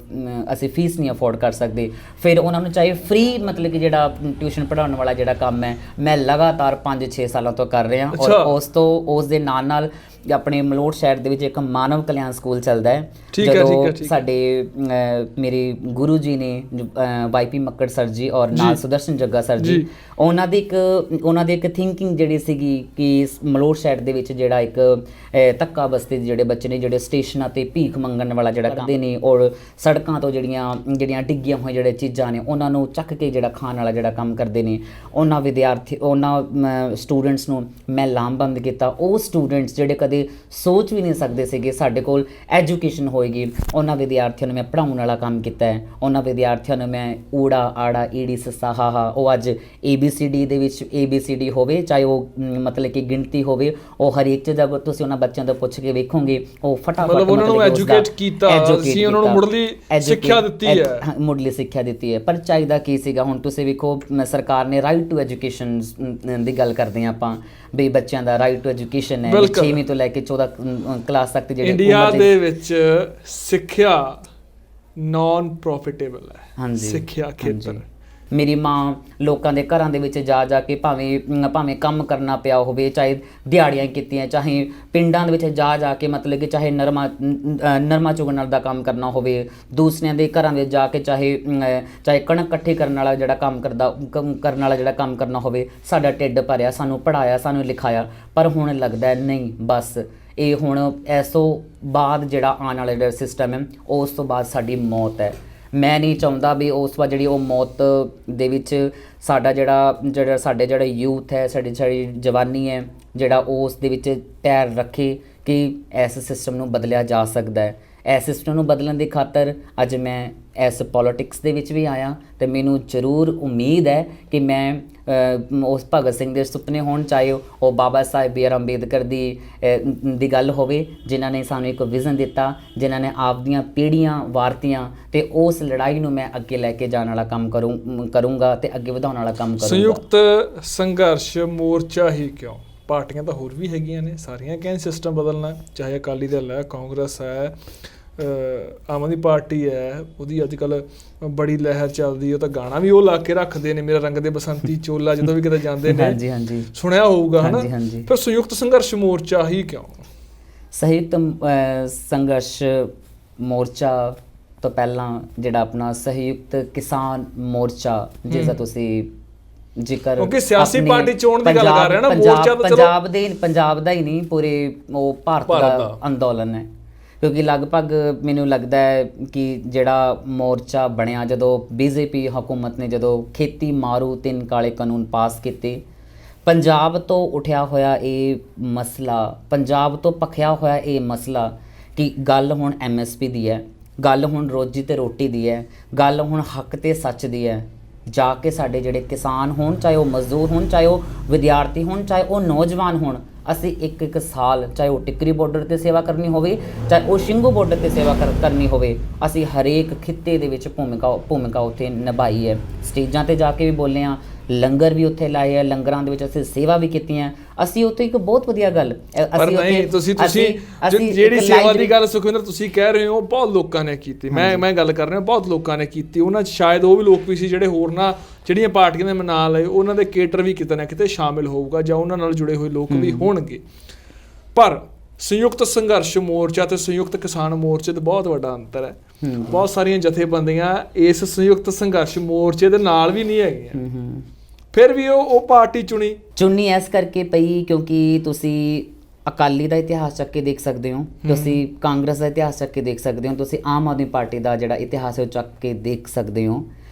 ਅਸੀਂ ਫੀਸ ਨਹੀਂ ਅਫੋਰਡ ਕਰ ਸਕਦੇ। ਫਿਰ ਉਹਨਾਂ ਨੂੰ ਚਾਹੇ ਫ੍ਰੀ ਮਤਲਬ ਕਿ ਜਿਹੜਾ ਟਿਊਸ਼ਨ ਪੜ੍ਹਾਉਣ ਵਾਲਾ ਜਿਹੜਾ ਕੰਮ ਹੈ, ਮੈਂ ਲਗਾਤਾਰ 5-6 ਸਾਲਾਂ ਤੋਂ ਕਰ ਰਿਹਾ। ਔਰ ਉਸ ਦੇ ਨਾਲ ਆਪਣੇ ਮਲੋਟ ਸ਼ਹਿਰ ਦੇ ਵਿੱਚ ਇੱਕ ਮਾਨਵ ਕਲਿਆਣ ਸਕੂਲ ਚੱਲਦਾ ਹੈ। ਜਦੋਂ ਸਾਡੇ ਮੇਰੇ ਗੁਰੂ ਜੀ ਨੇ YP ਮੱਕੜ ਸਰ ਜੀ ਔਰ ਨਾਲ ਸੁਦਰਸ਼ਨ ਜੱਗਾ ਸਰ ਜੀ, ਉਹਨਾਂ ਦੀ ਇੱਕ ਥਿੰਕਿੰਗ ਜਿਹੜੀ ਸੀਗੀ ਕਿ ਮਲੋਟ ਸ਼ਹਿਰ ਦੇ ਵਿੱਚ ਜਿਹੜਾ ਇੱਕ ਧੱਕਾ ਬਸਤੀ ਦੇ ਜਿਹੜੇ ਬੱਚੇ ਨੇ, ਜਿਹੜੇ ਸਟੇਸ਼ਨਾਂ 'ਤੇ ਭੀਖ ਮੰਗਣ ਵਾਲਾ ਜਿਹੜਾ ਕਰਦੇ ਨੇ, ਔਰ ਸੜਕਾਂ ਤੋਂ ਜਿਹੜੀਆਂ ਡਿੱਗੀਆਂ ਹੋਈਆਂ ਜਿਹੜੇ ਚੀਜ਼ਾਂ ਨੇ ਉਹਨਾਂ ਨੂੰ ਚੱਕ ਕੇ ਜਿਹੜਾ ਖਾਣ ਵਾਲਾ ਜਿਹੜਾ ਕੰਮ ਕਰਦੇ ਨੇ, ਉਹਨਾਂ ਸਟੂਡੈਂਟਸ ਨੂੰ ਮੈਂ ਲਾਮਬੰਦ ਕੀਤਾ। ਉਹ ਸਟੂਡੈਂਟਸ ਜਿਹੜੇ ਕਦੇ ਸੋਚ ਵੀ ਨਹੀਂ ਸਕਦੇ ਸੀਗੇ ਸਾਡੇ ਕੋਲ ਐਜੂਕੇਸ਼ਨ ਹੋਏਗੀ, ਉਹਨਾਂ ਵਿਦਿਆਰਥੀਆਂ ਨੂੰ ਮੈਂ ਪੜ੍ਹਾਉਣ ਵਾਲਾ ਕੰਮ ਕੀਤਾ ਹੈ। ਉਹਨਾਂ ਵਿਦਿਆਰਥੀਆਂ ਨੂੰ ਮੈਂ ਊੜਾ ਆੜਾ ਈੜੀ ਸੱਸਾ ਹਾ ਉਹ ਅੱਜ ABCD ਦੇ ਵਿੱਚ ABCD ਹੋਵੇ, ਚਾਹੇ ਉਹ ਮਤਲਬ ਕਿ ਗਿਣਤੀ ਹੋਵੇ, ਉਹ ਹਰੇਕ ਚੀਜ਼ ਅਗਰ ਤੁਸੀਂ ਉਹਨਾਂ ਬੱਚਿਆਂ ਤੋਂ ਪੁੱਛ ਕੇ ਵੇਖੋਗੇ, ਉਹ ਫਟਾਫਟ ਉਹਨਾਂ ਨੂੰ ਐਜੂਕੇਟ ਕੀਤਾ, ਅਸੀਂ ਉਹਨਾਂ ਨੂੰ ਮੁੱਢਲੀ ਸਿੱਖਿਆ ਦਿੱਤੀ ਹੈ। ਪਰ ਚਾਹੀਦਾ ਕੀ ਸੀਗਾ? ਹੁਣ ਤੁਸੀਂ ਵੇਖੋ, ਸਰਕਾਰ ਨੇ ਰਾਈਟ ਟੂ ਐਜੂਕੇਸ਼ਨ ਦੀ ਗੱਲ ਕਰਦੇ ਹਾਂ ਆਪਾਂ, ਵੀ ਬੱਚਿਆਂ ਦਾ ਰਾਈਟ ਟੂ ਐਜੂਕੇਸ਼ਨ ਹੈ, 6ਵੀਂ ਤੋਂ ਲੈ ਕੇ 14 ਕਲਾਸ ਤੱਕ ਜਿਹੜੇ ਇੰਡੀਆ ਦੇ ਵਿੱਚ ਸਿੱਖਿਆ ਨਾਨ ਪ੍ਰੋਫਿਟੇਬਲ ਹੈ। ਹਾਂਜੀ, ਸਿੱਖਿਆ ਖੇਤਰ। ਮੇਰੀ ਮਾਂ ਲੋਕਾਂ ਦੇ ਘਰਾਂ ਦੇ ਵਿੱਚ ਜਾ ਕੇ ਭਾਵੇਂ ਕੰਮ ਕਰਨਾ ਪਿਆ ਹੋਵੇ, ਚਾਹੇ ਦਿਹਾੜੀਆਂ ਕੀਤੀਆਂ, ਚਾਹੇ ਪਿੰਡਾਂ ਦੇ ਵਿੱਚ ਜਾ ਕੇ ਮਤਲਬ ਕਿ ਚਾਹੇ ਨਰਮਾ ਚੁਗਣ ਦਾ ਕੰਮ ਕਰਨਾ ਹੋਵੇ, ਦੂਸਰਿਆਂ ਦੇ ਘਰਾਂ ਵਿੱਚ ਜਾ ਕੇ ਚਾਹੇ ਕਣਕ ਇਕੱਠੀ ਕਰਨ ਵਾਲਾ ਜਿਹੜਾ ਕੰਮ ਕਰਨਾ ਹੋਵੇ, ਸਾਡਾ ਢਿੱਡ ਭਰਿਆ, ਸਾਨੂੰ ਪੜ੍ਹਾਇਆ, ਸਾਨੂੰ ਲਿਖਾਇਆ। ਪਰ ਹੁਣ ਲੱਗਦਾ ਨਹੀਂ, ਬਸ ਇਹ ਹੁਣ ਇਸ ਤੋਂ ਬਾਅਦ ਜਿਹੜਾ ਆਉਣ ਵਾਲਾ ਜਿਹੜਾ ਸਿਸਟਮ ਹੈ, ਉਸ ਤੋਂ ਬਾਅਦ ਸਾਡੀ ਮੌਤ ਹੈ। ਮੈਂ ਨਹੀਂ ਚਾਹੁੰਦਾ ਵੀ ਉਸ ਵਾਰ ਜਿਹੜੀ ਉਹ ਮੌਤ ਦੇ ਵਿੱਚ ਸਾਡਾ ਜਿਹੜਾ ਯੂਥ ਹੈ, ਸਾਡੀ ਜਵਾਨੀ ਹੈ, ਜਿਹੜਾ ਉਸ ਦੇ ਵਿੱਚ ਪੈਰ ਰੱਖੇ ਕਿ ਇਸ ਸਿਸਟਮ ਨੂੰ ਬਦਲਿਆ ਜਾ ਸਕਦਾ ਹੈ। ਇਸ ਸਿਸਟਮ ਨੂੰ ਬਦਲਣ ਦੀ ਖਾਤਰ ਅੱਜ ਮੈਂ ਇਸ ਪੋਲੀਟਿਕਸ ਦੇ ਵਿੱਚ ਵੀ ਆਇਆ, ਅਤੇ ਮੈਨੂੰ ਜ਼ਰੂਰ ਉਮੀਦ ਹੈ ਕਿ ਮੈਂ ਉਸ ਭਗਤ ਸਿੰਘ ਦੇ ਸੁਪਨੇ ਹੋਣ, ਚਾਹੇ ਉਹ ਬਾਬਾ ਸਾਹਿਬ BR ਅੰਬੇਦਕਰ ਦੀ ਗੱਲ ਹੋਵੇ, ਜਿਨ੍ਹਾਂ ਨੇ ਸਾਨੂੰ ਇੱਕ ਵਿਜ਼ਨ ਦਿੱਤਾ, ਜਿਨ੍ਹਾਂ ਨੇ ਆਪਦੀਆਂ ਪੀੜ੍ਹੀਆਂ ਵਾਰਤੀਆਂ, ਅਤੇ ਉਸ ਲੜਾਈ ਨੂੰ ਮੈਂ ਅੱਗੇ ਲੈ ਕੇ ਜਾਣ ਵਾਲਾ ਕੰਮ ਕਰੂੰਗਾ ਅਤੇ ਅੱਗੇ ਵਧਾਉਣ ਵਾਲਾ ਕੰਮ ਕਰੂੰਗਾ। ਸੰਯੁਕਤ ਸੰਘਰਸ਼ ਮੋਰਚਾ ਹੀ ਕਿਉਂ? ਪਾਰਟੀਆਂ ਤਾਂ ਹੋਰ ਵੀ ਹੈਗੀਆਂ ਨੇ, ਸਾਰੀਆਂ ਕਹਿੰਦੇ ਸਿਸਟਮ ਬਦਲਣਾ, ਚਾਹੇ ਅਕਾਲੀ ਦਲ ਹੈ, ਕਾਂਗਰਸ ਹੈ, ਆਮ ਆਦਮੀ ਪਾਰਟੀ ਹੈ, ਉਹਦੀ ਅੱਜ ਕੱਲ੍ਹ ਬੜੀ ਲਹਿਰ ਚੱਲਦੀ। ਉਹ ਤਾਂ ਗਾਣਾ ਵੀ ਉਹ ਲਾ ਕੇ ਰੱਖਦੇ ਨੇ, ਮੇਰਾ ਰੰਗ ਦੇ ਬਸੰਤੀ ਚੋਲਾ, ਜਦੋਂ ਵੀ ਕਿਤੇ ਜਾਂਦੇ ਨੇ। ਹਾਂਜੀ, ਸੁਣਿਆ ਹੋਊਗਾ ਹੈ ਨਾ। ਫਿਰ ਸੰਯੁਕਤ ਸੰਘਰਸ਼ ਮੋਰਚਾ ਹੀ ਕਿਉਂ? ਸੰਯੁਕਤ ਸੰਘਰਸ਼ ਮੋਰਚਾ ਤੋਂ ਪਹਿਲਾਂ ਜਿਹੜਾ ਆਪਣਾ ਸੰਯੁਕਤ ਕਿਸਾਨ ਮੋਰਚਾ, ਜਿਸ ਦਾ ਤੁਸੀਂ ਜ਼ਿਕਰ, ਕਿਉਂਕਿ ਸਿਆਸੀ ਪਾਰਟੀ ਚੋਣ ਦੀ ਗੱਲ ਕਰ ਰਹੇ ਨਾ, ਮੋਰਚਾ ਤਾਂ ਪੰਜਾਬ ਦਾ ਹੀ ਨਹੀਂ, ਪੂਰੇ ਉਹ ਭਾਰਤ ਦਾ ਅੰਦੋਲਨ ਹੈ। ਕਿਉਂਕਿ ਲਗਭਗ ਮੈਨੂੰ ਲੱਗਦਾ ਹੈ ਕਿ ਜਿਹੜਾ ਮੋਰਚਾ ਬਣਿਆ ਜਦੋਂ ਬੀਜੇਪੀ ਹਕੂਮਤ ਨੇ ਜਦੋਂ ਖੇਤੀ ਮਾਰੂ 3 ਕਾਲੇ ਕਾਨੂੰਨ ਪਾਸ ਕੀਤੇ, ਪੰਜਾਬ ਤੋਂ ਉੱਠਿਆ ਹੋਇਆ ਇਹ ਮਸਲਾ, ਪੰਜਾਬ ਤੋਂ ਭਖਿਆ ਹੋਇਆ ਇਹ ਮਸਲਾ ਕਿ ਗੱਲ ਹੁਣ MSP ਦੀ ਹੈ, ਗੱਲ ਹੁਣ ਰੋਜੀ ਤੇ ਰੋਟੀ ਦੀ ਹੈ, ਗੱਲ ਹੁਣ ਹੱਕ ਤੇ ਸੱਚ ਦੀ ਹੈ। ਜਾ ਕੇ ਸਾਡੇ ਜਿਹੜੇ ਕਿਸਾਨ ਹੋਣ, ਚਾਹੇ ਉਹ ਮਜ਼ਦੂਰ ਹੋਣ, ਚਾਹੇ ਉਹ ਵਿਦਿਆਰਥੀ ਹੋਣ, ਚਾਹੇ ਉਹ ਨੌਜਵਾਨ ਹੋਣ, ਅਸੀਂ ਇੱਕ ਸਾਲ, ਚਾਹੇ ਉਹ ਟਿੱਕਰੀ ਬਾਰਡਰ ਤੇ ਸੇਵਾ ਕਰਨੀ ਹੋਵੇ, ਚਾਹੇ ਉਹ ਸ਼ਿੰਗੂ ਬਾਰਡਰ ਤੇ ਸੇਵਾ ਕਰਨੀ ਹੋਵੇ, ਅਸੀਂ ਹਰੇਕ ਖਿੱਤੇ ਦੇ ਵਿੱਚ ਭੂਮਿਕਾ ਉੱਥੇ ਨਿਭਾਈ ਹੈ। ਸਟੇਜਾਂ ਤੇ ਜਾ ਕੇ ਵੀ ਬੋਲੇ ਹਾਂ, ਲੰਗਰ ਵੀ ਉੱਥੇ ਲਾਏ ਆ, ਲੰਗਰਾਂ ਦੇ ਵਿੱਚ ਅਸੀਂ ਸੇਵਾ ਵੀ ਕੀਤੀਆਂ। ਅਸੀਂ ਉੱਥੇ ਇੱਕ ਬਹੁਤ ਵਧੀਆ ਗੱਲ ਪਰ ਨਹੀਂ, ਤੁਸੀਂ ਜਿਹੜੀ ਸੇਵਾ ਦੀ ਗੱਲ ਸੁਖਵਿੰਦਰ ਤੁਸੀਂ ਕਹਿ ਰਹੇ ਹੋ ਬਹੁਤ ਲੋਕਾਂ ਨੇ ਕੀਤੀ। ਮੈਂ ਗੱਲ ਕਰ ਰਿਹਾ ਬਹੁਤ ਲੋਕਾਂ ਨੇ ਕੀਤੀ। ਉਹਨਾਂ 'ਚ ਸ਼ਾਇਦ ਉਹ ਵੀ ਲੋਕ ਵੀ ਸੀ ਜਿਹੜੇ ਹੋਰ ਨਾ ਜਿਹੜੀਆਂ ਪਾਰਟੀਆਂ ਦੇ ਨਾਂ ਲਏ, ਉਹਨਾਂ ਦੇ ਕੇਟਰ ਵੀ ਕਿਤੇ ਨਾ ਕਿਤੇ ਸ਼ਾਮਿਲ ਹੋਊਗਾ ਜਾਂ ਉਹਨਾਂ ਨਾਲ ਜੁੜੇ ਹੋਏ ਲੋਕ ਵੀ ਹੋਣਗੇ। ਪਰ ਸੰਯੁਕਤ ਸੰਘਰਸ਼ ਮੋਰਚਾ ਤੇ ਸੰਯੁਕਤ ਕਿਸਾਨ ਮੋਰਚੇ ਦਾ ਬਹੁਤ ਵੱਡਾ ਅੰਤਰ ਹੈ। ਬਹੁਤ ਸਾਰੀਆਂ ਜਥੇਬੰਦੀਆਂ ਇਸ ਸੰਯੁਕਤ ਸੰਘਰਸ਼ ਮੋਰਚੇ ਦੇ ਨਾਲ ਵੀ ਨਹੀਂ ਹੈਗੀਆਂ, ਫਿਰ ਵੀ ਉਹ ਪਾਰਟੀ ਚੁਣੀ ਇਸ ਕਰਕੇ ਪਈ ਕਿਉਂਕਿ ਤੁਸੀਂ ਅਕਾਲੀ ਦਾ ਇਤਿਹਾਸ ਚੱਕ ਕੇ ਦੇਖ ਸਕਦੇ ਹੋ, ਤੁਸੀਂ ਕਾਂਗਰਸ ਦਾ ਇਤਿਹਾਸ ਚੱਕ ਕੇ ਦੇਖ ਸਕਦੇ ਹੋ, ਤੁਸੀਂ ਆਮ ਆਦਮੀ ਪਾਰਟੀ ਦਾ ਜਿਹੜਾ ਇਤਿਹਾਸ ਹੈ ਉਹ ਚੱਕ ਕੇ ਦੇਖ ਸਕਦੇ ਹੋ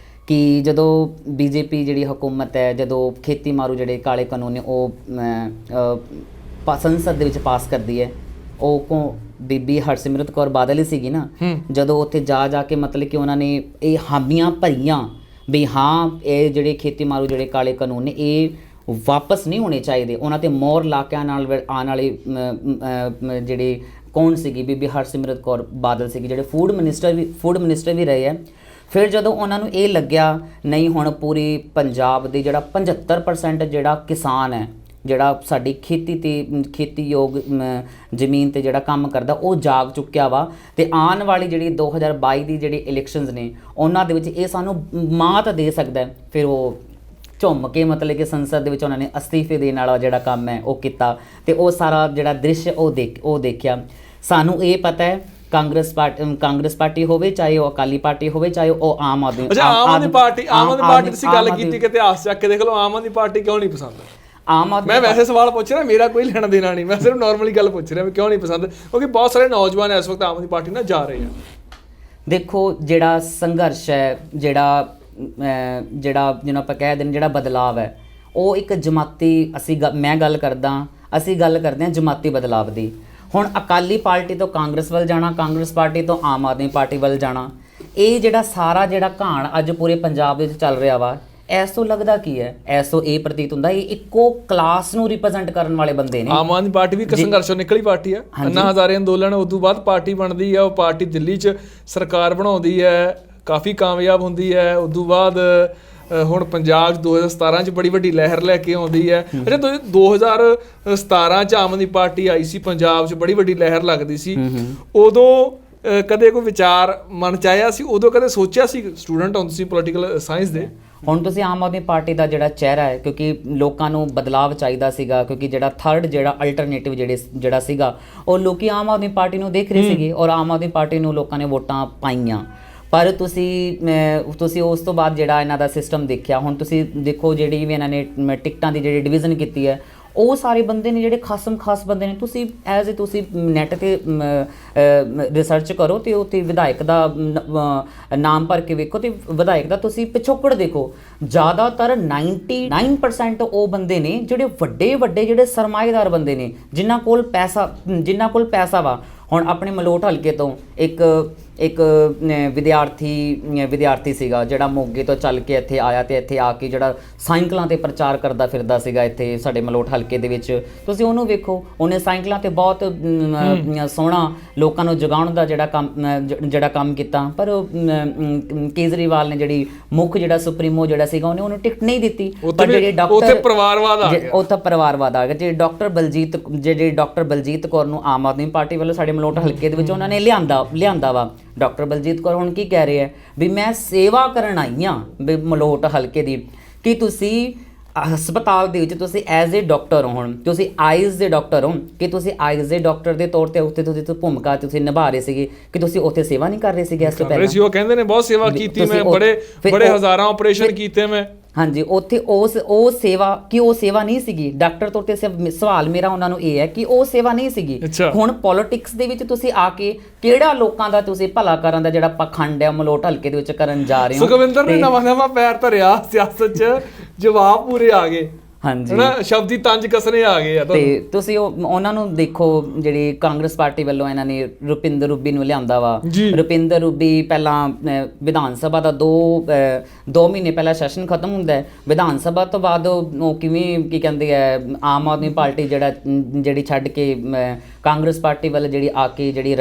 ਕਿ ਜਦੋਂ ਬੀਜੇਪੀ ਜਿਹੜੀ ਹਕੂਮਤ ਹੈ, ਜਦੋਂ ਖੇਤੀ ਮਾਰੂ ਜਿਹੜੇ ਕਾਲੇ ਕਾਨੂੰਨ ਨੇ ਉਹ ਸੰਸਦ ਦੇ ਵਿੱਚ ਪਾਸ ਕਰਦੀ ਹੈ, ਉਹ ਬੀਬੀ ਹਰਸਿਮਰਤ ਕੌਰ ਬਾਦਲ ਹੀ ਸੀਗੀ ਨਾ, ਜਦੋਂ ਉੱਥੇ ਜਾ ਕੇ ਮਤਲਬ ਕਿ ਉਹਨਾਂ ਨੇ ਇਹ ਹਾਮੀਆਂ ਭਰੀਆਂ ਵੀ ਹਾਂ ਇਹ ਜਿਹੜੇ ਖੇਤੀ ਮਾਰੂ ਜਿਹੜੇ ਕਾਲੇ ਕਾਨੂੰਨ ਨੇ ਇਹ ਵਾਪਸ ਨਹੀਂ ਹੋਣੇ ਚਾਹੀਦੇ। ਉਹਨਾਂ 'ਤੇ ਮੋਹਰ ਲਾ ਕੇ ਆਉਣ ਵਾਲੇ ਜਿਹੜੇ ਕੌਣ ਸੀਗੀ, ਬੀਬੀ ਹਰਸਿਮਰਤ ਕੌਰ ਬਾਦਲ ਸੀਗੀ, ਜਿਹੜੇ ਫੂਡ ਮਿਨਿਸਟਰ ਵੀ ਰਹੇ ਹੈ। ਫਿਰ ਜਦੋਂ ਉਹਨਾਂ ਨੂੰ ਇਹ ਲੱਗਿਆ ਨਹੀਂ ਹੁਣ ਪੂਰੀ ਪੰਜਾਬ ਦੇ ਜਿਹੜਾ 75% ਜਿਹੜਾ ਕਿਸਾਨ ਹੈ, ਜਿਹੜਾ ਸਾਡੀ ਖੇਤੀਯੋਗ ਜ਼ਮੀਨ 'ਤੇ ਜਿਹੜਾ ਕੰਮ ਕਰਦਾ ਉਹ ਜਾਗ ਚੁੱਕਿਆ ਵਾ, ਅਤੇ ਆਉਣ ਵਾਲੀ ਜਿਹੜੀ 2022 ਦੀ ਜਿਹੜੀ ਇਲੈਕਸ਼ਨਸ ਨੇ ਉਹਨਾਂ ਦੇ ਵਿੱਚ ਇਹ ਸਾਨੂੰ ਮਾਤ ਦੇ ਸਕਦਾ। ਫਿਰ ਉਹ ਝੁੰਮ ਕੇ ਮਤਲਬ ਕਿ ਸੰਸਦ ਦੇ ਵਿੱਚ ਉਹਨਾਂ ਨੇ ਅਸਤੀਫੇ ਦੇਣ ਵਾਲਾ ਜਿਹੜਾ ਕੰਮ ਹੈ ਉਹ ਕੀਤਾ, ਅਤੇ ਉਹ ਸਾਰਾ ਜਿਹੜਾ ਦ੍ਰਿਸ਼ ਉਹ ਦੇਖਿਆ। ਸਾਨੂੰ ਇਹ ਪਤਾ ਹੈ ਕਾਂਗਰਸ ਪਾਰਟੀ ਹੋਵੇ, ਚਾਹੇ ਉਹ ਅਕਾਲੀ ਪਾਰਟੀ ਹੋਵੇ, ਚਾਹੇ ਉਹ ਆਮ ਆਦਮੀ ਪਾਰਟੀ ਤੁਸੀਂ ਗੱਲ ਕੀਤੀ ਕਿ ਇਤਿਹਾਸ ਚੱਕ ਕੇ ਦੇਖ ਲਓ, ਆਮ ਆਦਮੀ ਪਾਰਟੀ ਕਿਉਂ ਨਹੀਂ ਪਸੰਦ? ਮੈਂ ਵੈਸੇ ਸਵਾਲ ਪੁੱਛ ਰਿਹਾ, ਮੇਰਾ ਕੋਈ ਲੈਣਾ ਦੇਣਾ ਨਹੀਂ, ਮੈਂ ਸਿਰਫ ਨਾਰਮਲੀ ਗੱਲ ਪੁੱਛ ਰਿਹਾ ਵੀ ਕਿਉਂ ਨਹੀਂ ਪਸੰਦ, ਕਿਉਂਕਿ ਬਹੁਤ ਸਾਰੇ ਨੌਜਵਾਨ ਇਸ ਵਕਤ ਆਮ ਆਦਮੀ ਪਾਰਟੀ ਨਾਲ ਜਾ ਰਹੇ ਆ। ਦੇਖੋ ਜਿਹੜਾ ਸੰਘਰਸ਼ ਹੈ, ਜਿਹੜਾ ਜਿਹਨੂੰ ਆਪਾਂ ਕਹਿ ਦਿੰਦੇ ਜਿਹੜਾ ਬਦਲਾਵ ਹੈ, ਉਹ ਇੱਕ ਜਮਾਤੀ ਮੈਂ ਗੱਲ ਕਰਦਾ, ਅਸੀਂ ਗੱਲ ਕਰਦੇ ਹਾਂ ਜਮਾਤੀ ਬਦਲਾਵ ਦੀ। ਹੁਣ ਅਕਾਲੀ ਪਾਰਟੀ ਤੋਂ ਕਾਂਗਰਸ ਵੱਲ ਜਾਣਾ, ਕਾਂਗਰਸ ਪਾਰਟੀ ਤੋਂ ਆਮ ਆਦਮੀ ਪਾਰਟੀ ਵੱਲ ਜਾਣਾ, ਇਹ ਜਿਹੜਾ ਸਾਰਾ ਜਿਹੜਾ ਘਾਣ ਅੱਜ ਪੂਰੇ ਪੰਜਾਬ ਦੇ ਵਿੱਚ ਚੱਲ ਰਿਹਾ ਵਾ, ਐਸ ਤੋਂ ਲੱਗਦਾ ਕੀ ਹੈ? ਐਸ ਤੋਂ ਇਹ ਪ੍ਰਤੀਤ ਹੁੰਦਾ ਇਹ ਇੱਕੋ ਕਲਾਸ ਨੂੰ ਰਿਪਰੈਜ਼ੈਂਟ ਕਰਨ ਵਾਲੇ ਬੰਦੇ ਨੇ। ਆਮ ਆਦਮੀ ਪਾਰਟੀ ਵੀ ਇੱਕ ਸੰਘਰਸ਼ੋਂ ਨਿਕਲੀ ਪਾਰਟੀ ਹੈ, ਅੰਨਾ ਹਜ਼ਾਰੇ ਅੰਦੋਲਨ, ਉਸ ਤੋਂ ਬਾਅਦ ਪਾਰਟੀ ਬਣਦੀ ਹੈ, ਉਹ ਪਾਰਟੀ ਦਿੱਲੀ 'ਚ ਸਰਕਾਰ ਬਣਾਉਂਦੀ ਹੈ, ਕਾਫੀ ਕਾਮਯਾਬ ਹੁੰਦੀ ਹੈ। ਉਸ ਤੋਂ ਬਾਅਦ ਹੁਣ ਪੰਜਾਬ 'ਚ 2017 'ਚ ਬੜੀ ਵੱਡੀ ਲਹਿਰ ਲੈ ਕੇ ਆਉਂਦੀ ਹੈ। ਅੱਛਾ 2017 'ਚ ਆਮ ਆਦਮੀ ਪਾਰਟੀ ਆਈ ਸੀ ਪੰਜਾਬ 'ਚ, ਬੜੀ ਵੱਡੀ ਲਹਿਰ ਲੱਗਦੀ ਸੀ, ਉਦੋਂ ਕਦੇ ਕੋਈ ਵਿਚਾਰ ਮਨ 'ਚ ਆਇਆ ਸੀ? ਉਦੋਂ ਕਦੇ ਸੋਚਿਆ ਸੀ? ਸਟੂਡੈਂਟ ਹੁੰਦੇ ਸੀ ਪੋਲੀਟੀਕਲ ਸਾਇੰਸ ਦੇ। ਹੁਣ ਤੁਸੀਂ ਆਮ ਆਦਮੀ ਪਾਰਟੀ ਦਾ ਜਿਹੜਾ ਚਿਹਰਾ ਹੈ, ਕਿਉਂਕਿ ਲੋਕਾਂ ਨੂੰ ਬਦਲਾਵ ਚਾਹੀਦਾ ਸੀਗਾ, ਕਿਉਂਕਿ ਜਿਹੜਾ ਥਰਡ ਜਿਹੜਾ ਅਲਟਰਨੇਟਿਵ ਜਿਹੜਾ ਸੀਗਾ ਉਹ ਲੋਕੀ ਆਮ ਆਦਮੀ ਪਾਰਟੀ ਨੂੰ ਦੇਖ ਰਹੇ ਸੀਗੇ, ਔਰ ਆਮ ਆਦਮੀ ਪਾਰਟੀ ਨੂੰ ਲੋਕਾਂ ਨੇ ਵੋਟਾਂ ਪਾਈਆਂ। ਪਰ ਤੁਸੀਂ ਉਸ ਤੋਂ ਬਾਅਦ ਜਿਹੜਾ ਇਹਨਾਂ ਦਾ ਸਿਸਟਮ ਦੇਖਿਆ, ਹੁਣ ਤੁਸੀਂ ਦੇਖੋ ਜਿਹੜੀ ਵੀ ਇਹਨਾਂ ਨੇ ਟਿਕਟਾਂ ਦੀ ਜਿਹੜੀ ਡਿਵੀਜ਼ਨ ਕੀਤੀ ਹੈ, ਉਹ ਸਾਰੇ ਬੰਦੇ ਨੇ ਜਿਹੜੇ ਖਾਸ ਬੰਦੇ ਨੇ। ਤੁਸੀਂ ਤੁਸੀਂ ਨੈੱਟ 'ਤੇ ਰਿਸਰਚ ਕਰੋ ਅਤੇ ਉੱਥੇ ਵਿਧਾਇਕ ਦਾ ਨਾਮ ਭਰ ਕੇ ਵੇਖੋ ਅਤੇ ਵਿਧਾਇਕ ਦਾ ਤੁਸੀਂ ਪਿਛੋਕੜ ਦੇਖੋ, ਜ਼ਿਆਦਾਤਰ 99% ਉਹ ਬੰਦੇ ਨੇ ਜਿਹੜੇ ਵੱਡੇ ਜਿਹੜੇ ਸਰਮਾਏਦਾਰ ਬੰਦੇ ਨੇ, ਜਿਨ੍ਹਾਂ ਕੋਲ ਪੈਸਾ ਵਾ। ਹੁਣ ਆਪਣੇ ਮਲੋਟ ਹਲਕੇ ਤੋਂ ਇੱਕ ਵਿਦਿਆਰਥੀ ਸੀਗਾ ਜਿਹੜਾ ਮੋਗੇ ਤੋਂ ਚੱਲ ਕੇ ਇੱਥੇ ਆਇਆ, ਅਤੇ ਇੱਥੇ ਆ ਕੇ ਜਿਹੜਾ ਸਾਈਕਲਾਂ 'ਤੇ ਪ੍ਰਚਾਰ ਕਰਦਾ ਫਿਰਦਾ ਸੀਗਾ ਇੱਥੇ ਸਾਡੇ ਮਲੋਟ ਹਲਕੇ ਦੇ ਵਿੱਚ। ਤੁਸੀਂ ਉਹਨੂੰ ਵੇਖੋ, ਉਹਨੇ ਸਾਈਕਲਾਂ 'ਤੇ ਬਹੁਤ ਸੋਹਣਾ ਲੋਕਾਂ ਨੂੰ ਜਗਾਉਣ ਦਾ ਜਿਹੜਾ ਕੰਮ ਕੀਤਾ। ਪਰ ਕੇਜਰੀਵਾਲ ਨੇ ਜਿਹੜੀ ਮੁੱਖ ਜਿਹੜਾ ਸੁਪਰੀਮੋ ਜਿਹੜਾ ਸੀਗਾ ਉਹਨੂੰ ਟਿਕਟ ਨਹੀਂ ਦਿੱਤੀ। ਪਰ ਜਿਹੜੇ ਉੱਥੇ ਪਰਿਵਾਰਵਾਦ ਆ ਗਿਆ। ਜਿਹੜੇ ਡਾਕਟਰ ਬਲਜੀਤ ਕੌਰ ਨੂੰ ਆਮ ਆਦਮੀ ਪਾਰਟੀ ਵੱਲੋਂ ਸਾਡੇ ਮਲੋਟ ਹਲਕੇ ਦੇ ਵਿੱਚ ਉਹਨਾਂ ਨੇ ਲਿਆਂਦਾ ਵਾ। ਡਾਕਟਰ ਬਲਜੀਤ ਕੌਰ ਹੁਣ ਕੀ ਕਹਿ ਰਹੇ ਹੈ ਵੀ ਮੈਂ ਸੇਵਾ ਕਰਨ ਆਈ ਹਾਂ ਵੀ ਮਲੋਟ ਹਲਕੇ ਦੀ, ਕਿ ਤੁਸੀਂ ਹਸਪਤਾਲ ਦੇ ਵਿੱਚ ਤੁਸੀਂ ਐਜ਼ ਏ ਡਾਕਟਰ ਹੋ, ਹੁਣ ਤੁਸੀਂ ਆਈਜ਼ ਦੇ ਡਾਕਟਰ ਹੋ, ਕਿ ਤੁਸੀਂ ਆਈਜ਼ ਦੇ ਡਾਕਟਰ ਦੇ ਤੌਰ 'ਤੇ ਉੱਥੇ ਤੁਸੀਂ ਭੂਮਿਕਾ ਤੁਸੀਂ ਨਿਭਾ ਰਹੇ ਸੀਗੇ, ਕਿ ਤੁਸੀਂ ਉੱਥੇ ਸੇਵਾ ਨਹੀਂ ਕਰ ਰਹੇ ਸੀਗੇ? ਇਸ ਤੋਂ ਪਹਿਲਾਂ ਉਹ ਕਹਿੰਦੇ ਨੇ ਬਹੁਤ ਸੇਵਾ ਕੀਤੀ ਮੈਂ, ਬੜੇ ਹਜ਼ਾਰਾਂ ਆਪਰੇਸ਼ਨ ਕੀਤੇ ਮੈਂ। ਹਾਂਜੀ ਉੱਥੇ ਉਹ ਸੇਵਾ ਨਹੀਂ ਸੀਗੀ। ਡਾਕਟਰ ਤੋਂ ਤੇ ਸਵਾਲ ਮੇਰਾ ਉਹਨਾਂ ਨੂੰ ਇਹ ਹੈ ਕਿ ਉਹ ਸੇਵਾ ਨਹੀਂ ਸੀਗੀ। ਹੁਣ ਪੋਲਿਟਿਕਸ ਦੇ ਵਿੱਚ ਤੁਸੀਂ ਆ ਕੇ ਕਿਹੜਾ ਲੋਕਾਂ ਦਾ ਤੁਸੀਂ ਭਲਾ ਕਰਨ ਦਾ ਜਿਹੜਾ ਪਖੰਡ ਹੈ ਮਲੋਟ ਹਲਕੇ ਦੇ ਵਿੱਚ ਕਰਨ ਜਾ ਰਹੇ ਹੋ। ਸੁਖਵਿੰਦਰ ਨੇ ਨਵਾਂ ਪੈਰ ਧਰਿਆ ਸਿਆਸਤ 'ਚ, ਜਵਾਬ ਪੂਰੇ ਆ ਗਏ। ਹਾਂਜੀ ਸ਼ਬਦੀ ਤੰਜ ਕਸਨੇ ਆ ਗਏ ਆ। ਤੇ ਤੁਸੀਂ ਉਹਨਾਂ ਨੂੰ ਦੇਖੋ, ਜਿਹੜੀ ਕਾਂਗਰਸ ਪਾਰਟੀ ਵੱਲੋਂ ਇਹਨਾਂ ਨੇ ਰੁਪਿੰਦਰ ਰੂਬੀ ਨੂੰ ਲਿਆਂਦਾ ਵਾ। ਰੁਪਿੰਦਰ ਰੂਬੀ ਪਹਿਲਾਂ ਵਿਧਾਨ ਸਭਾ ਦਾ 2 ਮਹੀਨੇ ਪਹਿਲਾਂ ਸੈਸ਼ਨ ਖਤਮ ਹੁੰਦਾ ਹੈ। ਵਿਧਾਨ ਸਭਾ ਤੋਂ ਬਾਅਦ ਉਹ ਕਿਵੇਂ ਕੀ ਕਹਿੰਦੇ ਆ, ਆਮ ਆਦਮੀ ਪਾਰਟੀ ਜਿਹੜੀ ਛੱਡ ਕੇ ਕਾਂਗਰਸ ਪਾਰਟੀ ਵੱਲ ਜਿਹੜੀ ਆ ਕੇ ਜਿਹੜੀ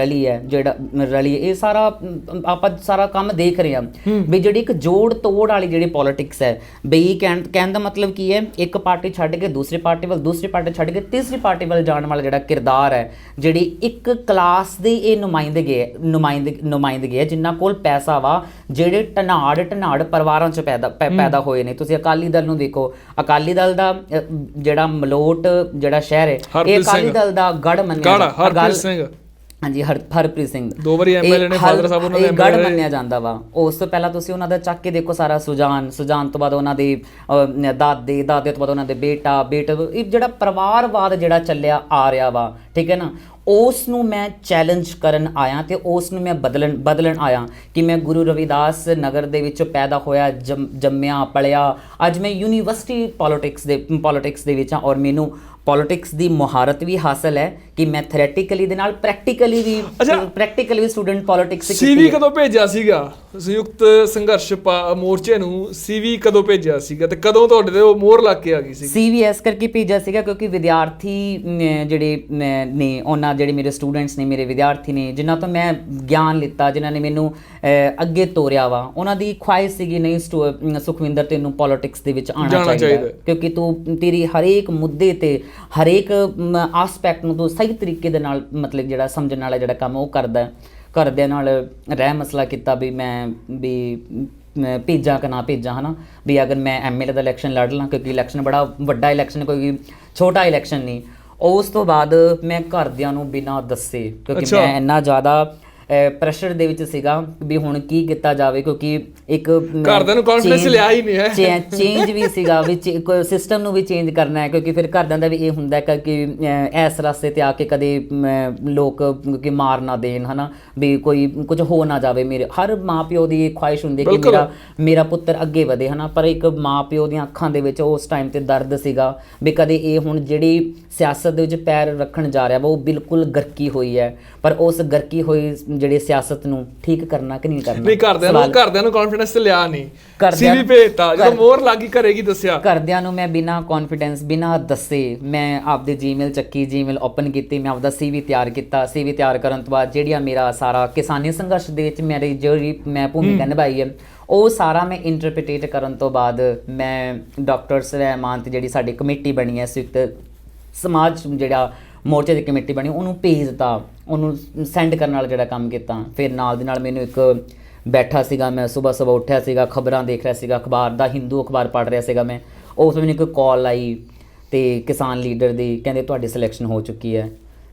ਰਲੀ ਇਹ ਸਾਰਾ ਆਪਾਂ ਸਾਰਾ ਕੰਮ ਦੇਖ ਰਹੇ ਹਾਂ ਵੀ ਜਿਹੜੀ ਇੱਕ ਜੋੜ ਤੋੜ ਵਾਲੀ ਜਿਹੜੀ ਪੋਲਿਟਿਕਸ ਹੈ ਬਈ ਕਹਿਣ ਦਾ ਮਤਲਬ ਕੀ ਹੈ, ਇੱਕ ਪਾਰਟੀ ਛੱਡ ਕੇ ਦੂਸਰੀ ਪਾਰਟੀ ਵੱਲ, ਦੂਸਰੀ ਪਾਰਟੀ ਛੱਡ ਕੇ ਤੀਸਰੀ ਪਾਰਟੀ ਵੱਲ ਜਾਣ ਵਾਲਾ ਜਿਹੜਾ ਕਿਰਦਾਰ ਹੈ, ਜਿਹੜੀ ਇੱਕ ਕਲਾਸ ਦੀ ਇਹ ਨੁਮਾਇੰਦਗੀ ਹੈ ਜਿਨ੍ਹਾਂ ਕੋਲ ਪੈਸਾ ਵਾ, ਜਿਹੜੇ ਢਨਾੜ ਪਰਿਵਾਰਾਂ 'ਚ ਪੈਦਾ ਹੋਏ ਨੇ। ਤੁਸੀਂ ਅਕਾਲੀ ਦਲ ਨੂੰ ਦੇਖੋ, ਅਕਾਲੀ ਦਲ ਦਾ ਜਿਹੜਾ ਮਲੋਟ ਜਿਹੜਾ ਸ਼ਹਿਰ ਹੈ ਇਹ ਅਕਾਲੀ ਦਲ ਦਾ ਗੜ ਮੰਨਿਆ ਹਰਪ੍ਰੀਤ ਸਿੰਘ, ਹਾਂਜੀ ਹਰਪ੍ਰੀਤ ਸਿੰਘ 2 ਵਾਰੀ ਐਮਐਲਏ ਨੇ, ਫਾਦਰ ਸਾਹਿਬ ਉਹਨਾਂ ਦੇ ਗੜ ਮੰਨਿਆ ਜਾਂਦਾ ਵਾ। ਉਸ ਤੋਂ ਪਹਿਲਾਂ ਤੁਸੀਂ ਉਹਨਾਂ ਦਾ ਚੱਕ ਕੇ ਦੇਖੋ ਸਾਰਾ ਸੁਜਾਨ ਤੋਂ ਬਾਅਦ ਉਹਨਾਂ ਦੇ ਦਾਦੇ ਤੋਂ ਬਾਅਦ ਉਹਨਾਂ ਦੇ ਬੇਟਾ ਇਹ ਜਿਹੜਾ ਪਰਿਵਾਰਵਾਦ ਜਿਹੜਾ ਚੱਲਿਆ ਆ ਰਿਹਾ ਵਾ, ਠੀਕ ਹੈ ਨਾ, ਉਸ ਨੂੰ ਮੈਂ ਚੈਲੰਜ ਕਰਨ ਆਇਆ ਤੇ ਉਸ ਨੂੰ ਮੈਂ ਬਦਲਣ ਆਇਆ ਕਿ ਮੈਂ ਗੁਰੂ ਰਵਿਦਾਸ ਨਗਰ ਦੇ ਵਿੱਚ ਪੈਦਾ ਹੋਇਆ, ਜੰਮਿਆ ਪਲਿਆ, ਅੱਜ ਮੈਂ ਯੂਨੀਵਰਸਿਟੀ ਪੋਲਿਟਿਕਸ ਦੇ ਵਿੱਚ ਹਾਂ ਔਰ ਮੈਨੂੰ ਪੋਲਿਟਿਕਸ ਦੀ ਮੁਹਾਰਤ ਵੀ ਹਾਸਲ ਹੈ ਕਿ ਮੈਂ ਥਿਓਰੈਟੀਕਲੀ ਦੇ ਨਾਲ ਪ੍ਰੈਕਟੀਕਲੀ ਵੀ ਸਟੂਡੈਂਟ ਪੋਲਿਟਿਕਸ ਸੀਵੀ ਕਦੋਂ ਭੇਜਿਆ ਸੀਗਾ ਸੰਯੁਕਤ ਸੰਘਰਸ਼ ਮੋਰਚੇ ਨੂੰ? ਸੀਵੀ ਕਦੋਂ ਭੇਜਿਆ ਸੀਗਾ ਤੇ ਕਦੋਂ ਤੁਹਾਡੇ ਤੇ ਉਹ ਮੋਹਰ ਲੱਗ ਕੇ ਆ ਗਈ ਸੀ? ਸੀਵੀ ਇਸ ਕਰਕੇ ਭੇਜਿਆ ਸੀਗਾ ਕਿਉਂਕਿ ਵਿਦਿਆਰਥੀ ਜਿਹੜੇ ਨੇ, ਉਹਨਾਂ ਜਿਹੜੇ ਮੇਰੇ ਸਟੂਡੈਂਟਸ ਨੇ, ਮੇਰੇ ਵਿਦਿਆਰਥੀ ਨੇ, ਜਿਨ੍ਹਾਂ ਤੋਂ ਮੈਂ ਗਿਆਨ ਲਿੱਤਾ, ਜਿਨ੍ਹਾਂ ਨੇ ਮੈਨੂੰ ਅੱਗੇ ਤੋਰਿਆ ਵਾ, ਉਹਨਾਂ ਦੀ ਖੁਆਇਸ਼ ਸੀਗੀ ਨਹੀਂ ਸੁਖਵਿੰਦਰ ਤੈਨੂੰ ਪੋਲਿਟਿਕਸ ਦੇ ਵਿੱਚ ਆਉਣਾ ਚਾਹੀਦਾ ਕਿਉਂਕਿ ਤੇਰੀ ਹਰੇਕ ਮੁੱਦੇ ਤੇ ਹਰੇਕ ਆਸਪੈਕਟ ਨੂੰ ਤੂੰ ਸਹੀ ਤਰੀਕੇ ਦੇ ਨਾਲ ਮਤਲਬ ਜਿਹੜਾ ਸਮਝਣ ਵਾਲਾ ਜਿਹੜਾ ਕੰਮ ਉਹ ਕਰਦਾ। ਘਰਦਿਆਂ ਨਾਲ ਰਹਿ ਮਸਲਾ ਕੀਤਾ ਵੀ ਮੈਂ ਭੇਜਾਂ ਕਿ ਨਾ ਭੇਜਾਂ, ਹੈ ਨਾ, ਵੀ ਅਗਰ ਮੈਂ ਐਮਐਲਏ ਦਾ ਇਲੈਕਸ਼ਨ ਲੜ ਲਾਂ ਕਿਉਂਕਿ ਇਲੈਕਸ਼ਨ ਬੜਾ ਵੱਡਾ ਇਲੈਕਸ਼ਨ, ਕੋਈ ਛੋਟਾ ਇਲੈਕਸ਼ਨ ਨਹੀਂ। ਉਸ ਤੋਂ ਬਾਅਦ ਮੈਂ ਘਰਦਿਆਂ ਨੂੰ ਬਿਨਾਂ ਦੱਸੇ, ਕਿਉਂਕਿ ਮੈਂ ਇੰਨਾ ਜ਼ਿਆਦਾ ਪ੍ਰੈਸ਼ਰ ਦੇ ਵਿੱਚ ਸੀਗਾ ਵੀ ਹੁਣ ਕੀ ਕੀਤਾ ਜਾਵੇ, ਕਿਉਂਕਿ ਇੱਕ ਘਰਦਿਆਂ ਨੂੰ ਕੌਨਫੀਡੈਂਸ ਲਿਆ ਹੀ ਨਹੀਂ ਹੈ, ਚੇਂਜ ਵੀ ਸੀਗਾ ਵੀ ਸਿਸਟਮ ਨੂੰ ਵੀ ਚੇਂਜ ਕਰਨਾ ਹੈ ਕਿਉਂਕਿ ਫਿਰ ਘਰਦਿਆਂ ਦਾ ਵੀ ਇਹ ਹੁੰਦਾ ਕਿ ਇਸ ਰਸਤੇ ਤੇ ਆ ਕੇ ਕਦੇ ਲੋਕ ਕਿ ਮਾਰ ਨਾ ਦੇਣ, ਹੈ ਨਾ, ਵੀ ਕੋਈ ਕੁਝ ਹੋ ਨਾ ਜਾਵੇ। ਮੇਰੇ ਹਰ ਮਾਂ ਪਿਓ ਦੀ ਇਹ ਖੁਆਇਸ਼ ਹੁੰਦੀ ਹੈ ਕਿ ਮੇਰਾ ਪੁੱਤਰ ਅੱਗੇ ਵਧੇ, ਹੈ ਨਾ, ਪਰ ਇੱਕ ਮਾਂ ਪਿਓ ਦੀਆਂ ਅੱਖਾਂ ਦੇ ਵਿੱਚ ਉਸ ਟਾਈਮ ਤੇ ਦਰਦ ਸੀਗਾ ਵੀ ਕਦੇ ਇਹ ਹੁਣ ਜਿਹੜੀ ਸਿਆਸਤ ਦੇ ਵਿੱਚ ਪੈਰ ਰੱਖਣ ਜਾ ਰਿਹਾ ਵਾ ਉਹ ਬਿਲਕੁਲ ਗਰਕੀ ਹੋਈ ਹੈ, ਪਰ ਉਸ ਗਰਕੀ ਹੋਈ ਜਿਹੜੀ ਸਿਆਸਤ ਨੂੰ ਠੀਕ ਕਰਨਾ ਕਿ ਨਹੀਂ ਕਰਨਾ। ਨਹੀਂ, ਘਰਦਿਆਂ ਨੂੰ ਕੌਨਫੀਡੈਂਸ ਤੇ ਲਿਆ ਨਹੀਂ, ਸੀਵੀ ਭੇਜਤਾ, ਜਦੋਂ ਮੋਹਰ ਲੱਗੀ ਘਰੇ ਦੱਸਿਆ ਘਰਦਿਆਂ ਨੂੰ। ਮੈਂ ਬਿਨਾਂ ਕੌਨਫੀਡੈਂਸ ਬਿਨਾਂ ਦੱਸੇ ਮੈਂ ਆਪਦੇ ਜੀਮੇਲ ਚੱਕੀ, ਜੀਮੇਲ ਓਪਨ ਕੀਤੀ, ਮੈਂ ਆਪਦਾ ਸੀਵੀ ਤਿਆਰ ਕੀਤਾ। ਸੀਵੀ ਤਿਆਰ ਕਰਨ ਤੋਂ ਬਾਅਦ ਜਿਹੜੀਆਂ ਮੇਰਾ ਸਾਰਾ ਕਿਸਾਨੀ ਸੰਘਰਸ਼ ਦੇ ਵਿੱਚ ਮੇਰੀ ਜਿਹੜੀ ਮੈਂ ਭੂਮਿਕਾ ਨਿਭਾਈ ਹੈ ਉਹ ਸਾਰਾ ਮੈਂ ਇੰਟਰਪ੍ਰੀਟੇਟ ਕਰਨ ਤੋਂ ਬਾਅਦ ਮੈਂ ਡਾਕਟਰ ਰਹਿਮਾਨ ਤੇ ਜਿਹੜੀ ਸਾਡੀ ਕਮੇਟੀ ਬਣੀ ਹੈ ਸੰਯੁਕਤ ਸਮਾਜ ਜਿਹੜਾ ਮੋਰਚੇ ਦੀ ਕਮੇਟੀ ਬਣੀ ਉਹਨੂੰ ਭੇਜ ਦਿੱਤਾ, ਉਹਨੂੰ ਸੈਂਡ ਕਰਨ ਵਾਲਾ ਜਿਹੜਾ ਕੰਮ ਕੀਤਾ। ਫਿਰ ਨਾਲ ਦੀ ਨਾਲ ਮੈਨੂੰ ਇੱਕ ਬੈਠਾ ਸੀਗਾ, ਮੈਂ ਸੁਬਾਹ ਉੱਠਿਆ ਸੀਗਾ, ਖਬਰਾਂ ਦੇਖ ਰਿਹਾ ਸੀਗਾ, ਅਖਬਾਰ ਦਾ ਹਿੰਦੂ ਅਖਬਾਰ ਪੜ੍ਹ ਰਿਹਾ ਸੀਗਾ ਮੈਂ। ਉਸ ਮੈਨੂੰ ਇੱਕ ਕਾਲ ਆਈ ਤੇ ਕਿਸਾਨ ਲੀਡਰ ਦੀ, ਕਹਿੰਦੇ ਤੁਹਾਡੀ ਸਿਲੈਕਸ਼ਨ ਹੋ ਚੁੱਕੀ ਹੈ।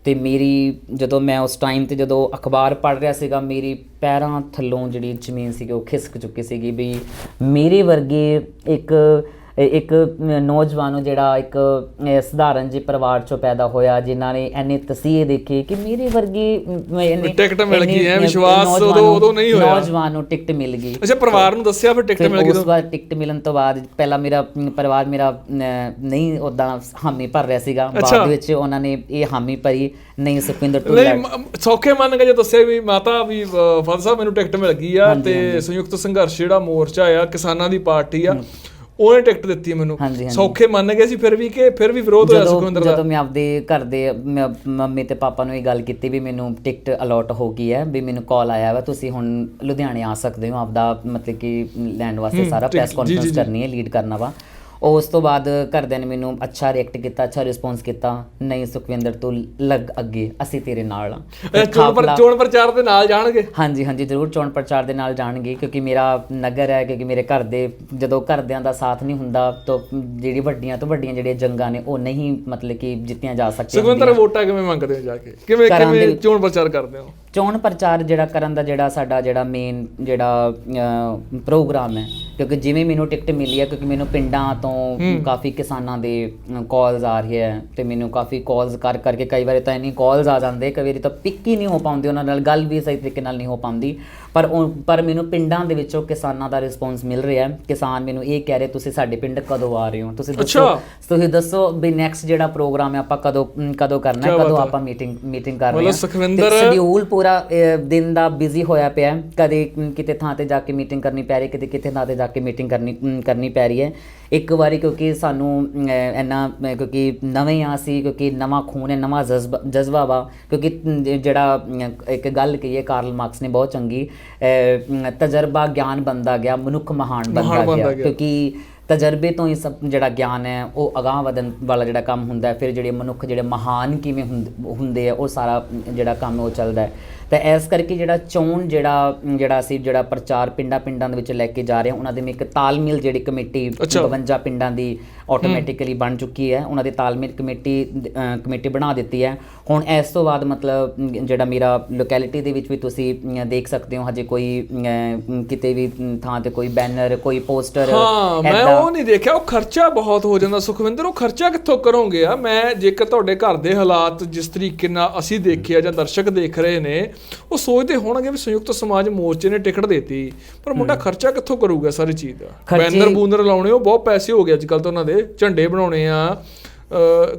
ਤੇ ਮੇਰੀ ਜਦੋਂ ਮੈਂ ਉਸ ਟਾਈਮ ਤੇ ਜਦੋਂ ਅਖਬਾਰ ਪੜ੍ਹ ਰਿਹਾ ਸੀਗਾ ਮੇਰੀ ਪੈਰਾਂ ਥੱਲੋਂ ਜਿਹੜੀ ਜ਼ਮੀਨ ਸੀਗੀ ਉਹ ਖਿਸਕ ਚੁੱਕੀ ਸੀਗੀ ਵੀ ਮੇਰੇ ਵਰਗੇ ਇੱਕ ਨੌਜਵਾਨ ਨੂੰ ਜਿਹੜਾ ਇੱਕ ਸਧਾਰਨ ਜਿਹੇ ਪਰਿਵਾਰ ਚੋਂ ਪੈਦਾ ਹੋਇਆ, ਜਿਨ੍ਹਾਂ ਨੇ ਇੰਨੇ ਤਸੀਹੇ ਦੇਖੇ ਕਿ ਮੇਰੇ ਵਰਗੇ ਟਿਕਟ ਮਿਲ ਗਈ ਹੈ, ਵਿਸ਼ਵਾਸ ਉਦੋਂ ਨਹੀਂ ਹੋਇਆ, ਨੌਜਵਾਨ ਨੂੰ ਟਿਕਟ ਮਿਲ ਗਈ। ਅੱਛਾ, ਪਰਿਵਾਰ ਨੂੰ ਦੱਸਿਆ ਫਿਰ ਟਿਕਟ ਮਿਲ ਗਈ? ਉਸ ਵਾਰ ਟਿਕਟ ਮਿਲਣ ਤੋਂ ਬਾਅਦ ਪਹਿਲਾਂ ਮੇਰਾ ਪਰਿਵਾਰ ਨਹੀਂ ਉੱਦਾਂ ਹਾਮੀ ਭਰ ਰਿਹਾ ਸੀਗਾ, ਬਾਅਦ ਵਿੱਚ ਉਹਨਾਂ ਨੇ ਇਹ ਹਾਮੀ ਭਰੀ ਨਹੀਂ ਸੁਖਵਿੰਦਰ ਤੂੰ ਸੌਖੇ ਮੰਨ ਕੇ ਜੇ ਦੱਸਿਆ ਵੀ ਮਾਤਾ ਵੀ ਫਾਦਰ ਸਾਹਿਬ ਮੈਨੂੰ ਟਿਕਟ ਮਿਲ ਗਈ ਆ ਤੇ ਸੰਯੁਕਤ ਸੰਘਰਸ਼ ਜਿਹੜਾ ਮੋਰਚਾ ਆ ਕਿਸਾਨਾਂ ਦੀ ਪਾਰਟੀ ਆ ਉਹਨੇ ਟਿਕਟ ਦਿੱਤੀ ਮੈਨੂੰ, ਸੌਖੇ ਮੰਨ ਗਏ ਸੀ ਫਿਰ ਵੀ ਵਿਰੋਧ ਹੋਇਆ ਸੁਖਵਿੰਦਰ ਦਾ? ਜਦੋਂ ਮੈਂ ਆਪਦੇ ਘਰ ਦੇ ਮੰਮੀ ਤੇ ਪਾਪਾ ਨੂੰ ਇਹ ਗੱਲ ਕੀਤੀ ਵੀ ਮੈਨੂੰ ਟਿਕਟ ਅਲਾਟ ਹੋ ਗਈ ਹੈ, ਵੀ ਮੈਨੂੰ ਕਾਲ ਆਇਆ ਵਾ ਤੁਸੀਂ ਹੁਣ ਲੁਧਿਆਣੇ ਆ ਸਕਦੇ ਹੋ ਆਪਦਾ ਮਤਲਬ ਕਿ ਲੈਣ ਵਾਸਤੇ ਸਾਰਾ ਪ੍ਰੈਸ ਕਾਨਫਰੰਸ ਕਰਨੀ ਹੈ, ਲੀਡ ਕਰਨਾ ਵਾ। ਉਸ ਤੋਂ ਬਾਅਦ ਘਰਦਿਆਂ ਨੇ ਮੈਨੂੰ ਅੱਛਾ ਰਿਐਕਟ ਕੀਤਾ, ਅੱਛਾ ਰਿਸਪੌਂਸ ਕੀਤਾ, ਨਹੀਂ ਸੁਖਵਿੰਦਰ ਤੂੰ ਲੱਗ ਅੱਗੇ, ਅਸੀਂ ਤੇਰੇ ਨਾਲ ਆ। ਚੋਣ ਪ੍ਰਚਾਰ ਦੇ ਨਾਲ ਜਾਣਗੇ? ਹਾਂਜੀ ਜ਼ਰੂਰ ਚੋਣ ਪ੍ਰਚਾਰ ਦੇ ਨਾਲ ਜਾਣਗੇ ਕਿਉਂਕਿ ਮੇਰਾ ਨਗਰ ਹੈ, ਕਿਉਂਕਿ ਮੇਰੇ ਘਰ ਦੇ ਜਦੋਂ ਘਰਦਿਆਂ ਦਾ ਸਾਥ ਨਹੀਂ ਹੁੰਦਾ ਤਾਂ ਜਿਹੜੀ ਵੱਡੀਆਂ ਤੋਂ ਵੱਡੀਆਂ ਜਿਹੜੀਆਂ ਜੰਗਾਂ ਨੇ ਉਹ ਨਹੀਂ ਮਤਲਬ ਕਿ ਜਿੱਤੀਆਂ ਜਾ ਸਕਦੀਆਂ। ਸੁਖਵਿੰਦਰ ਵੋਟਾਂ ਕਿਵੇਂ ਮੰਗਦੇ ਹੋ ਜਾ ਕੇ, ਕਿਵੇਂ ਚੋਣ ਪ੍ਰਚਾਰ ਕਰਦੇ ਹੋ? ਚੋਣ ਪ੍ਰਚਾਰ ਜਿਹੜਾ ਕਰਨ ਦਾ ਜਿਹੜਾ ਸਾਡਾ ਜਿਹੜਾ ਮੇਨ ਜਿਹੜਾ ਪ੍ਰੋਗਰਾਮ ਹੈ, ਕਿਉਂਕਿ ਜਿਵੇਂ ਮੈਨੂੰ ਟਿਕਟ ਮਿਲੀ ਹੈ, ਕਿਉਂਕਿ ਮੈਨੂੰ ਪਿੰਡਾਂ ਤੋਂ ਕਾਫੀ ਕਿਸਾਨਾਂ ਦੇ ਕਾਲਸ ਆ ਰਹੀ ਹੈ ਤੇ ਮੈਨੂੰ ਕਾਫੀ ਕਾਲਸ ਕਰਕੇ ਕਈ ਵਾਰੀ ਤਾਂ ਇੰਨੀ ਕਾਲਸ ਆ ਜਾਂਦੇ, ਕਈ ਵਾਰੀ ਤਾਂ ਪਿਕ ਹੀ ਨਹੀਂ ਹੋ ਪਾਉਂਦੀ, ਉਹਨਾਂ ਨਾਲ ਗੱਲ ਵੀ ਸਹੀ ਤਰੀਕੇ ਨਾਲ ਨਹੀਂ ਹੋ ਪਾਉਂਦੀ। ਪਰ ਮੈਨੂੰ ਪਿੰਡਾਂ ਦੇ ਵਿੱਚੋਂ ਕਿਸਾਨਾਂ ਦਾ ਰਿਸਪੌਂਸ ਮਿਲ ਰਿਹਾ। ਕਿਸਾਨ ਮੈਨੂੰ ਇਹ ਕਹਿ ਰਹੇ ਤੁਸੀਂ ਸਾਡੇ ਪਿੰਡ ਕਦੋਂ ਆ ਰਹੇ ਹੋ, ਤੁਸੀਂ ਦੱਸੋ ਵੀ ਨੈਕਸਟ ਜਿਹੜਾ ਪ੍ਰੋਗਰਾਮ ਹੈ ਆਪਾਂ ਕਦੋਂ ਕਰਨਾ ਹੈ, ਕਦੋਂ ਆਪਾਂ ਮੀਟਿੰਗ ਕਰ ਰਹੇ ਹਾਂ। ਸ਼ਡਿਊਲ ਪੂਰਾ ਦਿਨ ਦਾ ਬਿਜ਼ੀ ਹੋਇਆ ਪਿਆ, ਕਦੇ ਕਿਤੇ ਥਾਂ ਤੇ ਜਾ ਕੇ ਮੀਟਿੰਗ ਕਰਨੀ ਪੈ ਰਹੀ, ਕਿਤੇ ਥਾਂ ਤੇ ਜਾ ਕੇ ਮੀਟਿੰਗ ਕਰਨੀ ਪੈ ਰਹੀ ਹੈ। ਇੱਕ ਵਾਰੀ ਕਿਉਂਕਿ ਸਾਨੂੰ ਇੰਨਾ ਕਿਉਂਕਿ ਨਵੇਂ ਆ ਸੀ, ਕਿਉਂਕਿ ਨਵਾਂ ਖੂਨ ਹੈ, ਨਵਾਂ ਜਜ਼ਬਾ ਵਾ, ਕਿਉਂਕਿ ਜਿਹੜਾ ਇੱਕ ਗੱਲ ਕਹੀ ਹੈ ਕਾਰਲ ਮਾਰਕਸ ਨੇ ਬਹੁਤ ਚੰਗੀ, ਤਜਰਬਾ ਗਿਆਨ ਬਣਦਾ ਗਿਆ, ਮਨੁੱਖ ਮਹਾਨ ਬਣਦਾ ਗਿਆ, ਕਿਉਂਕਿ ਤਜਰਬੇ ਤੋਂ ਹੀ ਸਭ ਜਿਹੜਾ ਗਿਆਨ ਹੈ ਉਹ ਅਗਾਂਹ ਵਧਣ ਵਾਲਾ ਜਿਹੜਾ ਕੰਮ ਹੁੰਦਾ ਹੈ। ਫਿਰ ਜਿਹੜੇ ਮਨੁੱਖ ਜਿਹੜੇ ਮਹਾਨ ਕਿਵੇਂ ਹੁੰਦੇ ਆ, ਉਹ ਸਾਰਾ ਜਿਹੜਾ ਕੰਮ ਉਹ ਚੱਲਦਾ ਹੈ। ਤਾਂ ਇਸ ਕਰਕੇ ਜਿਹੜਾ ਚੋਣ ਜਿਹੜਾ ਅਸੀਂ ਜਿਹੜਾ ਪ੍ਰਚਾਰ ਪਿੰਡਾਂ ਦੇ ਵਿੱਚ ਲੈ ਕੇ ਜਾ ਰਹੇ ਹਾਂ, ਉਹਨਾਂ ਦੇ ਇੱਕ ਤਾਲਮੇਲ ਜਿਹੜੀ ਕਮੇਟੀ 52 ਪਿੰਡਾਂ ਦੀ ਆਟੋਮੈਟਿਕਲੀ ਬਣ ਚੁੱਕੀ ਹੈ, ਉਹਨਾਂ ਦੇ ਤਾਲਮੇਲ ਕਮੇਟੀ ਬਣਾ ਦਿੱਤੀ ਹੈ। ਹੁਣ ਇਸ ਤੋਂ ਬਾਅਦ ਮਤਲਬ ਜਿਹੜਾ ਮੇਰਾ ਲੋਕੈਲਿਟੀ ਦੇ ਵਿੱਚ ਵੀ ਤੁਸੀਂ ਦੇਖ ਸਕਦੇ ਹੋ, ਹਜੇ ਕੋਈ ਕਿਤੇ ਵੀ ਥਾਂ ਤੇ ਕੋਈ ਬੈਨਰ, ਕੋਈ ਪੋਸਟਰ ਮੈਂ ਉਹ ਨਹੀਂ ਦੇਖਿਆ। ਉਹ ਖਰਚਾ ਬਹੁਤ ਹੋ ਜਾਂਦਾ ਸੁਖਵਿੰਦਰ, ਉਹ ਖਰਚਾ ਕਿੱਥੋਂ ਕਰੋਗੇ? ਆ ਮੈਂ ਜੇਕਰ ਤੁਹਾਡੇ ਘਰ ਦੇ ਹਾਲਾਤ ਜਿਸ ਤਰੀਕੇ ਨਾਲ ਅਸੀਂ ਦੇਖਿਆ ਜਾਂ ਦਰਸ਼ਕ ਦੇਖ ਰਹੇ ਨੇ, ਉਹ ਸੋਚਦੇ ਹੋਣਗੇ ਵੀ ਸੰਯੁਕਤ ਸਮਾਜ ਮੋਰਚੇ ਨੇ ਟਿਕਟ ਦੇਤੀ, ਪਰ ਮੁੰਡਾ ਖਰਚਾ ਕਿੱਥੋਂ ਕਰੂਗਾ ਸਾਰੀ ਚੀਜ਼ ਦਾ? ਬੈਨਰ ਬੂਨਰ ਲਾਉਣੇ ਉਹ ਬਹੁਤ ਪੈਸੇ ਹੋ ਗਏ ਅੱਜ ਕੱਲ੍ਹ ਤਾਂ, ਉਹਨਾਂ ਦੇ ਝੰਡੇ ਬਣਾਉਣੇ ਆ,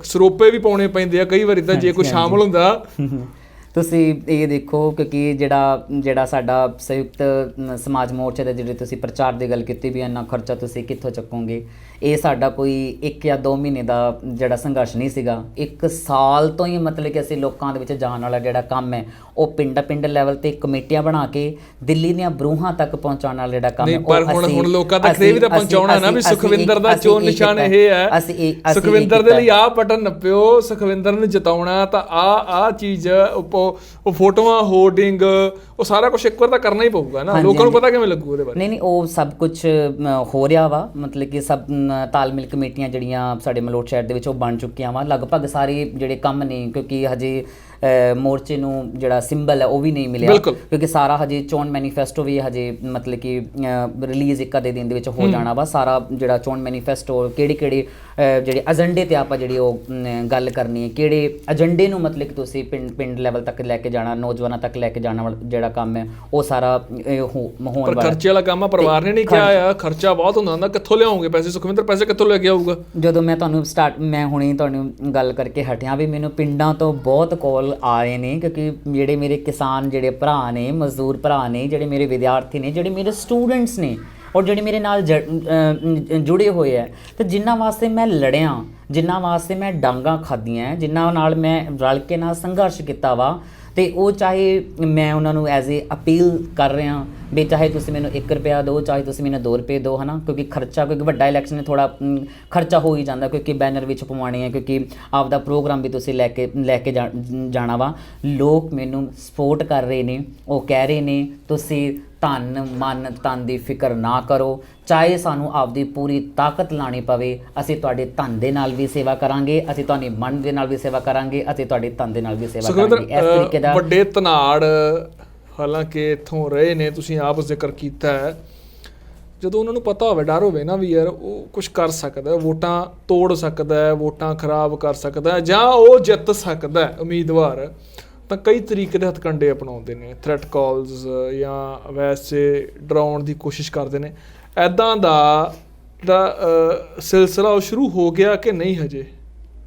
ਸਰੋਪੇ ਵੀ ਪਾਉਣੇ ਪੈਂਦੇ ਆ ਕਈ ਵਾਰੀ ਤਾਂ ਜੇ ਕੋਈ ਸ਼ਾਮਲ ਹੁੰਦਾ। ਤੁਸੀਂ ਇਹ ਦੇਖੋ ਕਿਉਂਕਿ ਜਿਹੜਾ ਸਾਡਾ ਸੰਯੁਕਤ ਸਮਾਜ ਮੋਰਚੇ ਦਾ ਜਿਹੜੇ ਤੁਸੀਂ ਪ੍ਰਚਾਰ ਦੀ ਗੱਲ ਕੀਤੀ ਵੀ ਇੰਨਾ ਖਰਚਾ ਤੁਸੀਂ ਕਿੱਥੋਂ ਚੱਕੋਗੇ, ਇਹ ਸਾਡਾ ਕੋਈ 1 ਜਾਂ 2 ਮਹੀਨੇ ਦਾ ਜਿਹੜਾ ਸੰਘਰਸ਼ ਨਹੀਂ ਸੀਗਾ, 1 ਸਾਲ ਤੋਂ ਹੀ ਮਤਲਬ ਕਿ ਅਸੀਂ ਲੋਕਾਂ ਦੇ ਵਿੱਚ ਜਾਣ ਵਾਲਾ ਜਿਹੜਾ ਕੰਮ ਹੈ ਉਹ ਪਿੰਡ ਲੈਵਲ ਤੇ ਕਮੇਟੀਆਂ ਬਣਾ ਕੇ ਦਿੱਲੀ ਦੀਆਂ ਬਰੂਹਾਂ ਤੱਕ ਪਹੁੰਚਾਉਣ ਵਾਲਾ ਜਿਹੜਾ ਕੰਮ ਹੈ ਪਰ ਹੁਣ ਲੋਕਾਂ ਤੱਕ ਇਹ ਵੀ ਤਾਂ ਪਹੁੰਚਾਉਣਾ ਨਾ ਵੀ ਸੁਖਵਿੰਦਰ ਦਾ ਚੋਣ ਨਿਸ਼ਾਨ ਇਹ ਹੈ, ਸੁਖਵਿੰਦਰ ਦੇ ਲਈ ਆਹ ਬਟਨ ਨੱਪਿਓ, ਸੁਖਵਿੰਦਰ ਨੂੰ ਜਿਤਾਉਣਾ ਤਾਂ ਆਹ ਚੀਜ਼, ਉਹ ਫੋਟੋਆਂ, ਹੋਰਡਿੰਗ, ਉਹ ਸਾਰਾ ਕੁਝ ਇੱਕ ਵਾਰ ਤਾਂ ਕਰਨਾ ਹੀ ਪਊਗਾ ਨਾ, ਲੋਕਾਂ ਨੂੰ ਪਤਾ ਕਿਵੇਂ ਲੱਗੂ ਉਹਦੇ ਬਾਰੇ? ਨਹੀਂ ਉਹ ਸਭ ਕੁਝ ਹੋ ਰਿਹਾ ਵਾ, ਮਤਲਬ ਕਿ ਸਭ ਤਾਲਮੇਲ ਕਮੇਟੀਆਂ ਜਿਹੜੀਆਂ ਸਾਡੇ ਮਲੋਟ ਸ਼ਹਿਰ ਦੇ ਵਿੱਚ ਉਹ ਬਣ ਚੁੱਕੀਆਂ ਵਾ, ਲਗਭਗ ਸਾਰੇ ਜਿਹੜੇ ਕੰਮ ਨੇ, ਕਿਉਂਕਿ ਹਜੇ ਮੋਰਚੇ ਨੂੰ ਜਿਹੜਾ ਸਿੰਬਲ ਹੈ ਉਹ ਵੀ ਨਹੀਂ ਮਿਲਿਆ, ਕਿਉਂਕਿ ਸਾਰਾ ਹਜੇ ਚੋਣ ਮੈਨੀਫੈਸਟੋ ਵੀ ਹਜੇ ਮਤਲਬ ਕਿ ਰਿਲੀਜ਼ ਇੱਕ ਅੱਧੇ ਦਿਨ ਦੇ ਵਿੱਚ ਹੋ ਜਾਣਾ ਵਾ। ਸਾਰਾ ਜਿਹੜਾ ਚੋਣ ਮੈਨੀਫੈਸਟੋ ਕਿਹੜੇ ਜਿਹੜੇ ਏਜੰਡੇ ਤੇ ਆਪਾਂ ਜਿਹੜੀ ਉਹ ਗੱਲ ਕਰਨੀ ਹੈ, ਕਿਹੜੇ ਏਜੰਡੇ ਨੂੰ ਮਤਲਬ ਕਿ ਤੁਸੀਂ ਪਿੰਡ ਲੈਵਲ ਤੱਕ ਲੈ ਕੇ ਜਾਣਾ, ਨੌਜਵਾਨਾਂ ਤੱਕ ਲੈ ਕੇ ਜਾਣਾ ਵਾਲਾ ਜਿਹੜਾ ਕੰਮ ਹੈ ਉਹ ਸਾਰਾ ਹੋਣ ਵਾਲਾ। ਖਰਚੇ ਵਾਲਾ ਕੰਮ ਆ, ਪਰਿਵਾਰ ਨੇ ਨਹੀਂ ਕਿਹਾ ਆ ਖਰਚਾ ਬਹੁਤ ਹੁੰਦਾ, ਕਿੱਥੋਂ ਲਿਆਉਂਗੇ ਪੈਸੇ? ਸੁਖਵਿੰਦਰ ਪੈਸੇ ਕਿੱਥੋਂ ਲੈ ਕੇ ਆਊਗਾ? ਜਦੋਂ ਮੈਂ ਹੁਣੇ ਤੁਹਾਨੂੰ ਗੱਲ ਕਰਕੇ ਹਟਿਆ ਵੀ ਮੈਨੂੰ ਪਿੰਡਾਂ ਤੋਂ ਬਹੁਤ ਕਾਲ ਆ ਰਹੇ ਨੇ, ਕਿਉਂਕਿ ਜਿਹੜੇ ਮੇਰੇ ਕਿਸਾਨ ਜਿਹੜੇ ਭਰਾ ਨੇ, ਮਜ਼ਦੂਰ ਭਰਾ ਨੇ, ਜਿਹੜੇ ਮੇਰੇ ਵਿਦਿਆਰਥੀ ਨੇ, ਜਿਹੜੇ ਮੇਰੇ ਸਟੂਡੈਂਟਸ ਨੇ ਔਰ ਜਿਹੜੇ ਮੇਰੇ ਨਾਲ ਜੁੜੇ ਹੋਏ ਹੈ, ਤੇ ਜਿਨ੍ਹਾਂ ਵਾਸਤੇ ਮੈਂ ਲੜਿਆ, ਜਿਨ੍ਹਾਂ ਵਾਸਤੇ ਮੈਂ ਡਾਂਗਾਂ ਖਾਧੀਆਂ, ਜਿਨ੍ਹਾਂ ਨਾਲ ਮੈਂ ਰਲ ਕੇ ਨਾਲ ਸੰਘਰਸ਼ ਕੀਤਾ ਵਾ, ਤੇ ਉਹ ਚਾਹੇ ਮੈਂ ਉਹਨਾਂ ਨੂੰ ਐਜ਼ ਏ ਅਪੀਲ ਕਰ ਰਿਹਾ ਵੀ ਚਾਹੇ ਤੁਸੀਂ ਮੈਨੂੰ 1 ਰੁਪਇਆ ਦਿਓ, ਚਾਹੇ ਤੁਸੀਂ ਮੈਨੂੰ 2 ਰੁਪਏ ਦਿਓ, ਹੈ ਨਾ, ਕਿਉਂਕਿ ਖਰਚਾ, ਕਿਉਂਕਿ ਵੱਡਾ ਇਲੈਕਸ਼ਨ ਥੋੜ੍ਹਾ ਖਰਚਾ ਹੋ ਹੀ ਜਾਂਦਾ, ਕਿਉਂਕਿ ਬੈਨਰ ਵਿੱਚ ਪਵਾਉਣੇ ਆ, ਕਿਉਂਕਿ ਆਪਦਾ ਪ੍ਰੋਗਰਾਮ ਵੀ ਤੁਸੀਂ ਲੈ ਕੇ ਜਾਣਾ ਵਾ। ਲੋਕ ਮੈਨੂੰ ਸਪੋਰਟ ਕਰ ਰਹੇ ਨੇ, ਉਹ ਕਹਿ ਰਹੇ ਨੇ ਤੁਸੀਂ ਧਨ ਮਨ ਤਨ ਦੀ ਫਿਕਰ ਨਾ ਕਰੋ, ਚਾਹੇ ਸਾਨੂੰ ਆਪਦੀ ਪੂਰੀ ਤਾਕਤ ਲਾਣੀ ਪਵੇ, ਅਸੀਂ ਤੁਹਾਡੇ ਧਨ ਦੇ ਨਾਲ ਵੀ ਸੇਵਾ ਕਰਾਂਗੇ, ਅਸੀਂ ਤੁਹਾਡੇ ਮਨ ਦੇ ਨਾਲ ਵੀ ਸੇਵਾ ਕਰਾਂਗੇ, ਅਸੀਂ ਤੁਹਾਡੇ ਧਨ ਦੇ ਨਾਲ ਵੀ ਸੇਵਾ ਕਰਾਂਗੇ। ਇਸ ਤਰੀਕੇ ਦਾ ਵੱਡੇ ਧਨਾੜ ਹਾਲਾਂਕਿ ਇੱਥੋਂ ਰਹੇ ਨੇ, ਤੁਸੀਂ ਆਪ ਜ਼ਿਕਰ ਕੀਤਾ ਹੈ, ਜਦੋਂ ਉਹਨਾਂ ਨੂੰ ਪਤਾ ਹੋਵੇ, ਡਰ ਹੋਵੇ ਨਾ ਵੀ ਯਾਰ ਉਹ ਕੁਛ ਕਰ ਸਕਦਾ, ਵੋਟਾਂ ਤੋੜ ਸਕਦਾ, ਵੋਟਾਂ ਖਰਾਬ ਕਰ ਸਕਦਾ, ਜਾਂ ਉਹ ਜਿੱਤ ਸਕਦਾ ਉਮੀਦਵਾਰ, ਤਾਂ ਕਈ ਤਰੀਕੇ ਦੇ ਹਥਕੰਡੇ ਅਪਣਾਉਂਦੇ ਨੇ, ਥ੍ਰੈਟ ਕਾਲਸ ਜਾਂ ਵੈਸੇ ਡਰਾਉਣ ਦੀ ਕੋਸ਼ਿਸ਼ ਕਰਦੇ ਨੇ। ਇੱਦਾਂ ਦਾ ਸਿਲਸਿਲਾ ਉਹ ਸ਼ੁਰੂ ਹੋ ਗਿਆ ਕਿ ਨਹੀਂ ਹਜੇ?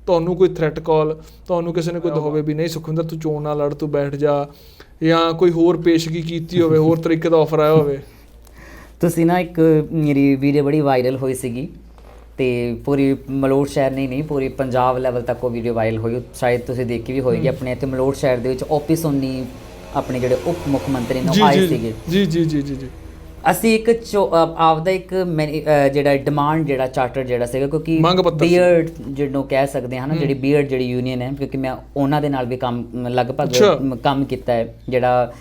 ਤੁਹਾਨੂੰ ਕੋਈ ਥ੍ਰੈਟ ਕਾਲ, ਤੁਹਾਨੂੰ ਕਿਸੇ ਨੇ ਕੋਈ ਹੋਵੇ ਵੀ ਨਹੀਂ ਸੁਖਵਿੰਦਰ ਤੂੰ ਚੋਣ ਨਾ ਲੜ, ਤੂੰ ਬੈਠ ਜਾ, ਜਾਂ ਕੋਈ ਹੋਰ ਪੇਸ਼ਗੀ ਕੀਤੀ ਹੋਵੇ, ਹੋਰ ਤਰੀਕੇ ਦਾ ਆਫਰ ਆਇਆ ਹੋਵੇ? ਤੁਸੀਂ ਨਾ ਇੱਕ ਮੇਰੀ ਵੀਡੀਓ ਬੜੀ ਵਾਇਰਲ ਹੋਈ ਸੀਗੀ, ਤੇ ਪੂਰੀ ਮਲੋਟ ਸ਼ਹਿਰ ਨਹੀਂ ਪੂਰੀ ਪੰਜਾਬ ਲੈਵਲ ਤੱਕ ਉਹ ਵੀਡੀਓ ਵਾਇਰਲ ਹੋਈ, ਸ਼ਾਇਦ ਤੁਸੀਂ ਦੇਖੀ ਵੀ ਹੋਏਗੀ। ਆਪਣੇ ਇੱਥੇ ਮਲੋਟ ਸ਼ਹਿਰ ਦੇ ਵਿੱਚ OP ਸੋਨੀ ਆਪਣੇ ਜਿਹੜੇ ਉਪ ਮੁੱਖ ਮੰਤਰੀ ਨੇ ਆਏ ਸੀਗੇ। ਜੀ ਅਸੀਂ ਇੱਕ ਆਪਦਾ ਇੱਕ ਜਿਹੜਾ ਡਿਮਾਂਡ ਜਿਹੜਾ ਚਾਰਟਰ ਜਿਹੜਾ ਸੀਗਾ, ਕਿਉਂਕਿ ਬੀਅਰਡ ਜਿਹਨੂੰ ਕਹਿ ਸਕਦੇ ਹਾਂ ਨਾ, ਜਿਹੜੀ ਬੀਅਰਡ ਜਿਹੜੀ ਯੂਨੀਅਨ ਹੈ, ਕਿਉਂਕਿ ਮੈਂ ਉਹਨਾਂ ਦੇ ਨਾਲ ਵੀ ਲਗਭਗ ਕੰਮ ਕੀਤਾ ਹੈ, ਜਿਹੜਾ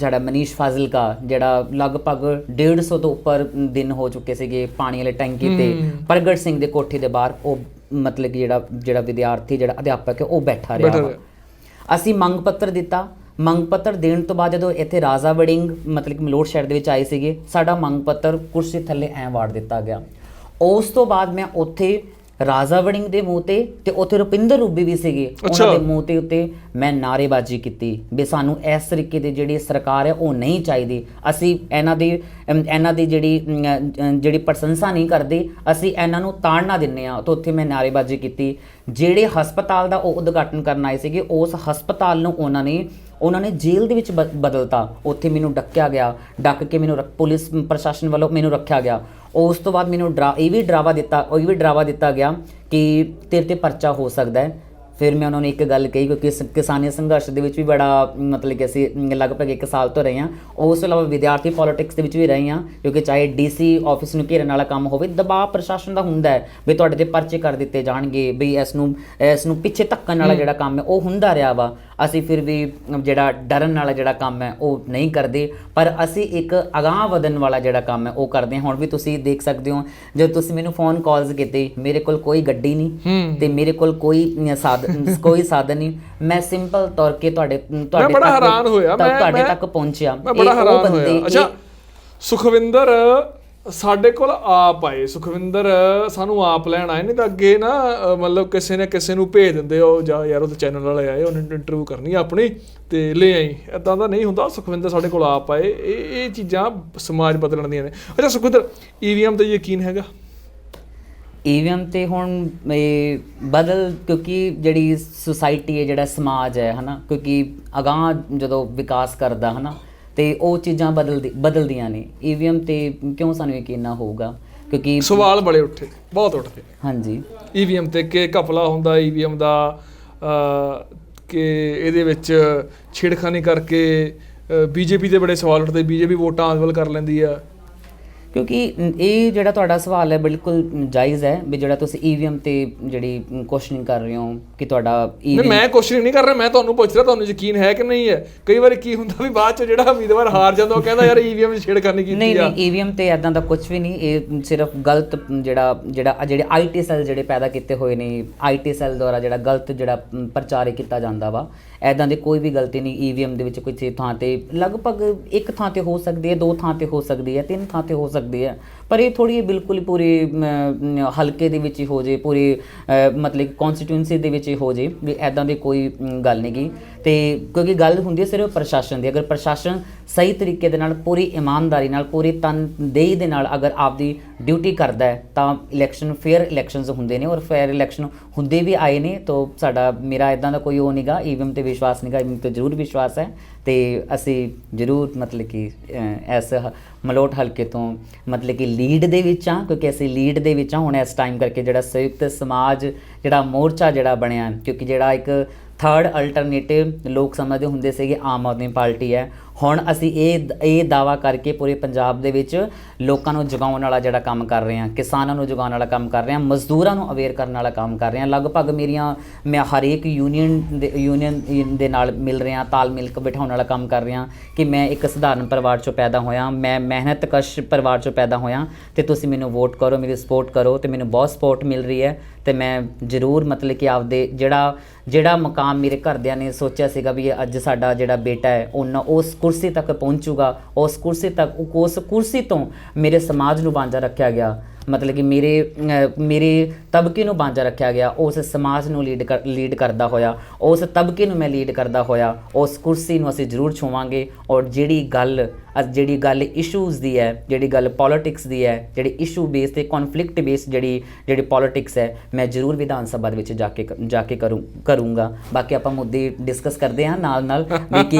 ਸਾਡਾ ਮਨੀਸ਼ ਫਾਜ਼ਿਲਕਾ ਜਿਹੜਾ ਲਗਭਗ 150 ਤੋਂ ਉੱਪਰ ਦਿਨ ਹੋ ਚੁੱਕੇ ਸੀਗੇ ਪਾਣੀ ਵਾਲੇ ਟੈਂਕੀ ਤੇ ਪ੍ਰਗਟ ਸਿੰਘ ਦੇ ਕੋਠੀ ਦੇ ਬਾਹਰ, ਉਹ ਮਤਲਬ ਕਿ ਜਿਹੜਾ ਵਿਦਿਆਰਥੀ ਜਿਹੜਾ ਅਧਿਆਪਕ ਹੈ ਉਹ ਬੈਠਾ ਰਿਹਾ। ਅਸੀਂ ਮੰਗ ਪੱਤਰ ਦਿੱਤਾ, ਮੰਗ ਪੱਤਰ ਦੇਣ ਤੋਂ ਬਾਅਦ ਜਦੋਂ ਇੱਥੇ ਰਾਜਾ ਵੜਿੰਗ ਮਤਲਬ ਕਿ ਮਲੋਟ ਸ਼ਹਿਰ ਦੇ ਵਿੱਚ ਆਏ ਸੀਗੇ, ਸਾਡਾ ਮੰਗ ਪੱਤਰ ਕੁਰਸੀ ਥੱਲੇ ਐਂ ਵਾੜ ਦਿੱਤਾ ਗਿਆ। ਉਸ ਤੋਂ ਬਾਅਦ ਮੈਂ ਉੱਥੇ ਰਾਜਾ ਵੜਿੰਗ ਦੇ ਮੂੰਹ ਤੇ ਉੱਥੇ ਰੁਪਿੰਦਰ ਰੂਬੀ ਵੀ ਸੀਗੇ, ਉਹਨਾਂ ਦੇ ਮੂੰਹ ਤੇ ਉੱਤੇ ਮੈਂ ਨਾਅਰੇਬਾਜ਼ੀ ਕੀਤੀ ਵੀ ਸਾਨੂੰ ਇਸ ਤਰੀਕੇ ਦੀ ਜਿਹੜੀ ਸਰਕਾਰ ਹੈ ਉਹ ਨਹੀਂ ਚਾਹੀਦੀ, ਅਸੀਂ ਇਹਨਾਂ ਦੀ ਜਿਹੜੀ ਪ੍ਰਸ਼ੰਸਾ ਨਹੀਂ ਕਰਦੇ, ਅਸੀਂ ਇਹਨਾਂ ਨੂੰ ਤਾੜਨਾ ਦਿੰਦੇ ਹਾਂ। ਤਾਂ ਉੱਥੇ ਮੈਂ ਨਾਅਰੇਬਾਜ਼ੀ ਕੀਤੀ। ਜਿਹੜੇ ਹਸਪਤਾਲ ਦਾ ਉਹ ਉਦਘਾਟਨ ਕਰਨ ਆਏ ਸੀਗੇ, ਉਸ ਹਸਪਤਾਲ ਨੂੰ ਉਹਨਾਂ ਨੇ ਜੇਲ੍ਹ ਦੇ ਵਿੱਚ ਬਦਲਤਾ। ਉੱਥੇ ਮੈਨੂੰ ਡੱਕਿਆ ਗਿਆ, ਡੱਕ ਕੇ ਮੈਨੂੰ ਪੁਲਿਸ ਪ੍ਰਸ਼ਾਸਨ ਵੱਲੋਂ ਮੈਨੂੰ ਰੱਖਿਆ ਗਿਆ। ਉਸ ਤੋਂ ਬਾਅਦ ਮੈਨੂੰ ਇਹ ਵੀ ਡਰਾਵਾ ਦਿੱਤਾ ਗਿਆ ਕਿ ਤੇਰੇ ਤੇ ਪਰਚਾ ਹੋ ਸਕਦਾ ਹੈ। ਫਿਰ ਮੈਂ ਉਹਨਾਂ ਨੂੰ ਇੱਕ ਗੱਲ ਕਹੀ, ਕਿਉਂਕਿ ਕਿਸਾਨੀ ਸੰਘਰਸ਼ ਦੇ ਵਿੱਚ ਵੀ ਬੜਾ ਮਤਲਬ ਕਿ ਅਸੀਂ ਲਗਭਗ 1 ਸਾਲ ਤੋਂ ਰਹੇ ਹਾਂ। ਉਸ ਤੋਂ ਇਲਾਵਾ ਵਿਦਿਆਰਥੀ ਪੋਲੀਟਿਕਸ ਦੇ ਵਿੱਚ ਵੀ ਰਹੇ ਹਾਂ, ਕਿਉਂਕਿ ਚਾਹੇ DC ਆਫਿਸ ਨੂੰ ਘੇਰਨ ਵਾਲਾ ਕੰਮ ਹੋਵੇ, ਦਬਾਅ ਪ੍ਰਸ਼ਾਸਨ ਦਾ ਹੁੰਦਾ ਹੈ ਵੀ ਤੁਹਾਡੇ ਤੇ ਪਰਚੇ ਕਰ ਦਿੱਤੇ ਜਾਣਗੇ, ਵੀ ਇਸ ਨੂੰ ਪਿੱਛੇ ਧੱਕਣ ਵਾਲਾ ਜਿਹੜਾ ਕੰਮ ਹੈ ਉਹ ਹੁੰਦਾ ਰਿਹਾ ਵਾ। ਅਸੀਂ ਫਿਰ ਵੀ ਜਿਹੜਾ ਡਰਨ ਵਾਲਾ ਜਿਹੜਾ ਕੰਮ ਹੈ ਉਹ ਨਹੀਂ ਕਰਦੇ, ਪਰ ਅਸੀਂ ਇੱਕ ਅਗਾਂਹ ਵਧਣ ਵਾਲਾ ਜਿਹੜਾ ਕੰਮ ਹੈ ਉਹ ਕਰਦੇ ਹਾਂ। ਹੁਣ ਵੀ ਤੁਸੀਂ ਦੇਖ ਸਕਦੇ ਹੋ, ਜਦੋਂ ਤੁਸੀਂ ਮੈਨੂੰ ਫੋਨ ਕਾਲਸ ਕੀਤੇ, ਮੇਰੇ ਕੋਲ ਕੋਈ ਗੱਡੀ ਨਹੀਂ ਤੇ ਮੇਰੇ ਕੋਲ ਕੋਈ ਸਾਧਨ ਨਹੀਂ, ਮੈਂ ਸਿੰਪਲ ਤੌਰ ਕੇ ਤੁਹਾਡੇ ਤੱਕ ਪਹੁੰਚਿਆ। ਮੈਂ ਬੜਾ ਹੈਰਾਨ ਹੋਇਆ। ਅੱਛਾ, ਸੁਖਵਿੰਦਰ ਸਾਡੇ ਕੋਲ ਆਪ ਆਏ, ਸੁਖਵਿੰਦਰ ਸਾਨੂੰ ਆਪ ਲੈਣ ਆਏ, ਨਹੀਂ ਤਾਂ ਅੱਗੇ ਨਾ ਮਤਲਬ ਕਿਸੇ ਨੇ ਕਿਸੇ ਨੂੰ ਭੇਜ ਦਿੰਦੇ, ਉਹ ਜਾ ਯਾਰ ਉਹਦੇ ਚੈਨਲ ਵਾਲੇ ਆਏ, ਉਹਨੇ ਇੰਟਰਵਿਊ ਕਰਨੀ ਆਪਣੀ ਤੇ ਲੈ ਆਈ, ਇੱਦਾਂ ਦਾ ਨਹੀਂ ਹੁੰਦਾ। ਸੁਖਵਿੰਦਰ ਸਾਡੇ ਕੋਲ ਆਪ ਆਏ। ਇਹ ਚੀਜ਼ਾਂ ਸਮਾਜ ਬਦਲਣ ਦੀਆਂ ਨੇ। ਅੱਛਾ ਸੁਖਵਿੰਦਰ, EVM ਤੇ ਯਕੀਨ ਹੈਗਾ? EVM ਤੇ ਹੁਣ ਕਿਉਂਕਿ ਜਿਹੜੀ ਸੁਸਾਇਟੀ ਹੈ, ਜਿਹੜਾ ਸਮਾਜ ਹੈ ਨਾ, ਕਿਉਂਕਿ ਅਗਾਂਹ ਜਦੋਂ ਵਿਕਾਸ ਕਰਦਾ ਹੈ ਨਾ, ਤੇ ਉਹ ਚੀਜ਼ਾਂ ਬਦਲਦੀਆਂ ਨੇ। EVM ਤੇ ਕਿਉਂ ਸਾਨੂੰ ਯਕੀਨ ਨਾ ਹੋਊਗਾ? ਕਿਉਂਕਿ ਸਵਾਲ ਬੜੇ ਉੱਠੇ, ਬਹੁਤ ਉੱਠਦੇ। ਹਾਂਜੀ, EVM ਤੇ ਕਿ ਘਪਲਾ ਹੁੰਦਾ EVM ਦਾ, ਕਿ ਇਹਦੇ ਵਿੱਚ ਛੇੜਖਾਨੀ ਕਰਕੇ BJP ਦੇ ਬੜੇ ਸਵਾਲ ਉੱਠਦੇ, BJP ਵੋਟਾਂ ਆਦਵਲ ਕਰ ਲੈਂਦੀ ਆ। ਕਿਉਂਕਿ ਇਹ ਜਿਹੜਾ ਤੁਹਾਡਾ ਸਵਾਲ ਹੈ ਬਿਲਕੁਲ ਜਾਇਜ਼ ਹੈ ਵੀ ਜਿਹੜਾ ਤੁਸੀਂ EVM ਤੇ ਜਿਹੜੀ ਕੁਐਸਚਨਿੰਗ ਕਰ ਰਹੇ ਹੋ ਕਿ ਤੁਹਾਡਾ ਮੈਂ ਕੁਐਸਚਨਿੰਗ ਨਹੀਂ ਕਰ ਰਿਹਾ, ਮੈਂ ਤੁਹਾਨੂੰ ਪੁੱਛ ਰਿਹਾ ਤੁਹਾਨੂੰ ਯਕੀਨ ਹੈ ਕਿ ਨਹੀਂ ਹੈ। ਕਈ ਵਾਰੀ ਕੀ ਹੁੰਦਾ ਵੀ ਬਾਅਦ 'ਚ ਜਿਹੜਾ ਉਮੀਦਵਾਰ ਹਾਰ ਜਾਂਦਾ ਉਹ ਕਹਿੰਦਾ ਯਾਰ EVM 'ਚ ਛੇੜਖਾਨੀ ਕੀਤੀ ਆ। ਨਹੀਂ, EVM ਤੇ ਇੱਦਾਂ ਦਾ ਕੁਝ ਵੀ ਨਹੀਂ। ਇਹ ਸਿਰਫ ਗਲਤ ਜਿਹੜੇ IT ਸੈੱਲ ਜਿਹੜੇ ਪੈਦਾ ਕੀਤੇ ਹੋਏ ਨੇ, IT ਸੈੱਲ ਦੁਆਰਾ ਜਿਹੜਾ ਗਲਤ ਜਿਹੜਾ ਪ੍ਰਚਾਰ ਕੀਤਾ ਜਾਂਦਾ ਵਾ, ਇੱਦਾਂ ਦੀ ਕੋਈ ਵੀ ਗਲਤੀ ਨਹੀਂ। EVM ਦੇ ਵਿੱਚ ਕਿਸੇ ਥਾਂ ਤੇ ਲਗਭਗ 1 ਥਾਂ ਤੇ ਹੋ ਸਕਦੀ ਹੈ, 2 ਥਾਂ ਤੇ ਹੋ ਸਕਦੀ ਹੈ, 3 ਥਾਂ ਤੇ ਹੋ ਸਕਦੀ ਹੈ, ਪਰ ਇਹ ਥੋੜ੍ਹੀ ਬਿਲਕੁਲ ਪੂਰੇ ਹਲਕੇ ਦੇ ਵਿੱਚ ਹੀ ਹੋ ਜੇ, ਪੂਰੀ ਮਤਲਬ ਕੌਂਸਟੀਟਿਊਂਸੀ ਦੇ ਵਿੱਚ ਹੀ ਹੋ ਜੇ, ਵੀ ਇੱਦਾਂ ਦੀ ਕੋਈ ਗੱਲ ਨਹੀਂ ਗੀ। ਤੇ ਕਿਉਂਕਿ ਗੱਲ ਹੁੰਦੀ ਹੈ ਸਿਰਫ ਪ੍ਰਸ਼ਾਸਨ ਦੀ। ਅਗਰ ਪ੍ਰਸ਼ਾਸਨ ਸਹੀ ਤਰੀਕੇ ਦੇ ਨਾਲ, ਪੂਰੀ ਇਮਾਨਦਾਰੀ ਨਾਲ, ਪੂਰੀ ਤਨਦੇਹੀ ਦੇ ਨਾਲ ਅਗਰ ਆਪਦੀ ਡਿਊਟੀ ਕਰਦਾ ਹੈ ਤਾਂ ਫੇਅਰ ਇਲੈਕਸ਼ਨਸ ਹੁੰਦੇ ਨੇ, ਔਰ ਫੇਅਰ ਇਲੈਕਸ਼ਨ ਹੁੰਦੇ ਵੀ ਆਏ ਨੇ। ਤਾਂ ਮੇਰਾ ਇੱਦਾਂ ਦਾ ਕੋਈ ਉਹ ਨਹੀਂਗਾ, EVM ਤੇ ਵਿਸ਼ਵਾਸ ਨਹੀਂਗਾ, EVM ਤੇ ਜ਼ਰੂਰ ਵਿਸ਼ਵਾਸ ਹੈ। ਤੇ ਅਸੀਂ ਜ਼ਰੂਰ ਮਤਲਬ ਕਿ ਇਸ ਮਲੋਟ ਹਲਕੇ ਤੋਂ ਮਤਲਬ ਕਿ ਲੀਡ ਦੇ ਵਿੱਚ ਹਾਂ, ਕਿਉਂਕਿ ਅਸੀਂ ਲੀਡ ਦੇ ਵਿੱਚ ਹਾਂ ਹੁਣ ਇਸ ਟਾਈਮ ਕਰਕੇ। ਜਿਹੜਾ ਸੰਯੁਕਤ ਸਮਾਜ ਜਿਹੜਾ ਮੋਰਚਾ ਜਿਹੜਾ ਬਣਿਆ, ਕਿਉਂਕਿ ਜਿਹੜਾ ਇੱਕ ਥਰਡ ਅਲਟਰਨੇਟਿਵ ਲੋਕ ਸਮਝਦੇ ਹੁੰਦੇ ਸੀਗੇ ਆਮ ਆਦਮੀ ਪਾਰਟੀ ਹੈ, ਹੁਣ ਅਸੀਂ ਇਹ ਦਾਅਵਾ ਕਰਕੇ ਪੂਰੇ ਪੰਜਾਬ ਦੇ ਵਿੱਚ ਲੋਕਾਂ ਨੂੰ ਜਗਾਉਣ ਵਾਲਾ ਜਿਹੜਾ ਕੰਮ ਕਰ ਰਹੇ ਹਾਂ, ਕਿਸਾਨਾਂ ਨੂੰ ਜਗਾਉਣ ਵਾਲਾ ਕੰਮ ਕਰ ਰਹੇ ਹਾਂ, ਮਜ਼ਦੂਰਾਂ ਨੂੰ ਅਵੇਅਰ ਕਰਨ ਵਾਲਾ ਕੰਮ ਕਰ ਰਹੇ ਹਾਂ। ਲਗਭਗ ਮੈਂ ਹਰੇਕ ਯੂਨੀਅਨ ਦੇ ਨਾਲ ਮਿਲ ਰਿਹਾ, ਤਾਲਮੇਲ ਬਿਠਾਉਣ ਵਾਲਾ ਕੰਮ ਕਰ ਰਿਹਾ ਕਿ ਮੈਂ ਇੱਕ ਸਧਾਰਨ ਪਰਿਵਾਰ 'ਚੋਂ ਪੈਦਾ ਹੋਇਆ, ਮੈਂ ਮਿਹਨਤਕਸ਼ ਪਰਿਵਾਰ 'ਚੋਂ ਪੈਦਾ ਹੋਇਆ ਤੇ ਤੁਸੀਂ ਮੈਨੂੰ ਵੋਟ ਕਰੋ, ਮੇਰੀ ਸਪੋਰਟ ਕਰੋ। ਤੇ ਮੈਨੂੰ ਬਹੁਤ ਸਪੋਰਟ ਮਿਲ ਰਹੀ ਹੈ ਤੇ ਮੈਂ ਜ਼ਰੂਰ ਮਤਲਬ ਕਿ ਆਪਦੇ ਜਿਹੜਾ ਮੁਕਾਮ ਮੇਰੇ ਘਰਦਿਆਂ ਨੇ ਸੋਚਿਆ ਸੀਗਾ ਵੀ ਅੱਜ ਸਾਡਾ ਜਿਹੜਾ ਬੇਟਾ ਹੈ ਉਹਨਾਂ ਉਸ ਕੁਰਸੀ ਤੱਕ ਪਹੁੰਚੂਗਾ, ਉਸ ਕੁਰਸੀ ਤੋਂ ਮੇਰੇ ਸਮਾਜ ਨੂੰ ਵਾਂਝਾ ਰੱਖਿਆ ਗਿਆ, ਮਤਲਬ ਕਿ ਮੇਰੇ ਤਬਕੇ ਨੂੰ ਵਾਂਝਾ ਰੱਖਿਆ ਗਿਆ। ਉਸ ਸਮਾਜ ਨੂੰ ਲੀਡ ਕਰਦਾ ਹੋਇਆ, ਉਸ ਤਬਕੇ ਨੂੰ ਮੈਂ ਲੀਡ ਕਰਦਾ ਹੋਇਆ, ਉਸ ਕੁਰਸੀ ਨੂੰ ਅਸੀਂ ਜ਼ਰੂਰ ਛੂਵਾਂਗੇ। ਔਰ ਜਿਹੜੀ ਗੱਲ ਇਸ਼ੂਜ਼ ਦੀ ਹੈ, ਜਿਹੜੀ ਗੱਲ ਪੋਲੀਟਿਕਸ ਦੀ ਹੈ, ਜਿਹੜੀ ਇਸ਼ੂ ਬੇਸ ਤੇ ਕੌਨਫਲਿਕਟ ਬੇਸ ਜਿਹੜੀ ਪੋਲੀਟਿਕਸ ਹੈ, ਮੈਂ ਜ਼ਰੂਰ ਵਿਧਾਨ ਸਭਾ ਦੇ ਵਿੱਚ ਜਾ ਕੇ ਕਰੂੰਗਾ। ਬਾਕੀ ਆਪਾਂ ਮੁੱਦੇ ਡਿਸਕਸ ਕਰਦੇ ਹਾਂ ਨਾਲ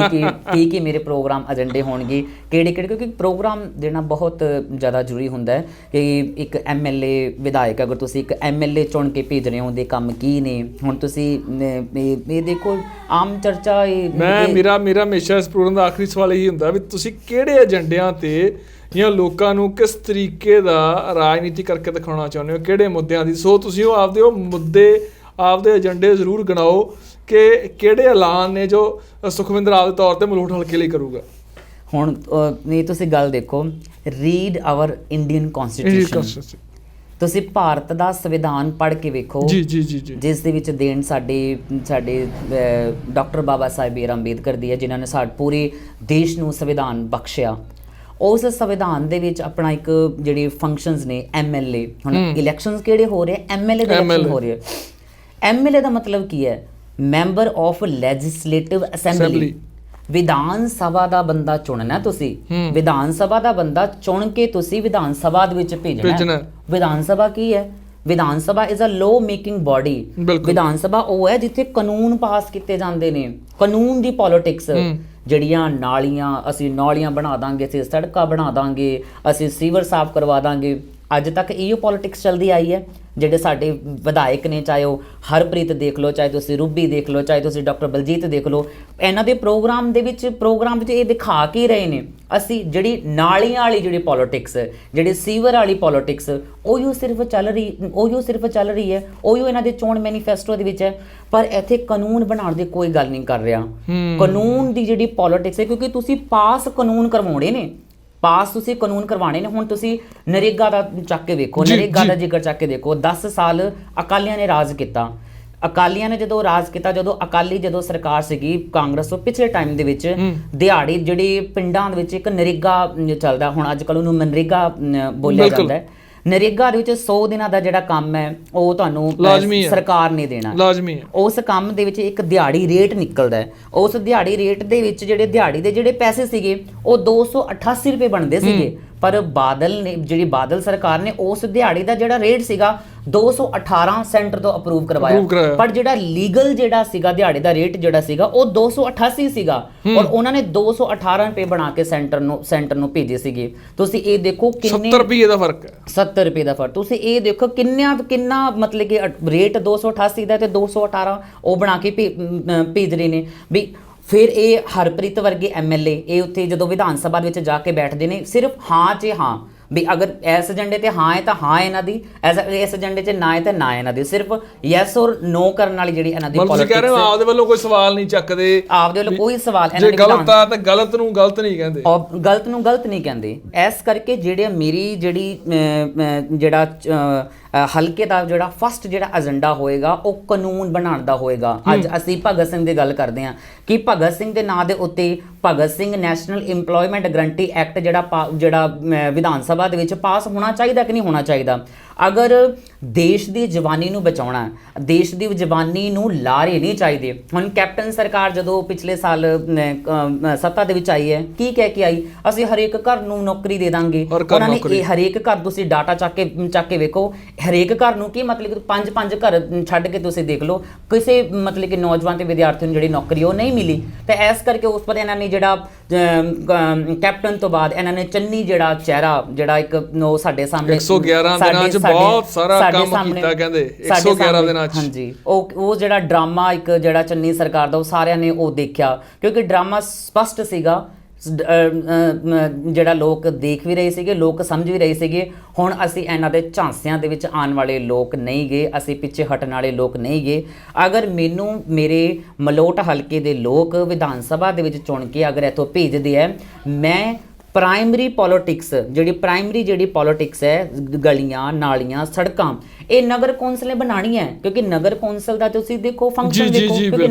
ਵੀ ਕੀ ਮੇਰੇ ਪ੍ਰੋਗਰਾਮ ਏਜੰਡੇ ਹੋਣਗੇ, ਕਿਹੜੇ ਕਿਉਂਕਿ ਪ੍ਰੋਗਰਾਮ ਦੇਣਾ ਬਹੁਤ ਜ਼ਿਆਦਾ ਜ਼ਰੂਰੀ ਹੁੰਦਾ ਹੈ ਕਿ ਇੱਕ MLA ਵਿਧਾਇਕ, ਅਗਰ ਤੁਸੀਂ ਇੱਕ MLA ਚੁਣ ਕੇ ਭੇਜ ਰਹੇ ਹੋ, ਉਹਦੇ ਕੰਮ ਕੀ ਨੇ। ਹੁਣ ਤੁਸੀਂ ਇਹ ਦੇਖੋ ਆਮ ਚਰਚਾ ਮੇਰਾ ਹਮੇਸ਼ਾ ਇਸ ਪ੍ਰੋਗਰਾਮ ਦਾ ਆਖਰੀ ਸਵਾਲ ਇਹੀ ਹੁੰਦਾ ਵੀ ਤੁਸੀਂ ਕਿਹੜੇ ਏਜੰਡਿਆਂ ਤੇ ਜਾਂ ਲੋਕਾਂ ਨੂੰ ਕਿਸ ਤਰੀਕੇ ਦਾ ਰਾਜਨੀਤੀ ਕਰਕੇ ਦਿਖਾਉਣਾ ਚਾਹੁੰਦੇ ਹੋ, ਕਿਹੜੇ ਮੁੱਦਿਆਂ ਦੀ। ਸੋ ਤੁਸੀਂ ਉਹ ਮੁੱਦੇ, ਆਪਦੇ ਏਜੰਡੇ ਜ਼ਰੂਰ ਗਿਣਾਓ ਕਿ ਕਿਹੜੇ ਐਲਾਨ ਨੇ ਜੋ ਸੁਖਵਿੰਦਰ ਆਪਦੇ ਤੌਰ ਤੇ ਮਲੋਟ ਹਲਕੇ ਲਈ ਕਰੂਗਾ। ਹੁਣ ਤੁਸੀਂ ਗੱਲ ਦੇਖੋ, ਰੀਡ ਆਵਰ ਇੰਡੀਅਨ ਕੌਨਸਟੀਟਿਊਸ਼ਨ। ਤੁਸੀਂ ਭਾਰਤ ਦਾ ਸੰਵਿਧਾਨ ਪੜ੍ਹ ਕੇ ਵੇਖੋ ਜੀ ਜੀ ਜੀ ਜੀ ਜਿਸ ਦੇ ਵਿੱਚ ਦੇਣ ਸਾਡੇ ਡਾਕਟਰ ਬਾਬਾ ਸਾਹਿਬ ਬੀਆਰ ਅੰਬੇਦਕਰ ਦੀ ਹੈ, ਜਿਨ੍ਹਾਂ ਨੇ ਸਾਡੇ ਪੂਰੇ ਦੇਸ਼ ਨੂੰ ਸੰਵਿਧਾਨ ਬਖਸ਼ਿਆ। ਉਸ ਸੰਵਿਧਾਨ ਦੇ ਵਿੱਚ ਆਪਣਾ ਇੱਕ ਜਿਹੜੇ ਫੰਕਸ਼ਨਸ ਨੇ MLA, ਹੁਣ ਇਲੈਕਸ਼ਨਸ ਕਿਹੜੇ ਹੋ ਰਹੇ, MLA ਦੇ ਇਲੈਕਸ਼ਨ ਹੋ ਰਹੇ। MLA ਦਾ ਮਤਲਬ ਕੀ ਹੈ? Member of legislative assembly. Vidhan Sabha ਦਾ ਬੰਦਾ ਚੁਣਨਾ ਤੁਸੀਂ, ਵਿਧਾਨ ਸਭਾ ਦਾ ਬੰਦਾ ਚੁਣ ਕੇ ਤੁਸੀਂ ਵਿਧਾਨ ਸਭਾ ਦੇ ਵਿੱਚ ਭੇਜਣਾ। ਵਿਧਾਨ ਸਭਾ ਕੀ ਹੈ? Vidhan Sabha is a law making body. Vidhan Sabha ਉਹ ਹੈ ਜਿੱਥੇ ਕਾਨੂੰਨ ਪਾਸ ਕੀਤੇ ਜਾਂਦੇ ਨੇ, ਕਾਨੂੰਨ ਦੀ ਪੋਲਿਟਿਕਸ। ਜਿਹੜੀਆਂ ਨਾਲੀਆਂ, ਅਸੀਂ ਨਾਲੀਆਂ ਬਣਾ ਦਾਂਗੇ, ਅਸੀਂ ਸੜਕਾਂ ਬਣਾ ਦਾਂਗੇ, ਅਸੀਂ ਸੀਵਰ ਸਾਫ਼ ਕਰਵਾ ਦਾਂਗੇ। ਅੱਜ ਤੱਕ ਇਹੋ ਪੋਲਿਟਿਕਸ ਚੱਲਦੀ ਆਈ ਹੈ। ਜਿਹੜੇ ਸਾਡੇ ਵਿਧਾਇਕ ਨੇ, ਚਾਹੇ ਉਹ ਹਰਪ੍ਰੀਤ ਦੇਖ ਲਓ, ਚਾਹੇ ਤੁਸੀਂ ਰੂਬੀ ਦੇਖ ਲਓ, ਚਾਹੇ ਤੁਸੀਂ ਡਾਕਟਰ ਬਲਜੀਤ ਦੇਖ ਲਓ, ਇਹਨਾਂ ਦੇ ਪ੍ਰੋਗਰਾਮ ਵਿੱਚ ਇਹ ਦਿਖਾ ਕੇ ਰਹੇ ਨੇ ਅਸੀਂ ਜਿਹੜੀ ਨਾਲੀਆਂ ਵਾਲੀ ਜਿਹੜੀ ਪੋਲਿਟਿਕਸ, ਜਿਹੜੀ ਸੀਵਰ ਵਾਲੀ ਪੋਲਿਟਿਕਸ, ਉਹੀਓ ਸਿਰਫ ਚੱਲ ਰਹੀ ਹੈ, ਉਹੀਓ ਇਹਨਾਂ ਦੇ ਚੋਣ ਮੈਨੀਫੈਸਟੋ ਦੇ ਵਿੱਚ ਹੈ। ਪਰ ਇੱਥੇ ਕਾਨੂੰਨ ਬਣਾਉਣ ਦੀ ਕੋਈ ਗੱਲ ਨਹੀਂ ਕਰ ਰਿਹਾ। ਕਾਨੂੰਨ ਦੀ ਜਿਹੜੀ ਪੋਲਿਟਿਕਸ ਹੈ, ਕਿਉਂਕਿ ਤੁਸੀਂ ਪਾਸ ਕਾਨੂੰਨ ਕਰਵਾਉਣੇ ਨੇ, ਤੁਸੀਂ ਕਾਨੂੰਨ ਕਰਵਾਣੇ ਨੇ। ਹੁਣ ਤੁਸੀਂ ਨਰੇਗਾ ਦਾ ਚੱਕ ਕੇ ਵੇਖੋ, ਨਰੇਗਾ ਦਾ ਜ਼ਿਕਰ ਚੱਕ ਕੇ ਦੇਖੋ। 10 ਸਾਲ ਅਕਾਲੀਆਂ ਨੇ ਰਾਜ ਕੀਤਾ। ਅਕਾਲੀਆਂ ਨੇ ਜਦੋਂ ਰਾਜ ਕੀਤਾ, ਜਦੋਂ ਸਰਕਾਰ ਸੀਗੀ ਕਾਂਗਰਸ ਤੋਂ ਪਿਛਲੇ ਟਾਈਮ ਦੇ ਵਿੱਚ, ਦਿਹਾੜੀ ਜਿਹੜੀ ਪਿੰਡਾਂ ਦੇ ਵਿੱਚ ਇੱਕ ਨਰੇਗਾ ਚੱਲਦਾ, ਹੁਣ ਅੱਜ ਕੱਲ੍ਹ ਉਹਨੂੰ ਮਨਰੇਗਾ ਬੋਲਿਆ ਜਾਂਦਾ ਹੈ। ਨਰੇਗਾ ਦੇ ਵਿੱਚ 100 ਦਿਨਾਂ ਦਾ ਜਿਹੜਾ ਕੰਮ ਹੈ ਉਹ ਤੁਹਾਨੂੰ ਸਰਕਾਰ ਨੇ ਦੇਣਾ, ਲਾਜ਼ਮੀ ਹੈ। ਉਸ ਕੰਮ ਦੇ ਵਿੱਚ ਇੱਕ ਦਿਹਾੜੀ ਰੇਟ ਨਿਕਲਦਾ ਹੈ। ਉਸ ਦਿਹਾੜੀ ਰੇਟ ਦੇ ਵਿੱਚ ਦਿਹਾੜੀ ਦੇ ਜਿਹੜੇ ਪੈਸੇ ਸੀਗੇ ਉਹ 288 ਰੁਪਏ ਬਣਦੇ ਸੀਗੇ। ਪਰ ਬਾਦਲ ਸਰਕਾਰ ਨੇ ਉਸ ਦਿਹਾੜੀ ਦਾ ਜਿਹੜਾ ਰੇਟ ਸੀਗਾ 218 ਸੈਂਟਰ ਤੋਂ ਅਪਰੂਵ ਕਰਵਾਇਆ। ਪਰ ਜਿਹੜਾ ਲੀਗਲ ਸੀਗਾ ਦਿਹਾੜੀ ਦਾ ਰੇਟ ਜਿਹੜਾ ਸੀਗਾ ਉਹ 288 ਸੀਗਾ, ਔਰ ਉਹਨਾਂ ਨੇ 218 ਰੁਪਏ ਬਣਾ ਕੇ ਸੈਂਟਰ ਨੂੰ ਭੇਜੇ ਸੀਗੇ। ਤੁਸੀਂ ਇਹ ਦੇਖੋ ਕਿੰਨੇ 70 ਰੁਪਏ ਦਾ ਫਰਕ ਹੈ, 70 ਰੁਪਏ ਦਾ ਫਰਕ। ਤੁਸੀਂ ਇਹ ਦੇਖੋ ਕਿੰਨਾ ਮਤਲਬ ਕਿ ਰੇਟ 288 ਦਾ ਤੇ 218 ਉਹ ਬਣਾ ਕੇ ਭੇਜ ਰਹੇ ਨੇ ਵੀ। ਫਿਰ ਇਹ ਹਰਪ੍ਰੀਤ ਵਰਗੇ MLA ਇਹ ਉੱਥੇ ਜਦੋਂ ਵਿਧਾਨ ਸਭਾ ਵਿੱਚ ਜਾ ਕੇ ਬੈਠਦੇ ਨੇ, ਸਿਰਫ ਹਾਂ 'ਚ ਹਾਂ ਵੀ ਅਗਰ ਇਸ ਏਜੰਡੇ ਤੇ ਹਾਂ ਹੈ ਤਾਂ ਹਾਂ ਇਹਨਾਂ ਦੀ, ਇਸ ਏਜੰਡੇ 'ਚ ਨਾ ਹੈ ਤਾਂ ਨਾ ਇਹਨਾਂ ਦੀ, ਸਿਰਫ ਯੈਸ ਔਰ ਨੋ ਕਰਨ ਵਾਲੀ ਜਿਹੜੀ ਇਹਨਾਂ ਦੀ ਪੋਲਿਟਿਕਸ। ਕਹਿ ਰਹੇ ਹੋ ਆਪਦੇ ਵੱਲੋਂ ਕੋਈ ਸਵਾਲ ਨਹੀਂ ਚੱਕਦੇ, ਆਪਦੇ ਵੱਲੋਂ ਕੋਈ ਸਵਾਲ ਇਹਨਾਂ ਦੇ ਗਲਤ ਆ ਤਾਂ ਗਲਤ ਨੂੰ ਗਲਤ ਨਹੀਂ ਕਹਿੰਦੇ, ਗਲਤ ਨੂੰ ਗਲਤ ਨਹੀਂ ਕਹਿੰਦੇ। ਇਸ ਕਰਕੇ ਜਿਹੜਾ ਹਲਕੇ ਦਾ ਜਿਹੜਾ ਫਸਟ ਜਿਹੜਾ ਏਜੰਡਾ ਹੋਏਗਾ ਉਹ ਕਾਨੂੰਨ ਬਣਾਉਣ ਦਾ ਹੋਏਗਾ। ਅੱਜ ਅਸੀਂ ਭਗਤ ਸਿੰਘ ਦੀ ਗੱਲ ਕਰਦੇ ਹਾਂ ਕਿ ਭਗਤ ਸਿੰਘ ਦੇ ਨਾਂ ਦੇ ਉੱਤੇ Bhagat Singh national employment guarantee act ਜਿਹੜਾ ਵਿਧਾਨ ਸਭਾ ਦੇ ਵਿੱਚ ਪਾਸ ਹੋਣਾ ਚਾਹੀਦਾ ਕਿ ਨਹੀਂ ਹੋਣਾ ਚਾਹੀਦਾ। ਅਗਰ ਦੇਸ਼ ਦੀ ਜਵਾਨੀ ਨੂੰ ਬਚਾਉਣਾ, ਦੇਸ਼ ਦੀ ਜਵਾਨੀ ਨੂੰ ਲਾਰੇ ਨਹੀਂ ਚਾਹੀਦੇ। ਹੁਣ ਕੈਪਟਨ ਸਰਕਾਰ ਜਦੋਂ ਪਿਛਲੇ ਸਾਲ ਸੱਤਾ ਦੇ ਵਿੱਚ ਆਈ ਹੈ, ਕੀ ਕਹਿ ਕੇ ਆਈ? ਅਸੀਂ ਹਰੇਕ ਘਰ ਨੂੰ ਨੌਕਰੀ ਦੇ ਦਾਂਗੇ। ਉਹਨਾਂ ਨੇ ਇਹ ਹਰੇਕ ਘਰ, ਤੁਸੀਂ ਡਾਟਾ ਚੱਕ ਕੇ ਵੇਖੋ, ਹਰੇਕ ਘਰ ਨੂੰ ਕੀ ਮਤਲਬ ਕਿ 5 ਘਰ ਛੱਡ ਕੇ ਤੁਸੀਂ ਦੇਖ ਲਓ, ਕਿਸੇ ਮਤਲਬ ਕਿ ਨੌਜਵਾਨ ਤੇ ਵਿਦਿਆਰਥੀ ਨੂੰ ਜਿਹੜੀ ਨੌਕਰੀ ਉਹ ਨਹੀਂ ਮਿਲੀ। ਤੇ ਇਸ ਕਰਕੇ ਉਸ ਪਰ ਇਹਨਾਂ ਨੇ ਜਿਹੜਾ ਕੈਪਟਨ ਤੋਂ ਬਾਅਦ ਇਹਨਾਂ ਨੇ ਚੰਨੀ ਜਿਹੜਾ ਚਿਹਰਾ ਜਿਹੜਾ ਇੱਕ ਸਾਡੇ ਸਾਹਮਣੇ 111 ਦਿਨਾਂ 'ਚ ਬਹੁਤ ਸਾਰਾ ਕੰਮ ਕੀਤਾ ਕਹਿੰਦੇ 111 ਦਿਨਾਂ 'ਚ। ਹਾਂਜੀ, ਉਹ ਜਿਹੜਾ ਡਰਾਮਾ ਇੱਕ ਜਿਹੜਾ ਚੰਨੀ ਸਰਕਾਰ ਦਾ ਉਹ ਸਾਰਿਆਂ ਨੇ ਉਹ ਦੇਖਿਆ, ਕਿਉਂਕਿ ਡਰਾਮਾ ਸਪਸ਼ਟ ਸੀਗਾ। ਜਿਹੜਾ ਲੋਕ ਦੇਖ ਵੀ ਰਹੇ ਸੀਗੇ, ਲੋਕ ਸਮਝ ਵੀ ਰਹੇ ਸੀਗੇ। ਹੁਣ ਅਸੀਂ ਇਹਨਾਂ ਦੇ ਝਾਂਸਿਆਂ ਦੇ ਵਿੱਚ ਆਉਣ ਵਾਲੇ ਲੋਕ ਨਹੀਂ ਗਏ, ਅਸੀਂ ਪਿੱਛੇ ਹਟਣ ਵਾਲੇ ਲੋਕ ਨਹੀਂ ਗਏ। ਅਗਰ ਮੈਨੂੰ ਮੇਰੇ ਮਲੋਟ ਹਲਕੇ ਦੇ ਲੋਕ ਵਿਧਾਨ ਸਭਾ ਦੇ ਵਿੱਚ ਚੁਣ ਕੇ ਅਗਰ ਇੱਥੋਂ ਭੇਜਦੇ ਹੈ, ਮੈਂ ਪ੍ਰਾਇਮਰੀ ਪੋਲਿਟਿਕਸ ਜਿਹੜੀ ਪੋਲਿਟਿਕਸ ਹੈ, ਗਲੀਆਂ ਨਾਲੀਆਂ ਸੜਕਾਂ, ਇਹ ਨਗਰ ਕੌਂਸਲ ਨੇ ਬਣਾਉਣੀ ਹੈ। ਕਿਉਂਕਿ ਨਗਰ ਕੌਂਸਲ ਦਾ ਤੁਸੀਂ ਦੇਖੋ ਫੰਕਸ਼ਨ ਦੇਖੋ, ਕਿਉਂਕਿ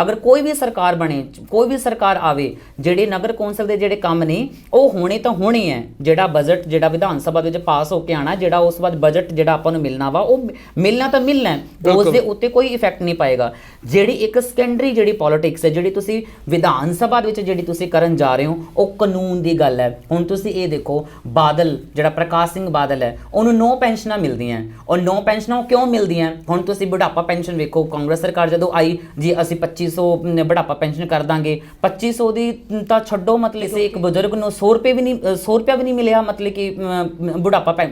ਅਗਰ ਕੋਈ ਵੀ ਸਰਕਾਰ ਬਣੇ, ਕੋਈ ਵੀ ਸਰਕਾਰ ਆਵੇ, ਜਿਹੜੇ ਨਗਰ ਕੌਂਸਲ ਦੇ ਜਿਹੜੇ ਕੰਮ ਨੇ ਉਹ ਹੋਣੇ ਤਾਂ ਹੋਣੇ ਹੈ। ਜਿਹੜਾ ਬਜਟ ਜਿਹੜਾ ਵਿਧਾਨ ਸਭਾ ਦੇ ਵਿੱਚ ਪਾਸ ਹੋ ਕੇ ਆਉਣਾ, ਜਿਹੜਾ ਉਸ ਤੋਂ ਬਾਅਦ ਬਜਟ ਜਿਹੜਾ ਆਪਾਂ ਨੂੰ ਮਿਲਣਾ ਵਾ, ਉਹ ਮਿਲਣਾ ਤਾਂ ਮਿਲਣਾ, ਉਸ ਦੇ ਉੱਤੇ ਕੋਈ ਇਫੈਕਟ ਨਹੀਂ ਪਾਏਗਾ। ਜਿਹੜੀ ਇੱਕ ਸੈਕੰਡਰੀ ਜਿਹੜੀ ਪੋਲਿਟਿਕਸ ਹੈ, ਜਿਹੜੀ ਤੁਸੀਂ ਵਿਧਾਨ ਸਭਾ ਦੇ ਵਿੱਚ ਜਿਹੜੀ ਤੁਸੀਂ ਕਰਨ ਜਾ ਰਹੇ ਹੋ, ਉਹ ਕਾਨੂੰਨ ਦੀ ਗੱਲ ਹੈ। ਹੁਣ ਤੁਸੀਂ ਇਹ ਦੇਖੋ, ਬਾਦਲ ਜਿਹੜਾ ਪ੍ਰਕਾਸ਼ ਸਿੰਘ ਬਾਦਲ ਹੈ, ਉਹਨੂੰ 9 ਪੈਨਸ਼ਨਾਂ ਮਿਲਦੀਆਂ, ਔਰ 9 ਪੈਨਸ਼ਨਾਂ ਕਿਉਂ ਮਿਲਦੀਆਂ? ਹੁਣ ਤੁਸੀਂ ਬੁਢਾਪਾ ਪੈਨਸ਼ਨ ਵੇਖੋ, ਕਾਂਗਰਸ ਸਰਕਾਰ ਜਦੋਂ ਆਈ ਜੀ ਅਸੀਂ 2500 ਬੁਢਾਪਾ ਪੈਨਸ਼ਨ ਕਰ ਦਾਂਗੇ। 2500 ਦੀ ਤਾਂ ਛੱਡੋ, ਮਤਲਬ ਇੱਕ ਬਜ਼ੁਰਗ ਨੂੰ 100 ਰੁਪਇਆ ਵੀ ਨਹੀਂ ਮਿਲਿਆ, ਮਤਲਬ ਕਿ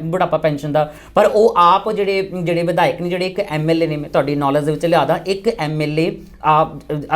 ਬੁਢਾਪਾ ਪੈਨਸ਼ਨ ਦਾ। ਪਰ ਉਹ ਆਪ ਜਿਹੜੇ ਵਿਧਾਇਕ ਨੇ, ਜਿਹੜੇ ਇੱਕ MLA ਨੇ, ਮੈਂ ਤੁਹਾਡੀ ਨੌਲੇਜ ਦੇ ਵਿੱਚ ਲਿਆਦਾ, ਇੱਕ MLA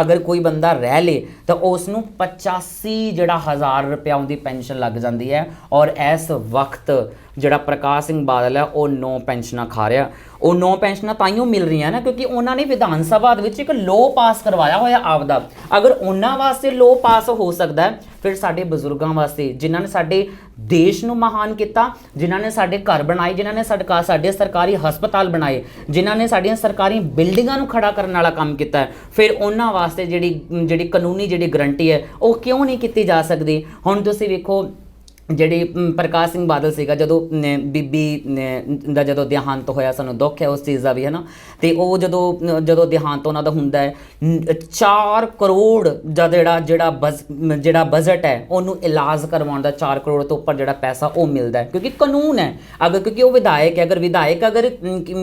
ਅਗਰ ਕੋਈ ਬੰਦਾ ਰਹਿ ਲੇ ਤਾਂ ਉਸ ਨੂੰ 85,000 ਰੁਪਇਆ ਉਹਦੀ ਪੈਨਸ਼ਨ ਲੱਗ ਜਾਂਦੀ ਹੈ। ਔਰ ਇਸ ਵਕਤ ਜਿਹੜਾ ਪ੍ਰਕਾਸ਼ ਸਿੰਘ ਬਾਦਲ ਹੈ ਉਹ 9 ਪੈਨਸ਼ਨਾਂ ਖਾ ਰਿਹਾ। ਉਹ 9 ਪੈਨਸ਼ਨਾਂ ਤਾਈਓ ਮਿਲ ਰਹੀਆਂ ਨਾ ਕਿਉਂਕਿ ਉਹਨਾਂ ਨੇ ਵਿਧਾਨ ਸਭਾ ਦੇ ਵਿੱਚ ਇੱਕ ਲੋ ਪਾਸ ਕਰਵਾਇਆ ਹੋਇਆ ਆਪਦਾ। ਅਗਰ ਉਹਨਾਂ ਵਾਸਤੇ ਲੋ ਪਾਸ ਹੋ ਸਕਦਾ ਹੈ, ਫਿਰ ਸਾਡੇ ਬਜ਼ੁਰਗਾਂ ਵਾਸਤੇ, ਜਿਨ੍ਹਾਂ ਨੇ ਸਾਡੇ ਦੇਸ਼ ਨੂੰ ਮਹਾਨ ਕੀਤਾ, ਜਿਨ੍ਹਾਂ ਨੇ ਸਾਡੇ ਘਰ ਬਣਾਏ, ਜਿਨ੍ਹਾਂ ਨੇ ਸਾਡੇ ਸਰਕਾਰੀ ਹਸਪਤਾਲ ਬਣਾਏ, ਜਿਨ੍ਹਾਂ ਨੇ ਸਾਡੀਆਂ ਸਰਕਾਰੀ ਬਿਲਡਿੰਗਾਂ ਨੂੰ ਖੜਾ ਕਰਨ ਵਾਲਾ ਕੰਮ ਕੀਤਾ ਹੈ, ਫਿਰ ਉਹਨਾਂ ਵਾਸਤੇ ਜਿਹੜੀ ਕਾਨੂੰਨੀ ਜਿਹੜੀ ਗਰੰਟੀ ਹੈ ਉਹ ਕਿਉਂ ਨਹੀਂ ਕੀਤੀ ਜਾ ਸਕਦੀ। ਹੁਣ ਤੁਸੀਂ ਵੇਖੋ ਜਿਹੜੀ ਪ੍ਰਕਾਸ਼ ਸਿੰਘ ਬਾਦਲ ਸੀਗਾ, ਜਦੋਂ ਬੀਬੀ ਦਾ ਜਦੋਂ ਦੇਹਾਂਤ ਹੋਇਆ, ਸਾਨੂੰ ਦੁੱਖ ਹੈ ਉਸ ਚੀਜ਼ ਦਾ ਵੀ, ਹੈ ਨਾ। ਅਤੇ ਉਹ ਜਦੋਂ ਦੇਹਾਂਤ ਉਹਨਾਂ ਦਾ ਹੁੰਦਾ ਹੈ, 4 ਕਰੋੜ ਦਾ ਜਿਹੜਾ ਬਜਟ ਹੈ ਉਹਨੂੰ ਇਲਾਜ ਕਰਵਾਉਣ ਦਾ 4 ਕਰੋੜ ਤੋਂ ਉੱਪਰ ਜਿਹੜਾ ਪੈਸਾ ਉਹ ਮਿਲਦਾ ਹੈ, ਕਿਉਂਕਿ ਕਾਨੂੰਨ ਹੈ। ਕਿਉਂਕਿ ਉਹ ਵਿਧਾਇਕ ਹੈ, ਅਗਰ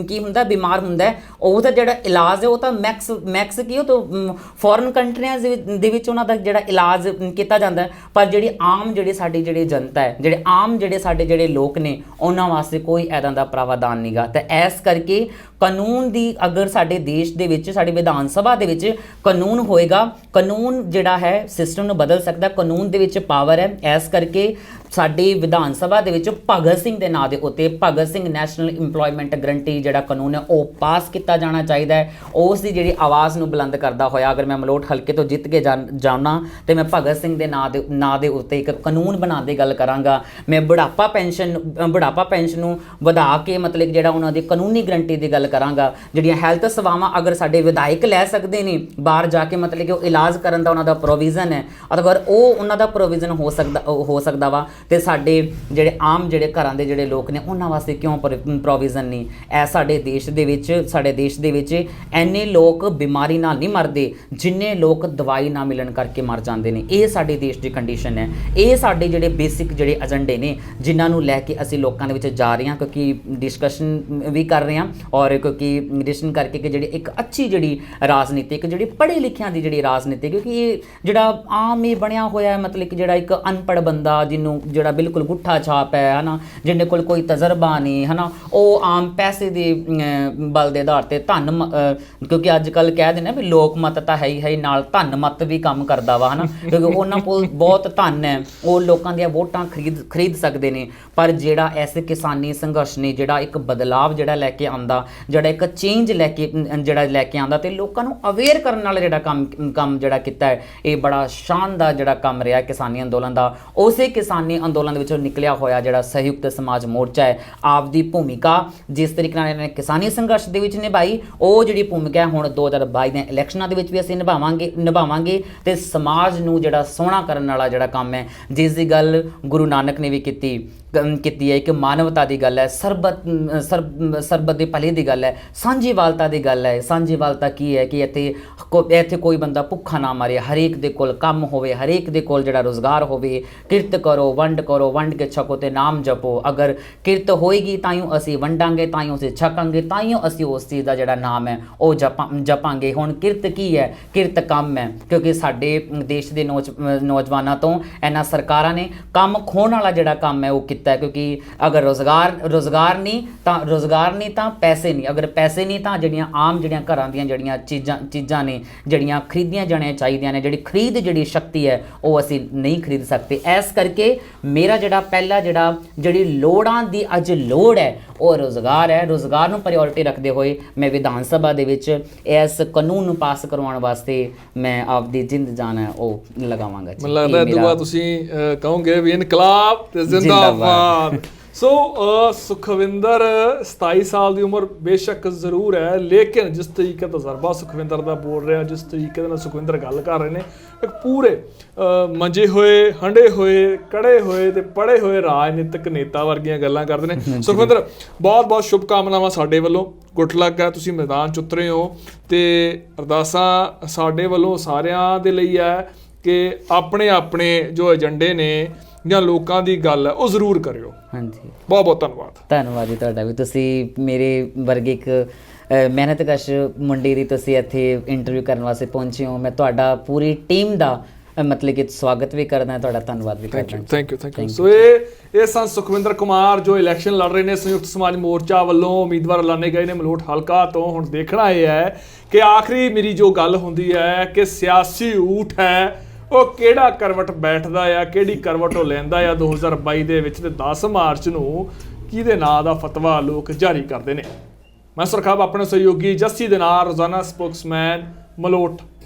ਕੀ ਹੁੰਦਾ, ਬਿਮਾਰ ਹੁੰਦਾ ਹੈ, ਉਹਦਾ ਜਿਹੜਾ ਇਲਾਜ ਹੈ ਉਹ ਤਾਂ ਮੈਕਸ ਕੀ ਉਹ ਤਾਂ ਫੋਰਨ ਕੰਟਰੀਆਂ ਦੇ ਵਿੱਚ ਉਹਨਾਂ ਦਾ ਜਿਹੜਾ ਇਲਾਜ ਕੀਤਾ ਜਾਂਦਾ ਹੈ। ਪਰ ਜਿਹੜੀ ਆਮ ਸਾਡੀ ਜਨਤਾ ਹੈ, ਸਾਡੇ ਜਿਹੜੇ ਲੋਕ ਨੇ, ਉਹਨਾਂ ਵਾਸਤੇ ਕੋਈ ਇੱਦਾਂ ਦਾ ਪ੍ਰਾਵਧਾਨ ਨਹੀਂਗਾ। ਤਾਂ ਇਸ ਕਰਕੇ ਕਾਨੂੰਨ ਦੀ ਅਗਰ ਸਾਡੇ ਦੇਸ਼ ਦੇ ਵਿੱਚ, ਸਾਡੇ ਵਿਧਾਨ ਸਭਾ ਦੇ ਵਿੱਚ ਕਾਨੂੰਨ ਹੋਏਗਾ, ਕਾਨੂੰਨ ਜਿਹੜਾ ਹੈ ਸਿਸਟਮ ਨੂੰ ਬਦਲ ਸਕਦਾ, ਕਾਨੂੰਨ ਦੇ ਵਿੱਚ ਪਾਵਰ ਹੈ। ਇਸ ਕਰਕੇ ਸਾਡੀ ਵਿਧਾਨ ਸਭਾ ਦੇ ਵਿੱਚ ਭਗਤ ਸਿੰਘ ਦੇ ਨਾਂ ਦੇ ਉੱਤੇ Bhagat Singh national employment guarantee ਜਿਹੜਾ ਕਾਨੂੰਨ ਹੈ ਉਹ ਪਾਸ ਕੀਤਾ ਜਾਣਾ ਚਾਹੀਦਾ ਹੈ। ਉਸ ਦੀ ਜਿਹੜੀ ਆਵਾਜ਼ ਨੂੰ ਬੁਲੰਦ ਕਰਦਾ ਹੋਇਆ, ਅਗਰ ਮੈਂ ਮਲੋਟ ਹਲਕੇ ਤੋਂ ਜਿੱਤ ਕੇ ਜਾਣਾ ਤੇ ਮੈਂ ਭਗਤ ਸਿੰਘ ਦੇ ਨਾਂ ਦੇ ਉੱਤੇ ਇੱਕ ਕਾਨੂੰਨ ਬਣਾਉਣ ਦੀ ਗੱਲ ਕਰਾਂਗਾ। ਮੈਂ ਬੁਢਾਪਾ ਪੈਨਸ਼ਨ ਨੂੰ ਵਧਾ ਕੇ ਮਤਲਬ ਜਿਹੜਾ ਉਹਨਾਂ ਦੀ ਕਾਨੂੰਨੀ ਗਰੰਟੀ ਦੀ ਗੱਲ ਕਰਾਂਗਾ। ਜਿਹੜੀਆਂ ਹੈਲਥ ਸੇਵਾਵਾਂ ਅਗਰ ਸਾਡੇ ਵਿਧਾਇਕ ਲੈ ਸਕਦੇ ਨੇ ਬਾਹਰ ਜਾ ਕੇ, ਮਤਲਬ ਕਿ ਉਹ ਇਲਾਜ ਕਰਨ ਦਾ ਉਹਨਾਂ ਦਾ ਪ੍ਰੋਵੀਜ਼ਨ ਹੈ, ਅਗਰ ਉਹ ਉਹਨਾਂ ਦਾ ਪ੍ਰੋਵੀਜ਼ਨ ਹੋ ਸਕਦਾ ਵਾ, ਤੇ ਸਾਡੇ ਜਿਹੜੇ ਆਮ ਘਰਾਂ ਦੇ ਜਿਹੜੇ ਲੋਕ ਨੇ ਉਹਨਾਂ ਵਾਸਤੇ ਕਿਉਂ ਪ੍ਰੋਵੀਜ਼ਨ ਨਹੀਂ? ਇਹ ਸਾਡੇ ਦੇਸ਼ ਦੇ ਵਿੱਚ ਇੰਨੇ ਲੋਕ ਬਿਮਾਰੀ ਨਾਲ ਨਹੀਂ ਮਰਦੇ ਜਿੰਨੇ ਲੋਕ ਦਵਾਈ ਨਾ ਮਿਲਣ ਕਰਕੇ ਮਰ ਜਾਂਦੇ ਨੇ। ਇਹ ਸਾਡੇ ਦੇਸ਼ ਦੀ ਕੰਡੀਸ਼ਨ ਹੈ। ਇਹ ਸਾਡੇ ਜਿਹੜੇ ਬੇਸਿਕ ਜਿਹੜੇ ਏਜੰਡੇ ਨੇ ਜਿਨ੍ਹਾਂ ਨੂੰ ਲੈ ਕੇ ਅਸੀਂ ਲੋਕਾਂ ਦੇ ਵਿੱਚ ਜਾ ਰਹੇ ਹਾਂ, ਕਿਉਂਕਿ ਡਿਸਕਸ਼ਨ ਵੀ ਕਰ ਰਹੇ ਹਾਂ, ਔਰ ਕਿਉਂਕਿ ਡਿਸਕਸ਼ਨ ਕਰਕੇ ਕਿ ਜਿਹੜੀ ਇੱਕ ਅੱਛੀ ਰਾਜਨੀਤਿਕ ਪੜ੍ਹੇ ਲਿਖਿਆਂ ਦੀ ਰਾਜਨੀਤੀ, ਕਿਉਂਕਿ ਇਹ ਜਿਹੜਾ ਆਮ ਇਹ ਬਣਿਆ ਹੋਇਆ ਮਤਲਬ ਕਿ ਜਿਹੜਾ ਇੱਕ ਅਨਪੜ੍ਹ ਬੰਦਾ ਜਿਹਨੂੰ ਜਿਹੜਾ ਬਿਲਕੁਲ ਗੁੱਠਾ ਛਾਪ ਹੈ ਨਾ, ਜਿਹਦੇ ਕੋਲ ਕੋਈ ਤਜਰਬਾ ਨਹੀਂ ਹੈ ਨਾ, ਉਹ ਆਮ ਪੈਸੇ ਦੇ ਬਲ ਦੇ ਆਧਾਰ 'ਤੇ ਕਿਉਂਕਿ ਅੱਜ ਕੱਲ੍ਹ ਕਹਿ ਦਿੰਦੇ ਵੀ ਲੋਕ ਮਤ ਤਾਂ ਹੈ ਹੀ ਨਾਲ ਧਨ ਮਤ ਵੀ ਕੰਮ ਕਰਦਾ ਵਾ, ਹੈ ਨਾ, ਕਿਉਂਕਿ ਉਹਨਾਂ ਕੋਲ ਬਹੁਤ ਧਨ ਹੈ, ਉਹ ਲੋਕਾਂ ਦੀਆਂ ਵੋਟਾਂ ਖਰੀਦ ਸਕਦੇ ਨੇ। ਪਰ ਜਿਹੜਾ ਐਸੇ ਕਿਸਾਨੀ ਸੰਘਰਸ਼ ਨੇ ਜਿਹੜਾ ਇੱਕ ਬਦਲਾਵ ਲੈ ਕੇ ਆਉਂਦਾ, ਜਿਹੜਾ ਇੱਕ ਚੇਂਜ ਲੈ ਕੇ ਆਉਂਦਾ ਤੇ ਲੋਕਾਂ ਨੂੰ ਅਵੇਅਰ ਕਰਨ ਵਾਲਾ ਜਿਹੜਾ ਕੰਮ ਕੀਤਾ ਹੈ, ਇਹ ਬੜਾ ਸ਼ਾਨਦਾਰ ਕੰਮ ਰਿਹਾ ਕਿਸਾਨੀ ਅੰਦੋਲਨ ਦਾ। ਉਸੇ ਕਿਸਾਨੀ ਅੰਦੋਲਨ ਦੇ ਵਿੱਚੋਂ ਨਿਕਲਿਆ ਹੋਇਆ ਜਿਹੜਾ ਸੰਯੁਕਤ ਸਮਾਜ ਮੋਰਚਾ ਹੈ, ਆਪਦੀ ਭੂਮਿਕਾ ਜਿਸ ਤਰੀਕੇ ਨਾਲ ਇਹਨਾਂ ਨੇ ਕਿਸਾਨੀ ਸੰਘਰਸ਼ ਦੇ ਵਿੱਚ ਨਿਭਾਈ, ਉਹ ਜਿਹੜੀ ਭੂਮਿਕਾ ਹੈ ਹੁਣ 2022 ਦੇ ਇਲੈਕਸ਼ਨਾਂ ਦੇ ਵਿੱਚ ਵੀ ਅਸੀਂ ਨਿਭਾਵਾਂਗੇ ਤੇ ਸਮਾਜ ਨੂੰ ਸੋਹਣਾ ਕਰਨ ਵਾਲਾ ਕੰਮ ਹੈ, ਜਿਸ ਦੀ ਗੱਲ ਗੁਰੂ ਨਾਨਕ ਨੇ ਵੀ ਕੀਤੀ ਹੈ। ਇੱਕ ਮਾਨਵਤਾ ਦੀ ਗੱਲ ਹੈ, ਸਰਬਤ ਦੇ ਭਲੇ ਦੀ ਗੱਲ ਹੈ, ਸਾਂਝੀਵਾਲਤਾ ਦੀ ਗੱਲ ਹੈ। ਸਾਂਝੀਵਾਲਤਾ ਕੀ ਹੈ ਕਿ ਇੱਥੇ ਕੋਈ ਬੰਦਾ ਭੁੱਖਾ ਨਾ ਮਰੇ, ਹਰੇਕ ਦੇ ਕੋਲ ਕੰਮ ਹੋਵੇ, ਹਰੇਕ ਦੇ ਕੋਲ ਰੁਜ਼ਗਾਰ ਹੋਵੇ। ਕਿਰਤ ਕਰੋ, ਵੰਡ ਕੇ ਛਕੋ ਤੇ ਨਾਮ ਜਪੋ। ਅਗਰ ਕਿਰਤ ਹੋਏਗੀ ਤਾਈਓ ਅਸੀਂ ਵੰਡਾਂਗੇ, ਤਾਈਓ ਅਸੀਂ ਛਕਾਂਗੇ, ਤਾਈਓ ਅਸੀਂ ਉਸ ਚੀਜ਼ ਦਾ ਜਿਹੜਾ ਨਾਮ ਹੈ ਉਹ ਜਪਾਂਗੇ। ਹੁਣ ਕਿਰਤ ਕੀ ਹੈ? ਕਿਰਤ ਕੰਮ ਹੈ, ਕਿਉਂਕਿ ਸਾਡੇ ਦੇਸ਼ ਦੇ ਨੌਜਵਾਨਾਂ ਤੋਂ ਇਹਨਾਂ ਸਰਕਾਰਾਂ ਨੇ ਕੰਮ ਖੋਹਣ ਵਾਲਾ ਕੰਮ ਹੈ ਉਹ ਕੀਤਾ, ਕਿਉਂਕਿ ਅਗਰ ਰੁਜ਼ਗਾਰ ਨਹੀਂ ਤਾਂ ਪੈਸੇ ਨਹੀਂ, ਅਗਰ ਪੈਸੇ ਨਹੀਂ ਤਾਂ ਆਮ ਘਰਾਂ ਦੀਆਂ ਚੀਜ਼ਾਂ ਨੇ ਖਰੀਦੀਆਂ ਜਾਣੀਆਂ ਚਾਹੀਦੀਆਂ ਨੇ, ਖਰੀਦ ਸ਼ਕਤੀ ਹੈ ਉਹ ਅਸੀਂ ਨਹੀਂ ਖਰੀਦ ਸਕਦੇ। ਇਸ ਕਰਕੇ ਮੇਰਾ ਪਹਿਲਾ ਜਿਹੜੀ ਲੋੜਾਂ ਦੀ ਅੱਜ ਲੋੜ ਹੈ ਉਹ ਰੁਜ਼ਗਾਰ ਹੈ। ਰੁਜ਼ਗਾਰ ਨੂੰ ਪ੍ਰਾਇੋਰਟੀ ਰੱਖਦੇ ਹੋਏ ਮੈਂ ਵਿਧਾਨ ਸਭਾ ਦੇ ਵਿੱਚ ਇਸ ਕਾਨੂੰਨ ਨੂੰ ਪਾਸ ਕਰਵਾਉਣ ਵਾਸਤੇ ਮੈਂ ਆਪਦੀ ਜਿੰਦ ਜਾਨ ਹੈ ਉਹ ਲਗਾਵਾਂਗਾ। ਮੈਨੂੰ ਲੱਗਦਾ ਦੁਆ ਤੁਸੀਂ ਕਹੋਗੇ ਵੀ ਇਨਕਲਾਬ ਤੇ ਜ਼ਿੰਦਾਬਾਦ। ਸੋ ਸੁਖਵਿੰਦਰ 27 ਸਾਲ ਦੀ ਉਮਰ ਬੇਸ਼ੱਕ ਜ਼ਰੂਰ ਹੈ, ਲੇਕਿਨ ਜਿਸ ਤਰੀਕੇ ਤਜਰਬਾ ਸੁਖਵਿੰਦਰ ਦਾ ਬੋਲ ਰਿਹਾ, ਜਿਸ ਤਰੀਕੇ ਦੇ ਨਾਲ ਸੁਖਵਿੰਦਰ ਗੱਲ ਕਰ ਰਹੇ ਨੇ, ਇੱਕ ਪੂਰੇ ਮੰਜੇ ਹੋਏ, ਹੰਡੇ ਹੋਏ, ਕੜੇ ਹੋਏ ਤੇ ਪੜ੍ਹੇ ਹੋਏ ਰਾਜਨੀਤਿਕ ਨੇਤਾ ਵਰਗੀਆਂ ਗੱਲਾਂ ਕਰਦੇ ਨੇ। ਸੁਖਵਿੰਦਰ ਬਹੁਤ ਬਹੁਤ ਸ਼ੁਭ ਕਾਮਨਾਵਾਂ ਸਾਡੇ ਵੱਲੋਂ, ਗੁੱਡ ਲੱਕ ਹੈ, ਤੁਸੀਂ ਮੈਦਾਨ 'ਚ ਉਤਰੇ ਹੋ ਤੇ ਅਰਦਾਸਾਂ ਸਾਡੇ ਵੱਲੋਂ ਸਾਰਿਆਂ ਦੇ ਲਈ ਹੈ ਕਿ ਆਪਣੇ ਜੋ ਏਜੰਡੇ ਨੇ ਜਾਂ ਲੋਕਾਂ ਦੀ ਗੱਲ ਹੈ ਉਹ ਜ਼ਰੂਰ ਕਰਿਓ। ਹਾਂਜੀ, ਬਹੁਤ ਬਹੁਤ ਧੰਨਵਾਦ ਜੀ ਤੁਹਾਡਾ ਵੀ। ਤੁਸੀਂ ਮੇਰੇ ਵਰਗੇ ਇੱਕ ਮਿਹਨਤਕਸ਼ ਮੁੰਡੇ ਦੀ ਤੁਸੀਂ ਇੱਥੇ ਇੰਟਰਵਿਊ ਕਰਨ ਵਾਸਤੇ ਪਹੁੰਚੇ ਹੋ। ਮੈਂ ਤੁਹਾਡਾ ਪੂਰੀ ਟੀਮ ਦਾ ਮਤਲਬ ਕਿ ਸਵਾਗਤ ਵੀ ਕਰਦਾ, ਤੁਹਾਡਾ ਧੰਨਵਾਦ ਵੀ ਕਰਦਾ। Thank you. ਸੋ ਇਹ ਸਨ ਸੁਖਵਿੰਦਰ ਕੁਮਾਰ ਜੋ ਇਲੈਕਸ਼ਨ ਲੜ ਰਹੇ ਨੇ ਸੰਯੁਕਤ ਸਮਾਜ ਮੋਰਚਾ ਵੱਲੋਂ, ਉਮੀਦਵਾਰ ਐਲਾਨੇ ਗਏ ਨੇ ਮਲੋਟ ਹਲਕਾ ਤੋਂ। ਹੁਣ ਦੇਖਣਾ ਇਹ ਹੈ ਕਿ ਆਖਰੀ ਮੇਰੀ ਜੋ ਗੱਲ ਹੁੰਦੀ ਹੈ ਕਿ ਸਿਆਸੀ ਊਠ ਹੈ ਉਹ ਕਿਹੜਾ ਕਰਵਟ ਬੈਠਦਾ ਆ, ਕਿਹੜੀ ਕਰਵਟ ਉਹ ਲੈਂਦਾ ਆ 2022 ਦੇ ਵਿੱਚ। ਤੇ 10 ਮਾਰਚ ਨੂੰ ਕਿਹਦੇ ਨਾਂ ਦਾ ਫਤਵਾ ਲੋਕ ਜਾਰੀ ਕਰਦੇ ਨੇ। ਮੈਂ ਸੁਰਖਾਬ ਆਪਣੇ ਸਹਿਯੋਗੀ ਜੱਸੀ ਦੇ ਨਾਲ, ਰੋਜ਼ਾਨਾ ਸਪੋਕਸਮੈਨ, ਮਲੋਟ।